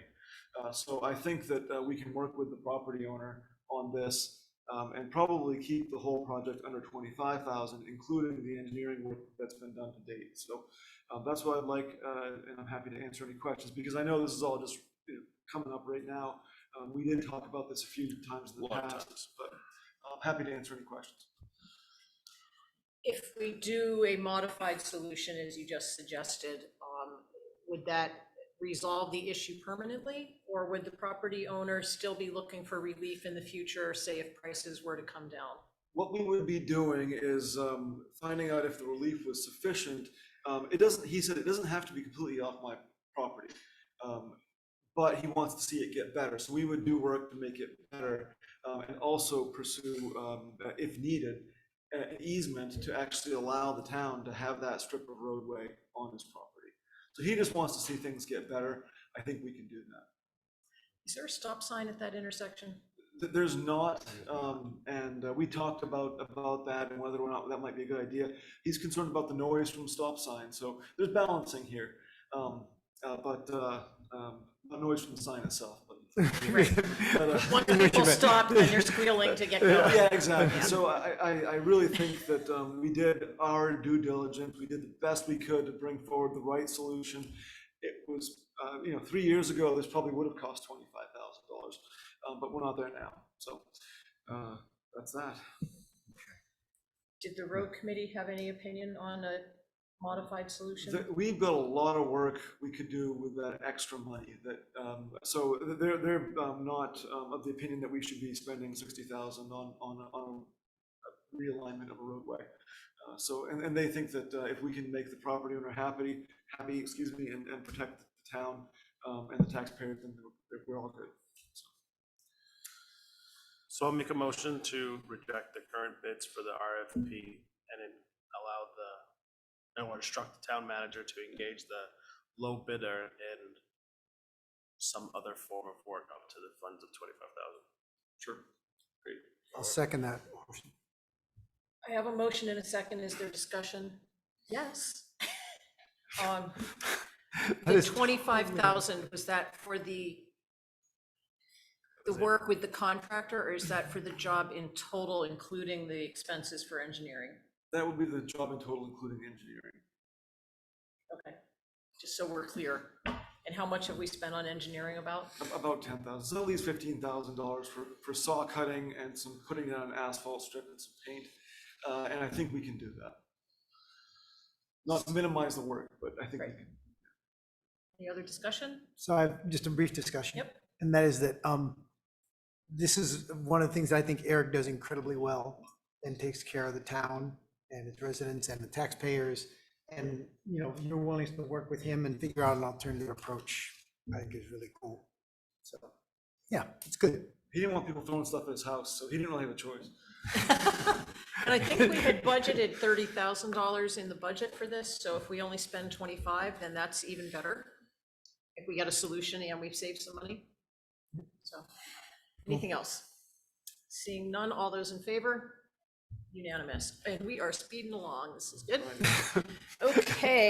So I think that we can work with the property owner on this and probably keep the whole project under 25,000, including the engineering work that's been done to date. So that's what I'd like, and I'm happy to answer any questions, because I know this is all just coming up right now. We did talk about this a few times in the past, but I'm happy to answer any questions. If we do a modified solution, as you just suggested, would that resolve the issue permanently? Or would the property owner still be looking for relief in the future, say if prices were to come down? What we would be doing is finding out if the relief was sufficient. He said it doesn't have to be completely off my property, but he wants to see it get better. So we would do work to make it better and also pursue, if needed, an easement to actually allow the town to have that strip of roadway on his property. So he just wants to see things get better. I think we can do that. Is there a stop sign at that intersection? There's not, and we talked about that and whether or not that might be a good idea. He's concerned about the noise from stop signs, so there's balancing here, but not noise from the sign itself. Once people stop, then you're squealing to get going. Yeah, exactly. So I really think that we did our due diligence. We did the best we could to bring forward the right solution. It was, 3 years ago, this probably would have cost $25,000, but we're not there now. So that's that. Did the road committee have any opinion on a modified solution? We've got a lot of work we could do with that extra money. So they're not of the opinion that we should be spending $60,000 on a realignment of a roadway. And they think that if we can make the property owner happy, and protect the town and the taxpayers, then we're all good. So I'll make a motion to reject the current bids for the RFP and then allow or instruct the town manager to engage the low bidder in some other form of work up to the funds of 25,000. Sure. Great. I'll second that. I have a motion and a second. Is there discussion? Yes. The 25,000, was that for the work with the contractor, or is that for the job in total, including the expenses for engineering? That would be the job in total, including engineering. Okay, just so we're clear. And how much have we spent on engineering about? About 10,000, so at least $15,000 for saw cutting and some putting down an asphalt strip and some paint. And I think we can do that. Not to minimize the work, but I think we can. Any other discussion? So I have just a brief discussion. Yep. And that is that this is one of the things I think Eric does incredibly well and takes care of the town and its residents and the taxpayers. And, your willingness to work with him and figure out an alternative approach, I think is really cool. So, yeah, it's good. He didn't want people throwing stuff at his house, so he didn't really have a choice. And I think we had budgeted $30,000 in the budget for this. So if we only spend 25, then that's even better. If we get a solution and we've saved some money. So anything else? Seeing none, all those in favor? Unanimous. And we are speeding along. This is good. Okay, Right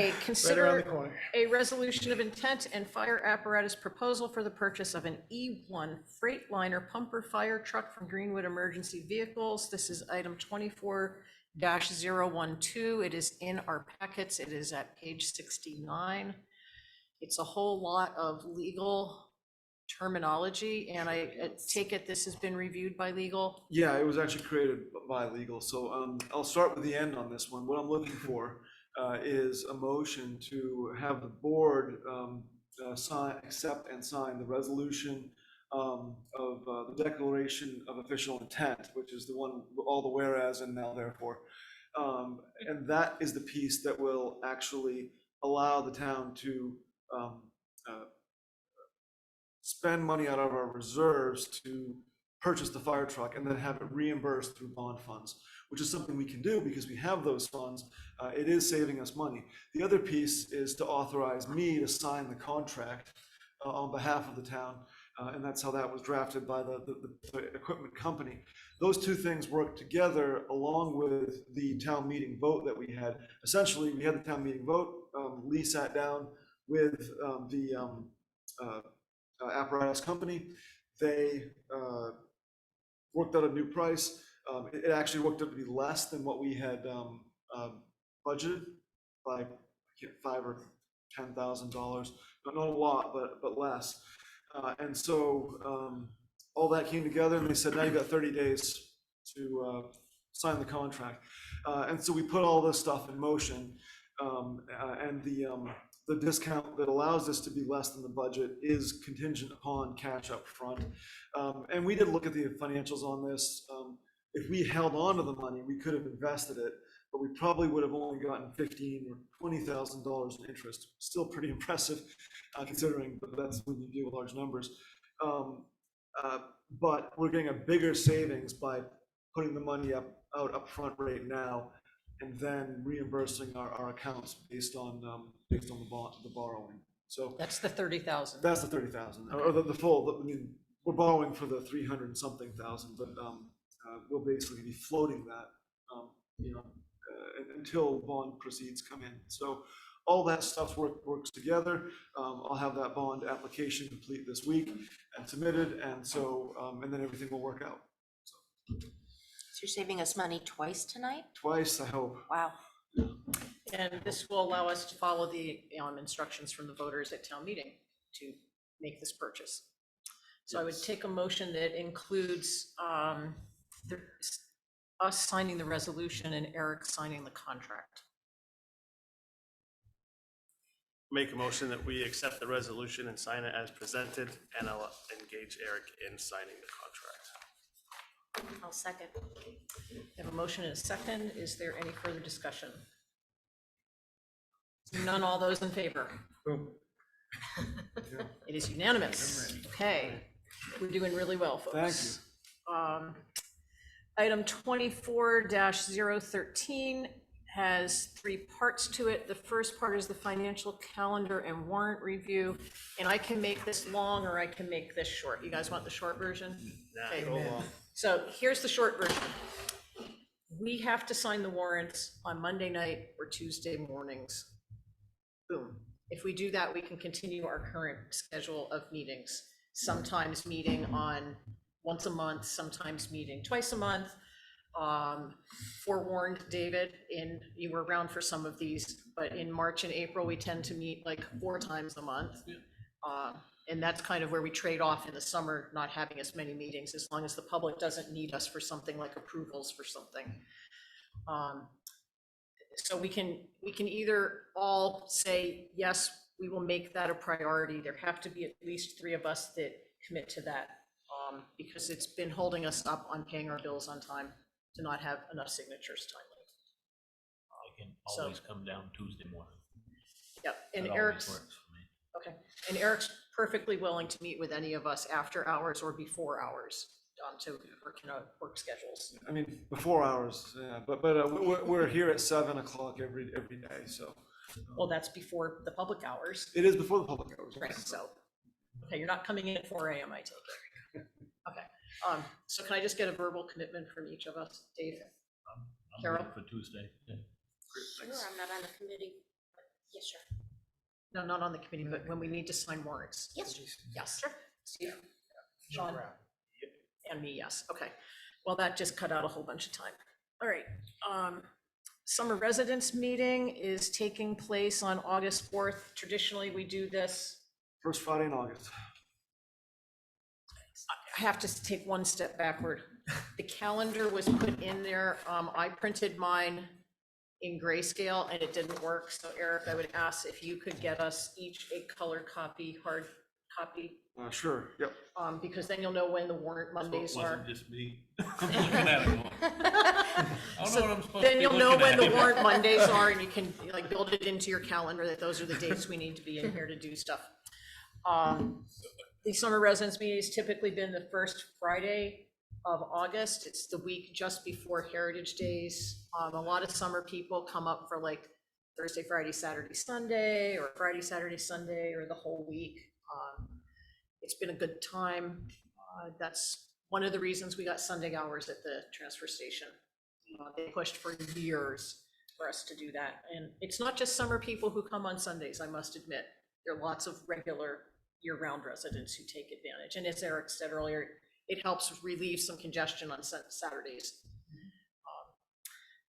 around the consider corner. a resolution of intent and fire apparatus proposal for the purchase of an E1 Freightliner pumper fire truck from Greenwood Emergency Vehicles. This is item 24-012. It is in our packets. It is at page 69. It's a whole lot of legal terminology, and I take it this has been reviewed by legal? Yeah, it was actually created by legal. So I'll start with the end on this one. What I'm looking for is a motion to have the board accept and sign the resolution of the declaration of official intent, which is the one, all the whereas and now therefore. And that is the piece that will actually allow the town to spend money out of our reserves to purchase the fire truck and then have it reimbursed through bond funds, which is something we can do because we have those funds. It is saving us money. The other piece is to authorize me to sign the contract on behalf of the town. And that's how that was drafted by the equipment company. Those two things work together along with the town meeting vote that we had. Essentially, we had the town meeting vote. Lee sat down with the apparatus company. They worked out a new price. It actually worked out to be less than what we had budgeted by $5,000 or $10,000. Not a lot, but less. And so all that came together, and they said, now you've got 30 days to sign the contract. And so we put all this stuff in motion, and the discount that allows this to be less than the budget is contingent upon cash up front. And we did look at the financials on this. If we held on to the money, we could have invested it, but we probably would have only gotten $15,000 or $20,000 in interest. Still pretty impressive, considering that's when you deal with large numbers. But we're getting a bigger savings by putting the money out up front right now, and then reimbursing our accounts based on the borrowing. So That's the 30,000. that's the 30,000, or the full. I mean, we're borrowing for the 300 and something thousand, but we'll basically be floating that, until bond proceeds come in. So all that stuff works together. I'll have that bond application complete this week and submitted, and so and then everything will work out. So you're saving us money twice tonight? Twice, I hope. Wow. And this will allow us to follow the instructions from the voters at town meeting to make this purchase. So I would take a motion that includes us signing the resolution and Eric signing the contract. Make a motion that we accept the resolution and sign it as presented, and I'll engage Eric in signing the contract. I'll second. We have a motion and a second. Is there any further discussion? None, all those in favor? It is unanimous. Okay, we're doing really well, folks. Thank you. Item 24-013 has 3 parts to it. The first part is the financial calendar and warrant review, and I can make this long or I can make this short. You guys want the short version? Okay. Go along. So here's the short version. We have to sign the warrants on Monday night or Tuesday mornings. Boom. If we do that, we can continue our current schedule of meetings, sometimes meeting on once a month, sometimes meeting twice a month. Forewarned, David, you were around for some of these, but in March and April, we tend to meet like 4 times a month. And that's kind of where we trade off in the summer, not having as many meetings, as long as the public doesn't need us for something like approvals for something. So we can either all say, yes, we will make that a priority. There have to be at least 3 of us that commit to that, because it's been holding us up on paying our bills on time to not have enough signatures timely. I can always come down Tuesday morning. Yep, and That always Eric's, works for me. okay, and Eric's perfectly willing to meet with any of us after hours or before hours, to work in our work schedules. I mean, before hours, yeah, but we're here at 7 o'clock every day, so. Well, that's before the public hours. It is before the public hours. Right, so, okay, you're not coming in at 4 AM, I take it. Okay, so can I just get a verbal commitment from each of us? Dave? I'm Carol? good for Tuesday. Yeah. Sure, I'm not on the committee, but yes, sure. No, not on the committee, but when we need to sign warrants. Yes, Yes. sure. Steve? Sean? And me, yes, okay. Well, that just cut out a whole bunch of time. All right, summer residence meeting is taking place on August 4th. Traditionally, we do this. First Friday in August. I have to take one step backward. The calendar was put in there. I printed mine in grayscale and it didn't work. So Eric, I would ask if you could get us each a color copy, hard copy. Sure, yep. Because then you'll know when the warrant Mondays So it are. wasn't just me. I'm looking at it going, I don't know what I'm supposed to Then be you'll know looking when the at. warrant Mondays are and you can like build it into your calendar that those are the dates we need to be in here to do stuff. The summer residence meeting has typically been the first Friday of August. It's the week just before Heritage Days. A lot of summer people come up for like Thursday, Friday, Saturday, Sunday, or Friday, Saturday, Sunday, or the whole week. It's been a good time. That's one of the reasons we got Sunday hours at the transfer station. They pushed for years for us to do that. And it's not just summer people who come on Sundays, I must admit. There are lots of regular year-round residents who take advantage. And as Eric said earlier, it helps relieve some congestion on Saturdays.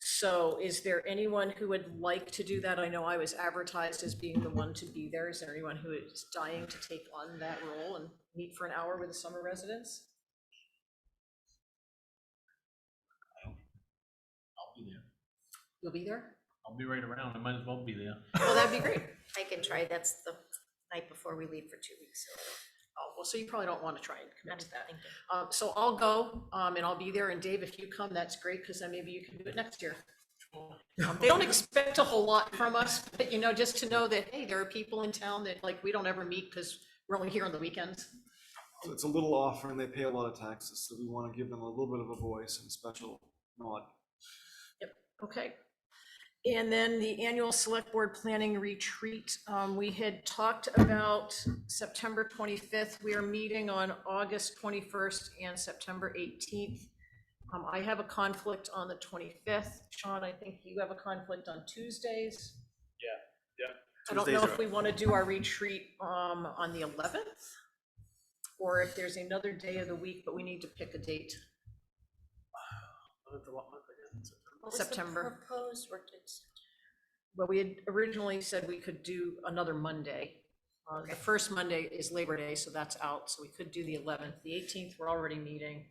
So is there anyone who would like to do that? I know I was advertised as being the one to be there. Is there anyone who is dying to take on that role and meet for an hour with the summer residents? I'll be there. You'll be there? I'll be right around. I might as well be there. Oh, that'd be great. I can try, that's the night before we leave for 2 weeks, so. Oh, well, so you probably don't want to try and commit to that. Thank you. So I'll go, and I'll be there, and Dave, if you come, that's great, because then maybe you can do it next year. They don't expect a whole lot from us, but you know, just to know that, hey, there are people in town that like, we don't ever meet because we're only here on the weekends. So it's a little offer and they pay a lot of taxes, so we want to give them a little bit of a voice and special nod. Yep, okay. And then the annual select board planning retreat, we had talked about September 25th. We are meeting on August 21st and September 18th. I have a conflict on the 25th. Sean, I think you have a conflict on Tuesdays. Yeah. I don't know if we want to do our retreat on the 11th, or if there's another day of the week, but we need to pick a date. What was the September. proposed work dates? Well, we had originally said we could do another Monday. The first Monday is Labor Day, so that's out, so we could do the 11th. The 18th, we're already meeting.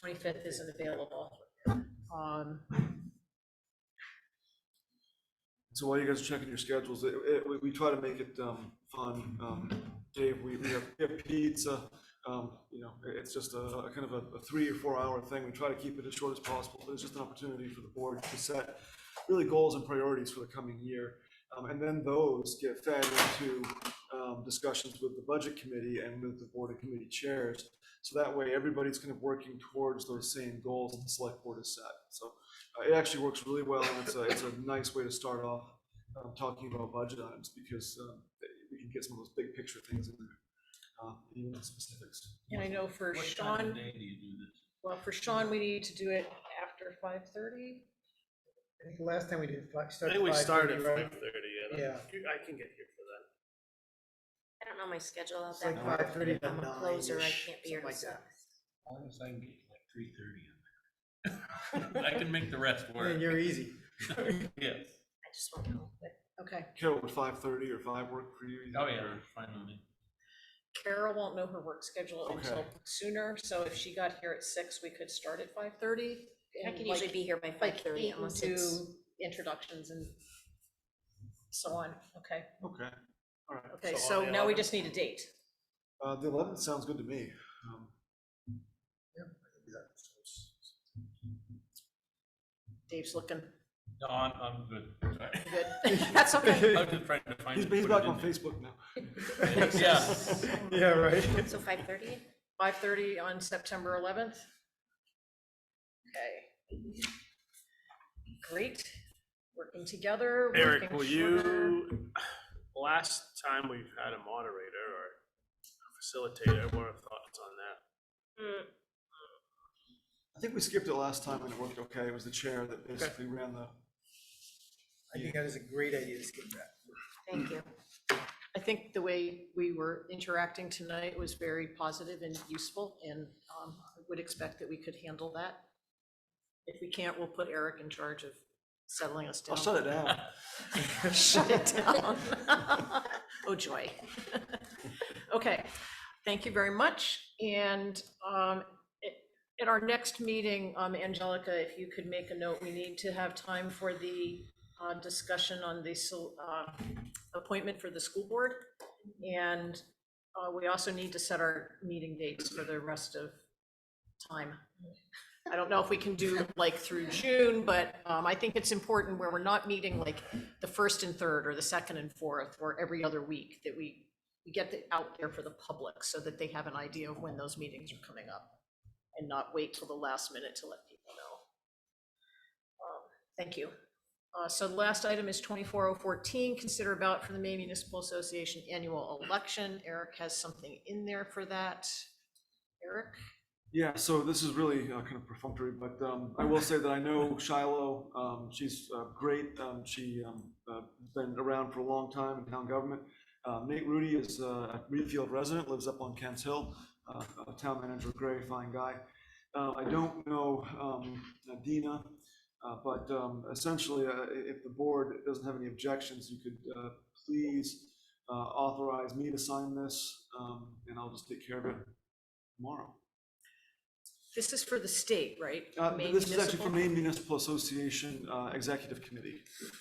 25th isn't available. So while you guys are checking your schedules, we try to make it fun. Dave, we have pizza. You know, it's just a kind of a 3 or 4 hour thing. We try to keep it as short as possible, but it's just an opportunity for the board to set really goals and priorities for the coming year. And then those get fed into discussions with the budget committee and with the board and committee chairs. So that way everybody's kind of working towards those same goals that the select board has set. So it actually works really well, and it's a nice way to start off talking about budget items, because we can get some of those big picture things in there, even in specifics. And I know for What time Sean, of day do you do this? well, for Sean, we need to do it after 5:30. I think last time we did I think we started at 5:30, yeah. Yeah. I can get here for that. I don't know my schedule out It's that like far. 5:30 to I'm a closer, I 9-ish, can't be here something till like that. 6. As long as I can get like 3:30 in there. I can make the rest work. Man, you're easy. Yes. I just won't know, but Okay, Carol, would 5:30 or 5 work for you? Oh, yeah, fine with me. Carol won't know her work schedule until sooner, so if she got here at 6, we could start at 5:30. I can usually be here by Like 5:30 8 and unless it's. do introductions and so on. Okay, Okay, all right. okay, So so on the now we 11th? just need a date. The 11th sounds good to me. Dave's looking No, I'm good. Sorry. good. That's okay. I was just trying to find. He's it, put back it on in there. Facebook now. Yeah. Yeah, right. So 5:30? 5:30 on September 11th. Okay. Great, working together. Eric, working will shorter. you, last time we've had a moderator or a facilitator, what are thoughts on that? I think we skipped it last time and it worked okay. It was the chair that basically ran the. I think that is a great idea to skip that. Thank you. I think the way we were interacting tonight was very positive and useful, and I would expect that we could handle that. If we can't, we'll put Eric in charge of settling us down. I'll shut it down. Shut it down. Oh, joy. Okay, thank you very much. And at our next meeting, Angelica, if you could make a note, we need to have time for the discussion on the appointment for the school board. And we also need to set our meeting dates for the rest of time. I don't know if we can do like through June, but I think it's important where we're not meeting like the 1st and 3rd or the 2nd and 4th or every other week, that we get it out there for the public so that they have an idea of when those meetings are coming up and not wait till the last minute to let people know. Thank you. So the last item is 24014, consider ballot for the Maine Municipal Association annual election. Eric has something in there for that. Eric? Yeah, so this is really kind of perfunctory, but I will say that I know Shiloh. She's great. She has been around for a long time in town government. Nate Rudy is a Readfield resident, lives up on Kent's Hill. Town manager, Gray, fine guy. I don't know Dina, but essentially, if the board doesn't have any objections, you could please authorize me to sign this, and I'll just take care of it tomorrow. This is for the state, right? Maine This is actually Municipal? for Maine Municipal Association Executive Committee.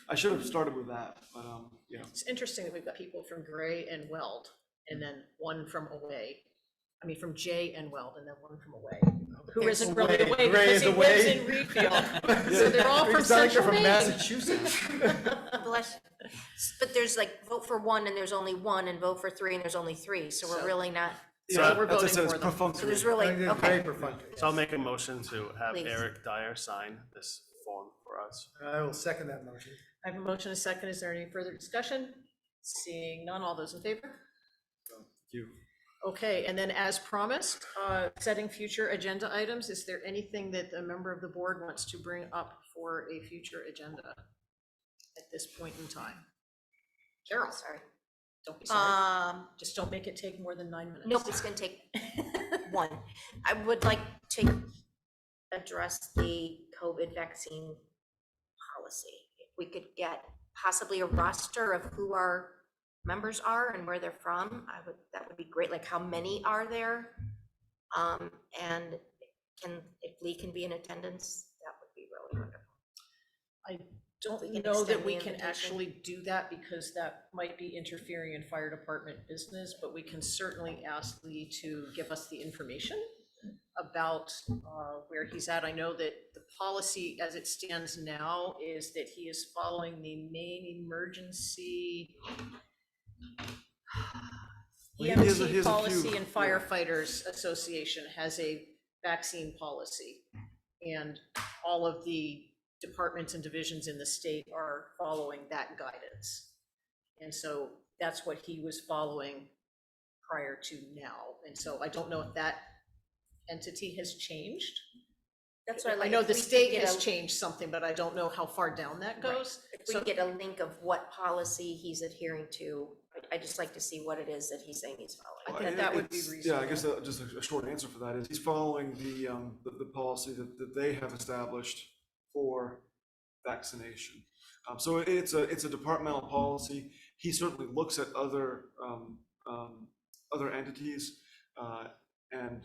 I should have started with that, but yeah. It's interesting that we've got people from Gray and Weld, and then one from away. I mean, from Jay and Weld, and then one from away. Who There's isn't really away. away Gray because is he away. lives in Readfield. So they're all from Sounds like they're central Maine. Massachusetts. Bless. But there's like, vote for one and there's only one, and vote for three and there's only three, so we're really not, So Yeah, we're as I voting said, it's for them. so perfunctory. there's really, Very okay. perfunctory. So I'll make a motion to have Please. Eric Dyer sign this form for us. I will second that motion. I have a motion, and a second. Is there any further discussion? Seeing none, all those in favor? Thank you. Okay, and then as promised, setting future agenda items, is there anything that a member of the board wants to bring up for a future agenda at this point in time? Carol, Sorry. don't be sorry. Just don't make it take more than 9 minutes. Nope, it's gonna take one. I would like to address the COVID vaccine policy. If we could get possibly a roster of who our members are and where they're from, that would be great. Like, how many are there? And if Lee can be in attendance, that would be really wonderful. I don't We can know that extend we the can invitation. actually do that because that might be interfering in fire department business, but we can certainly ask Lee to give us the information about where he's at. I know that the policy as it stands now is that he is following the Maine Emergency Well, he has a EMT few, policy and yeah. Firefighters Association has a vaccine policy. And all of the departments and divisions in the state are following that guidance. And so that's what he was following prior to now. And so I don't know if that entity has changed. That's what I know if the we could state get has a- changed something, but I don't know how far down that goes. If we So get a link of what policy he's adhering to, I'd just like to see what it is that he's saying he's following. I think that would be It's- Yeah, I guess reasonable. just a short answer for that is he's following the policy that they have established for vaccination. So it's a departmental policy. He certainly looks at other entities, and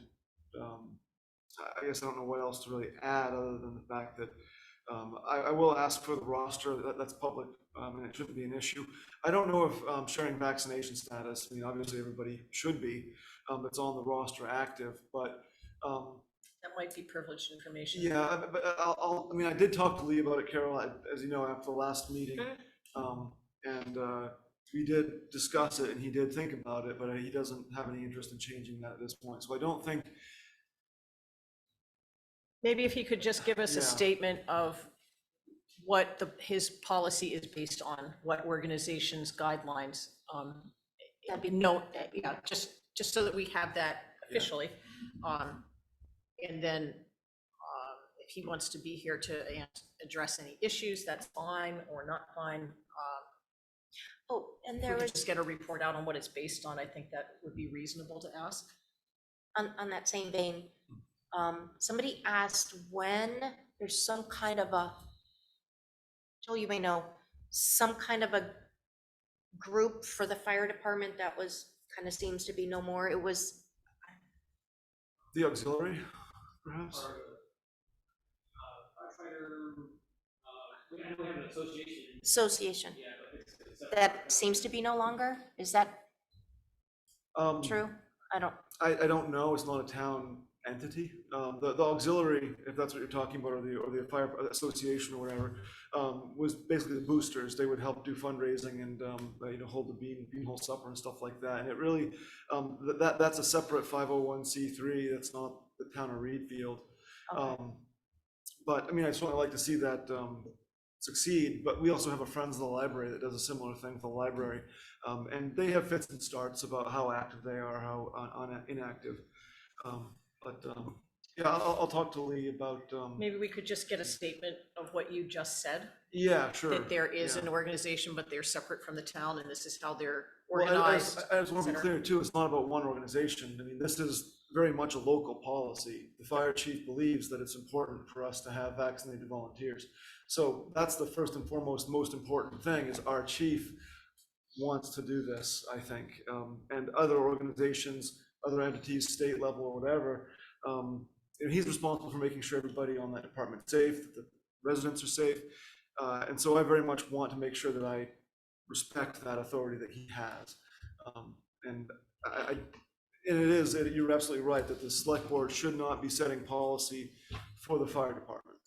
I guess I don't know what else to really add other than the fact that I will ask for the roster. That's public, and it shouldn't be an issue. I don't know if sharing vaccination status, I mean, obviously everybody should be, that's on the roster active, but That might be privileged information. yeah, but I mean, I did talk to Lee about it, Carol, as you know, after the last meeting. And we did discuss it and he did think about it, but he doesn't have any interest in changing that at this point. So I don't think, Maybe if he could just give us a Yeah. statement of what his policy is based on, what organizations' guidelines. That'd be No, yeah, just so that we have that officially. And then if he wants to be here to address any issues, that's fine or not fine. Oh, and If there we could was, just get a report out on what it's based on, I think that would be reasonable to ask. on that same vein, somebody asked when there's some kind of a, Joel, you may know, some kind of a group for the fire department that was, kind of seems to be no more. It was, the auxiliary, perhaps? association, that seems to be no longer? Is that true? I don't know, it's not a town entity. The auxiliary, if that's what you're talking about, or the fire association or whatever, was basically the boosters. They would help do fundraising and, hold the beanhole supper and stuff like that. And it really, that's a separate 501c3. That's not the town of Readfield. Okay. But I mean, I certainly like to see that, succeed, but we also have a Friends of the Library that does a similar thing with the library. And they have fits and starts about how active they are, how inactive. Yeah, I'll talk to Lee about, Maybe we could just get a statement of what you just said. yeah, sure. That there is yeah. an organization, but they're separate from the town, and this is how they're Well, organized. I just want to be et cetera. clear too, it's not about one organization. I mean, this is very much a local policy. The fire chief believes that it's important for us to have vaccinated volunteers. So that's the first and foremost, most important thing is our chief wants to do this, I think. And other organizations, other entities, state level or whatever, and he's responsible for making sure everybody on that department is safe, that the residents are safe. And so I very much want to make sure that I respect that authority that he has. And you're absolutely right that the select board should not be setting policy for the fire department.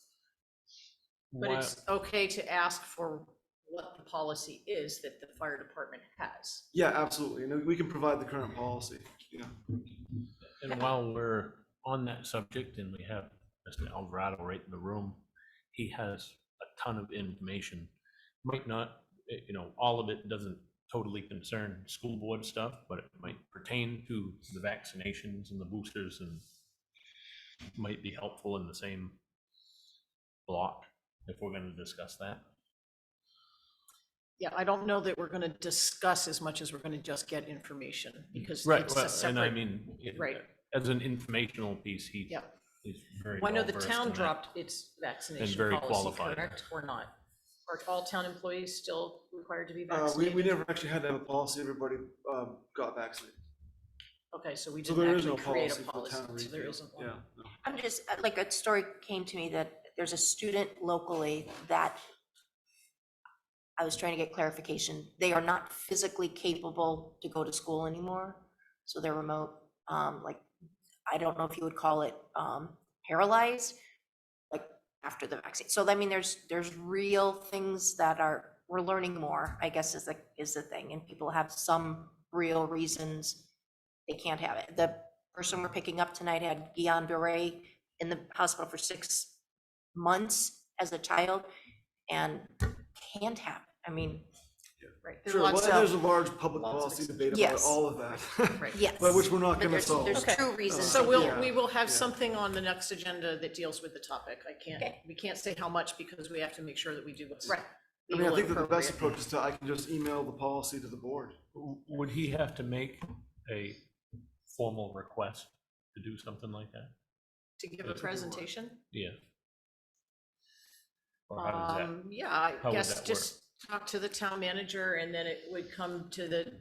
But it's okay to ask for what the policy is that the fire department has. Yeah, absolutely. And we can provide the current policy. Yeah. And while we're on that subject, and we have Mr. Alvarado right in the room, he has a ton of information. Might not, all of it doesn't totally concern school board stuff, but it might pertain to the vaccinations and the boosters, and might be helpful in the same block if we're going to discuss that. Yeah, I don't know that we're going to discuss as much as we're going to just get information, because Right, it's a separate. and I mean, Right. as an informational piece, he's very Well, I know the well-versed town in that. dropped its vaccination very policy, qualified. correct, or not? Are all town employees still required to be We vaccinated? never actually had to have a policy. Everybody got vaccinated. Okay, so we So didn't there is actually no create policy a for policy, town of so there Readfield. isn't one. Yeah. no. I'm just, like, a story came to me that there's a student locally that I was trying to get clarification. They are not physically capable to go to school anymore, so they're remote. Like, I don't know if you would call it paralyzed, like after the vaccine. So I mean, there's real things that we're learning more, I guess is the thing, and people have some real reasons they can't have it. The person we're picking up tonight had Guillain-Barré in the hospital for 6 months as a child and can't have it. I mean, Right. Sure, well, there's a large public policy debate about Yes. all of that. Right. yes. But which we're not But gonna there's- solve. There's Okay. two reasons. So to we will have yeah. something on the next agenda that deals with the topic. Okay. We can't say how much because we have to make sure that we do what's Right. I mean, I legal think and that the best appropriate. approach is I can just email the policy to the board. Would he have to make a formal request to do something like that? To give a presentation? Yeah. Or how does that? Yeah, I how would guess that just talk to the town manager, and then it would come to the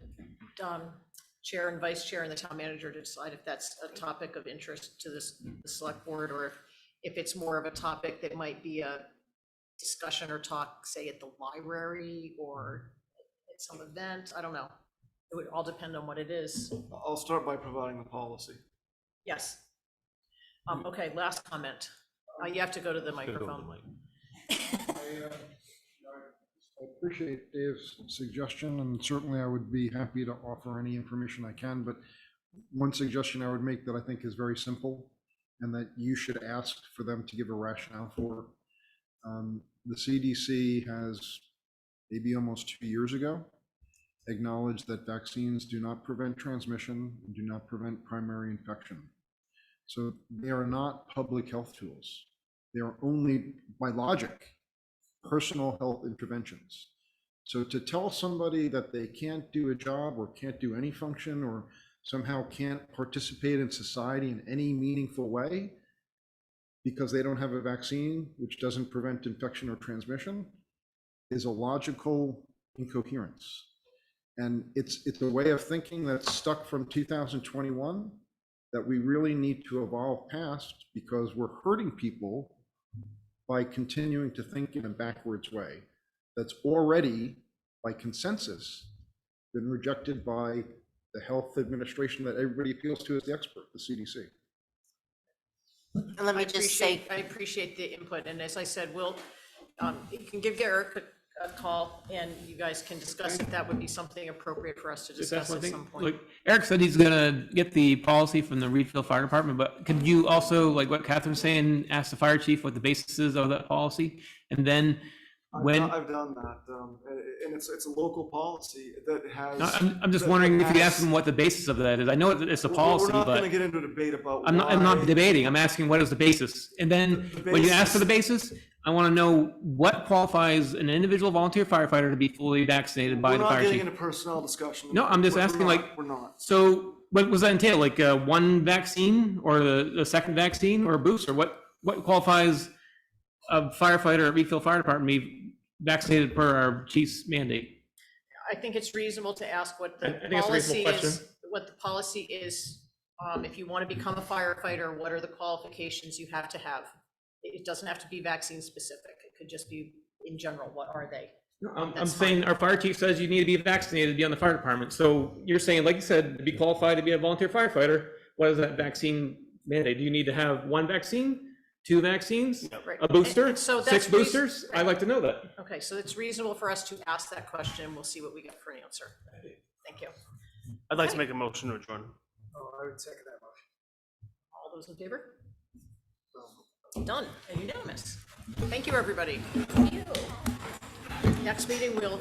chair and vice chair and the town manager to decide if that's a topic of interest to the select board, or if it's more of a topic that might be a discussion or talk, say at the library or at some event. I don't know. It would all depend on what it is. I'll start by providing the policy. Yes. Okay, last comment. You have to go to the microphone. I appreciate Dave's suggestion, and certainly I would be happy to offer any information I can, but one suggestion I would make that I think is very simple and that you should ask for them to give a rationale for. The CDC has, maybe almost 2 years ago, acknowledged that vaccines do not prevent transmission and do not prevent primary infection. So they are not public health tools. They are only, by logic, personal health interventions. So to tell somebody that they can't do a job or can't do any function or somehow can't participate in society in any meaningful way because they don't have a vaccine which doesn't prevent infection or transmission is a logical incoherence. And it's a way of thinking that's stuck from 2021 that we really need to evolve past, because we're hurting people by continuing to think in a backwards way that's already, by consensus, been rejected by the health administration that everybody appeals to as the expert, the CDC. And let me just say, I appreciate the input, and as I said, you can give Eric a call, and you guys can discuss if that would be something appropriate for us to discuss at some point. Like Eric said, he's gonna get the policy from the Readfield Fire Department, but could you also, like what Catherine's saying, ask the fire chief what the basis is of that policy? And then When? I've done that, and it's a local policy that has. No, I'm just that wondering if you has- ask them what the basis of that is. I know it's a policy, We're not but gonna get into a debate about I'm not why- debating. I'm asking what is the basis? And then The when you ask for the basis- basis, I want to know what qualifies an individual volunteer firefighter to be fully vaccinated by We're the not fire getting chief. into personnel discussion. No, I'm just We're asking, not, like, We're not. So what does that entail? Like one vaccine or the second vaccine or a booster? What qualifies a firefighter at Readfield Fire Department to be vaccinated per our chief's mandate? I think it's reasonable to ask what the I think it's a reasonable policy is, question. what the policy is. If you want to become a firefighter, what are the qualifications you have to have? It doesn't have to be vaccine specific. It could just be in general, what are they? I'm That's saying our fire chief says you need to be vaccinated to be on the fire department. So you're saying, like you said, to be qualified to be a volunteer firefighter, what is that vaccine mandate? Do you need to have one vaccine, two vaccines, Right. a booster, And so that's 6 boosters? right. I'd like to know that. Okay, so it's reasonable for us to ask that question. We'll see what we get for an answer. Thank you. I'd like to make a motion to adjourn. Oh, I would second that motion. All those in favor? Done and unanimous. Thank you, everybody. Next meeting, we'll